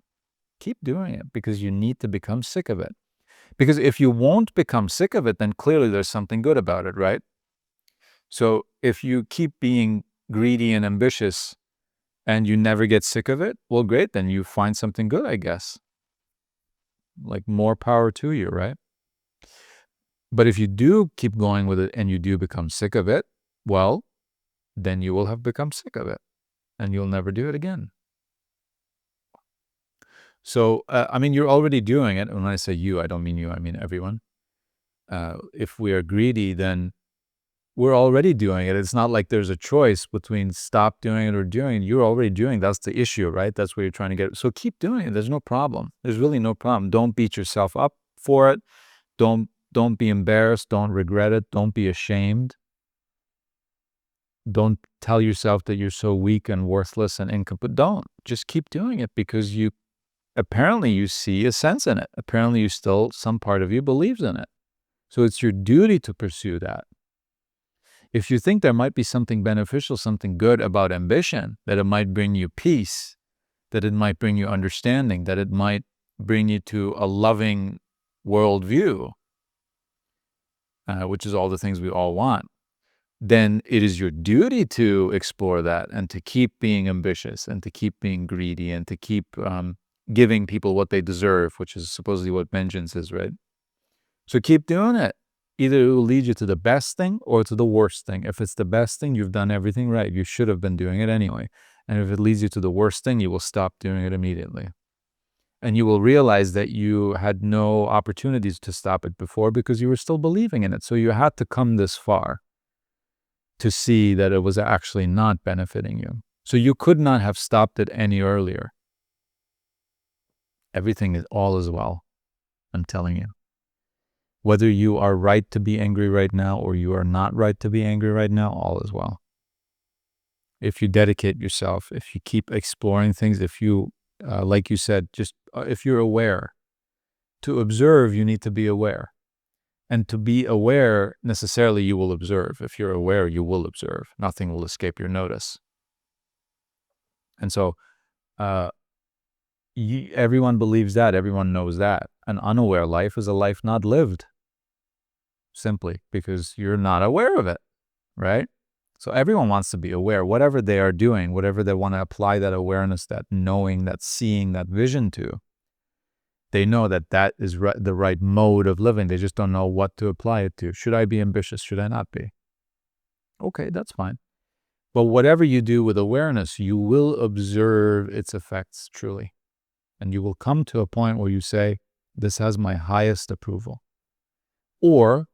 Speaker 2: Keep doing it because you need to become sick of it. Because if you won't become sick of it, then clearly there's something good about it, right? So if you keep being greedy and ambitious and you never get sick of it, well, great, then you find something good, I guess. Like, more power to you, right? But if you do keep going with it and you do become sick of it, well, then you will have become sick of it and you'll never do it again. So, I mean, you're already doing it. When I say you, I don't mean you, I mean everyone. If we are greedy, then we're already doing it. It's not like there's a choice between stop doing it or doing it. You're already doing it. That's the issue, right? That's what you're trying to get. So keep doing it. There's no problem. There's really no problem. Don't beat yourself up for it. Don't be embarrassed. Don't regret it. Don't be ashamed. Don't tell yourself that you're so weak and worthless and incompetent. Don't. Just keep doing it because apparently you see a sense in it. Apparently some part of you believes in it. So it's your duty to pursue that. If you think there might be something beneficial, something good about ambition, that it might bring you peace, that it might bring you understanding, that it might bring you to a loving worldview, which is all the things we all want, then it is your duty to explore that and to keep being ambitious and to keep being greedy and to keep giving people what they deserve, which is supposedly what vengeance is, right? So keep doing it. Either it will lead you to the best thing or to the worst thing. If it's the best thing, you've done everything right. You should have been doing it anyway. And if it leads you to the worst thing, you will stop doing it immediately. And you will realize that you had no opportunities to stop it before because you were still believing in it. So you had to come this far to see that it was actually not benefiting you. So you could not have stopped it any earlier. Everything is all is well, I'm telling you. Whether you are right to be angry right now or you are not right to be angry right now, all is well. If you dedicate yourself, if you keep exploring things, if you, like you said, just if you're aware. To observe, you need to be aware. And to be aware, necessarily you will observe. If you're aware, you will observe. Nothing will escape your notice. And so everyone believes that. Everyone knows that. An unaware life is a life not lived. Simply because you're not aware of it, right? So everyone wants to be aware. Whatever they are doing, whatever they want to apply that awareness, that knowing, that seeing, that vision to, they know that that is the right mode of living. They just don't know what to apply it to. Should I be ambitious? Should I not be? Okay, that's fine. But whatever you do with awareness, you will observe its effects truly. And you will come to a point where you say, this has my highest approval. Or,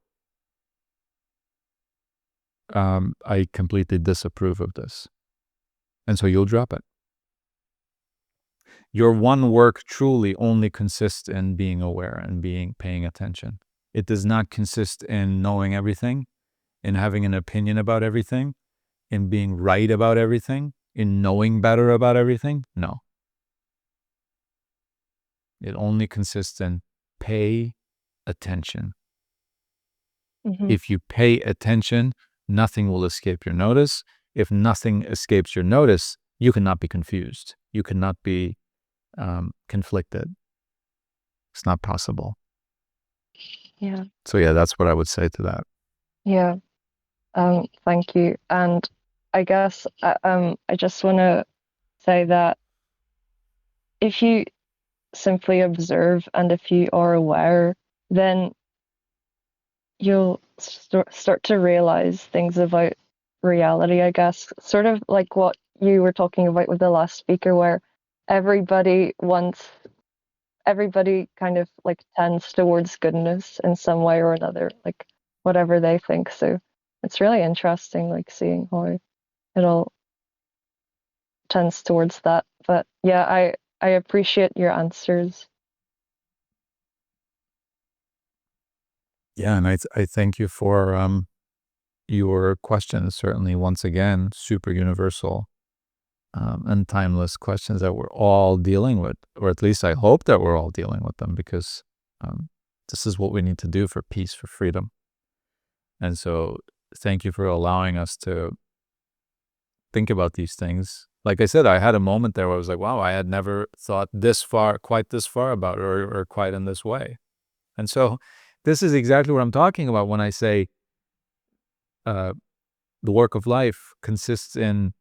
Speaker 2: I completely disapprove of this. And so you'll drop it. Your one work truly only consists in being aware and paying attention. It does not consist in knowing everything, in having an opinion about everything, in being right about everything, in knowing better about everything. No. It only consists in pay attention.
Speaker 1: Mm-hmm.
Speaker 2: If you pay attention, nothing will escape your notice. If nothing escapes your notice, you cannot be confused. You cannot be conflicted. It's not possible.
Speaker 1: Yeah.
Speaker 2: So yeah, that's what I would say to that.
Speaker 1: Yeah. Thank you. And I guess I just want to say that if you simply observe and if you are aware, then you'll start to realize things about reality, I guess. Sort of like what you were talking about with the last speaker, where everybody kind of like tends towards goodness in some way or another, like whatever they think. So it's really interesting, like seeing how it all tends towards that. But yeah, I appreciate your answers.
Speaker 2: Yeah, and I thank you for your questions. Certainly, once again, super universal and timeless questions that we're all dealing with, or at least I hope that we're all dealing with them, because this is what we need to do for peace, for freedom. And so, thank you for allowing us to think about these things. Like I said, I had a moment there where I was like, wow, I had never thought quite this far about it, or quite in this way. And so this is exactly what I'm talking about when I say the work of life consists in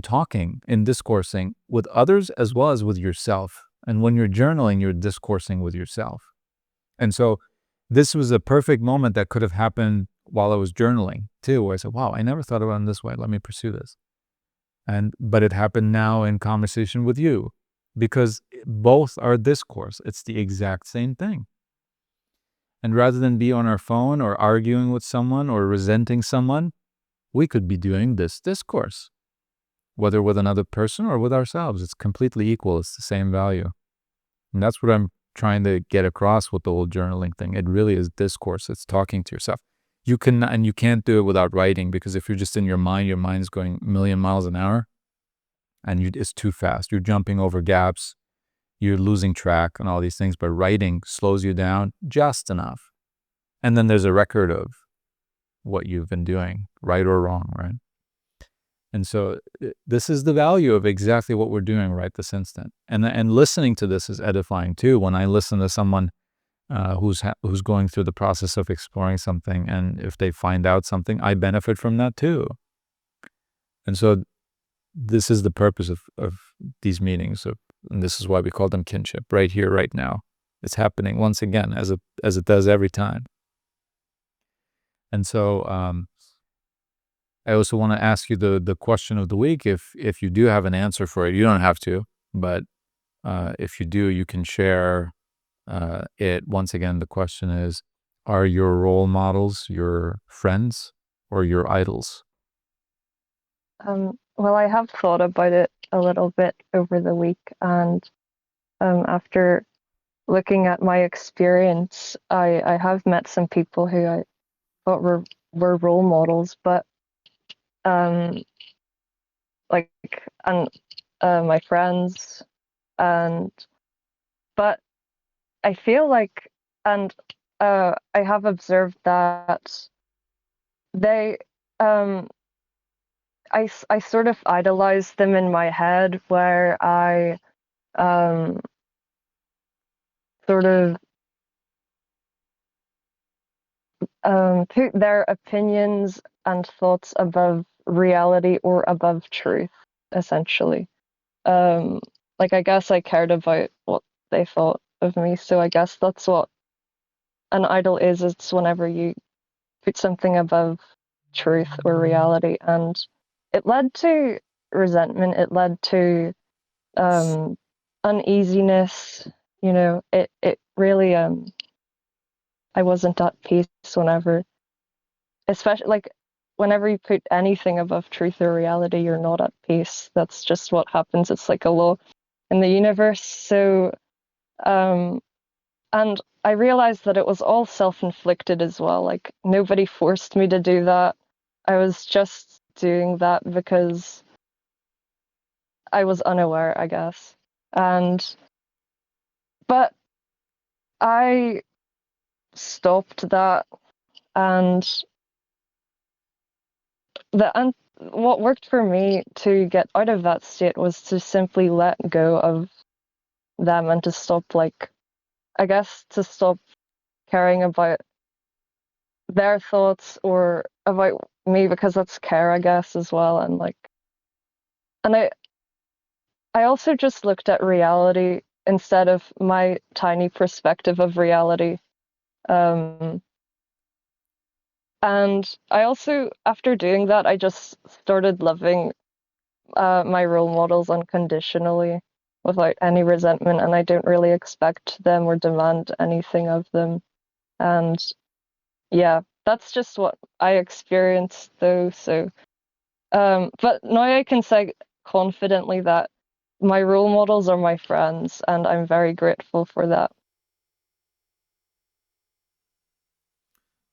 Speaker 2: talking, in discoursing with others as well as with yourself. And when you're journaling, you're discoursing with yourself. And so this was a perfect moment that could have happened while I was journaling too, where I said, wow, I never thought about it in this way. Let me pursue this. But it happened now in conversation with you, because both are discourse. It's the exact same thing. And rather than be on our phone or arguing with someone or resenting someone, we could be doing this discourse, whether with another person or with ourselves. It's completely equal. It's the same value. And that's what I'm trying to get across with the whole journaling thing. It really is discourse. It's talking to yourself. You can't do it without writing, because if you're just in your mind's going a million miles an hour, and it's too fast. You're jumping over gaps. You're losing track and all these things. But writing slows you down just enough. And then there's a record of what you've been doing, right or wrong, right? And so this is the value of exactly what we're doing right this instant. And listening to this is edifying too. When I listen to someone who's going through the process of exploring something, and if they find out something, I benefit from that too. And so this is the purpose of these meetings, and this is why we call them kinship, right here, right now. It's happening once again, as it does every time. And so I also want to ask you the question of the week. If you do have an answer for it, you don't have to, but if you do, you can share it. Once again, the question is, are your role models your friends or your idols?
Speaker 1: Well, I have thought about it a little bit over the week, and after looking at my experience, I have met some people who I thought were role models, but um, like and my friends, and but I feel like, and I have observed that they I sort of idolize them in my head, where I um sort of put their opinions and thoughts above reality or above truth, essentially. Um, like, I guess I cared about what they thought of me, so I guess that's what an idol is. It's whenever you put something above truth or reality, and it led to resentment. It led to uneasiness. It really I wasn't at peace whenever, especially like whenever you put anything above truth or reality, you're not at peace. That's just what happens. It's like a law in the universe. So, and I realized that it was all self-inflicted as well. Like, nobody forced me to do that. I was just doing that because I was unaware, I guess. But I stopped that, and what worked for me to get out of that state was to simply let go of them, and to stop, like, I guess, to stop caring about their thoughts or about me, because that's care, I guess, as well. And I also just looked at reality instead of my tiny perspective of reality. Um, and I also, after doing that, I just started loving my role models unconditionally, without any resentment, and I don't really expect them or demand anything of them. And yeah, that's just what I experienced, though. So, but now I can say confidently that my role models are my friends, and I'm very grateful for that.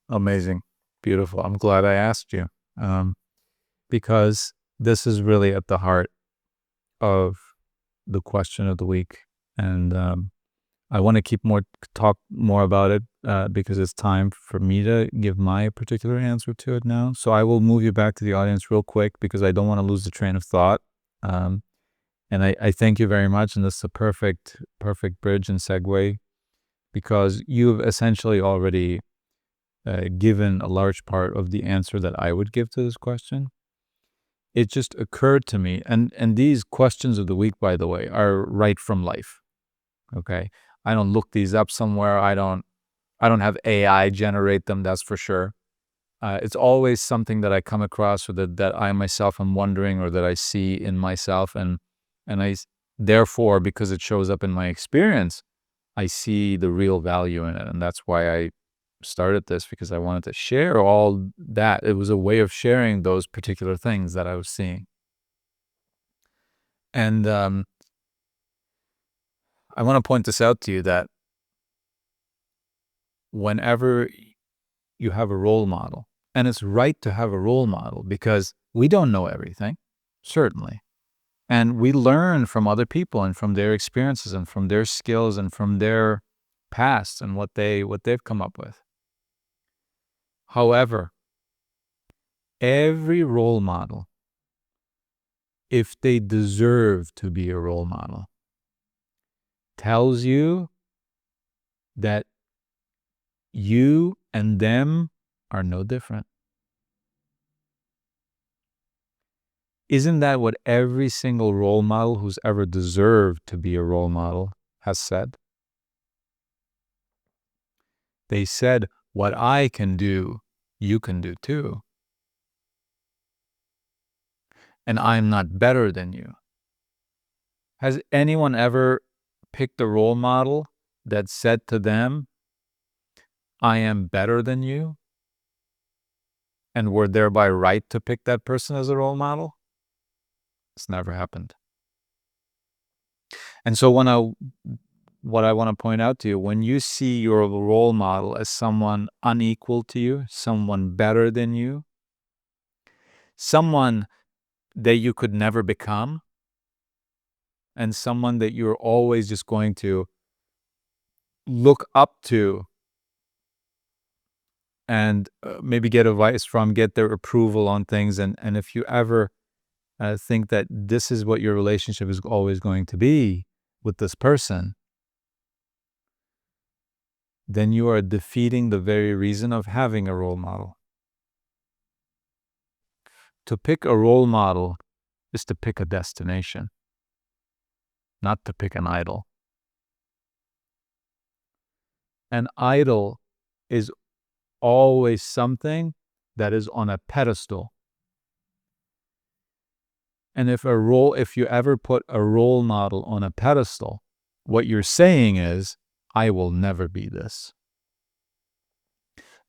Speaker 2: Amazing. Beautiful. I'm glad I asked you, because this is really at the heart of the question of the week. And I want to talk more about it because it's time for me to give my particular answer to it now. So I will move you back to the audience real quick, because I don't want to lose the train of thought. And I thank you very much. And this is a perfect bridge and segue, because you've essentially already given a large part of the answer that I would give to this question. It just occurred to me, and these questions of the week, by the way, are right from life. Okay, I don't look these up somewhere. I don't have AI generate them. That's for sure. It's always something that I come across, or that I myself am wondering, or that I see in myself, and therefore, because it shows up in my experience, I see the real value in it. And that's why I started this, because I wanted to share all that. It was a way of sharing those particular things that I was seeing. And I want to point this out to you, that whenever you have a role model, and it's right to have a role model, because we don't know everything, certainly. And we learn from other people, and from their experiences, and from their skills, and from their past, and what they've come up with. However, every role model, if they deserve to be a role model, tells you that you and them are no different. Isn't that what every single role model who's ever deserved to be a role model has said? They said, what I can do, you can do too. And I'm not better than you. Has anyone ever picked a role model that said to them, I am better than you, and were thereby right to pick that person as a role model? It's never happened. And so what I want to point out to you, when you see your role model as someone unequal to you, someone better than you, someone that you could never become, and someone that you're always just going to look up to and maybe get advice from, get their approval on things. And if you ever think that this is what your relationship is always going to be with this person, then you are defeating the very reason of having a role model. To pick a role model is to pick a destination, not to pick an idol. An idol is always something that is on a pedestal. And if you ever put a role model on a pedestal, what you're saying is, I will never be this.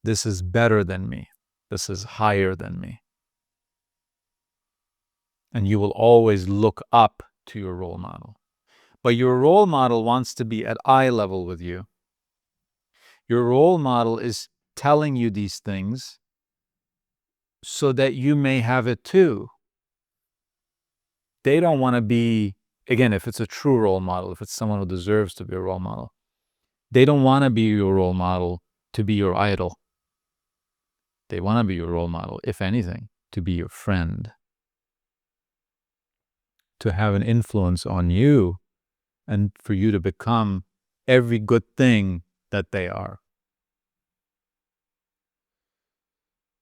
Speaker 2: This is better than me. This is higher than me. And you will always look up to your role model. But your role model wants to be at eye level with you. Your role model is telling you these things so that you may have it too. They don't want to be, again, if it's a true role model, if it's someone who deserves to be a role model, they don't want to be your role model to be your idol. They want to be your role model, if anything, to be your friend, to have an influence on you, and for you to become every good thing that they are.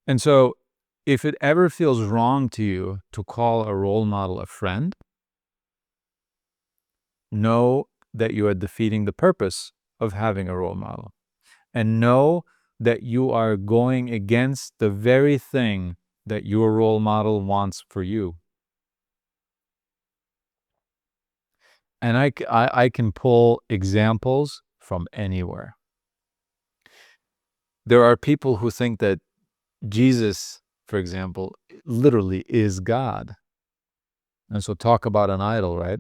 Speaker 2: And so, if it ever feels wrong to you to call a role model a friend, know that you are defeating the purpose of having a role model. And know that you are going against the very thing that your role model wants for you. And I can pull examples from anywhere. There are people who think that Jesus, for example, literally is God. And so talk about an idol, right?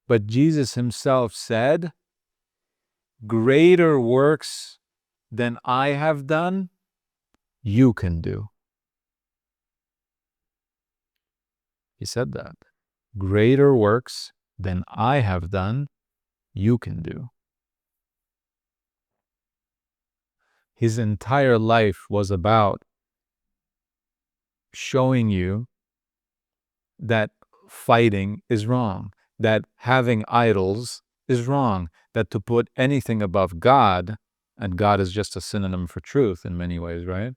Speaker 2: But Jesus himself said, greater works than I have done, you can do. He said that. Greater works than I have done, you can do. His entire life was about showing you that fighting is wrong, that having idols is wrong, that to put anything above God, and God is just a synonym for truth in many ways, right?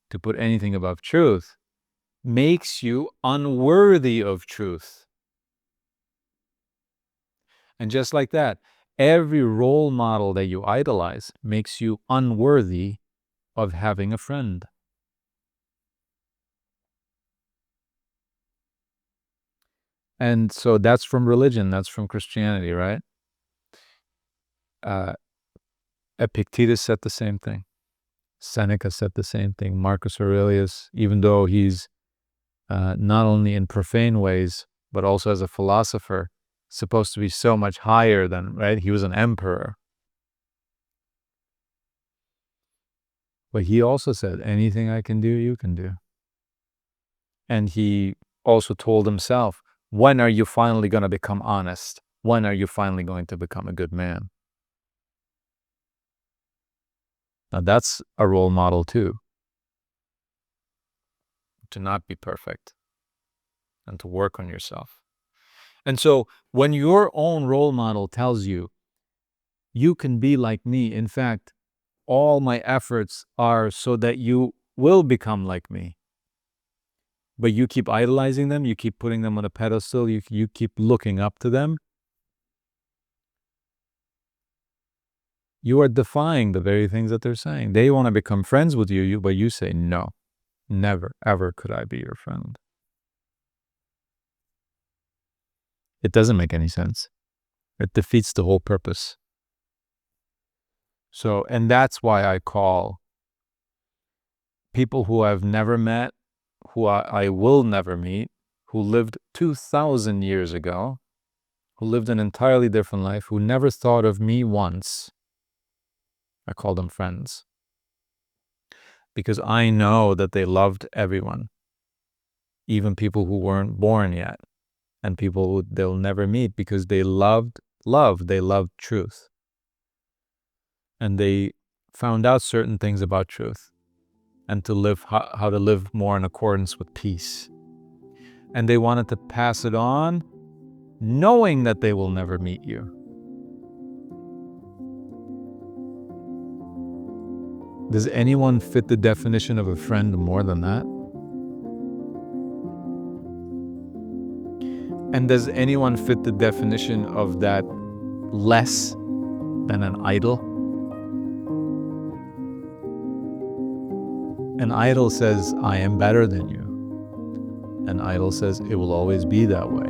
Speaker 2: To put anything above truth makes you unworthy of truth. And just like that, every role model that you idolize makes you unworthy of having a friend. And so that's from religion, that's from Christianity, right? Epictetus said the same thing. Seneca said the same thing. Marcus Aurelius, even though he's not only in profane ways, but also as a philosopher, supposed to be so much higher than, right? He was an emperor. But he also said, anything I can do, you can do. And he also told himself, when are you finally going to become honest? When are you finally going to become a good man? Now that's a role model too. To not be perfect and to work on yourself. And so when your own role model tells you, you can be like me, in fact, all my efforts are so that you will become like me. But you keep idolizing them, you keep putting them on a pedestal, you keep looking up to them. You are defying the very things that they're saying. They want to become friends with you, but you say, no, never, ever could I be your friend. It doesn't make any sense. It defeats the whole purpose. So, and that's why I call people who I've never met, who I will never meet, who lived 2,000 years ago, who lived an entirely different life, who never thought of me once, I call them friends. Because I know that they loved everyone, even people who weren't born yet, and people who they'll never meet, because they loved love, they loved truth. And they found out certain things about truth, and to live how to live more in accordance with peace. And they wanted to pass it on, knowing that they will never meet you. Does anyone fit the definition of a friend more than that? And does anyone fit the definition of that less than an idol? An idol says, I am better than you. An idol says, it will always be that way.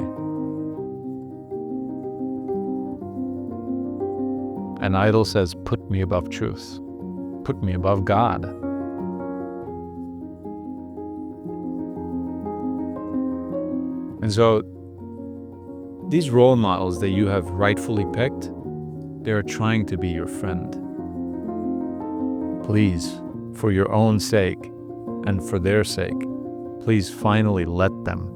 Speaker 2: An idol says, put me above truth. Put me above God. And so, these role models that you have rightfully picked, they're trying to be your friend. Please, for your own sake and for their sake, please finally let them.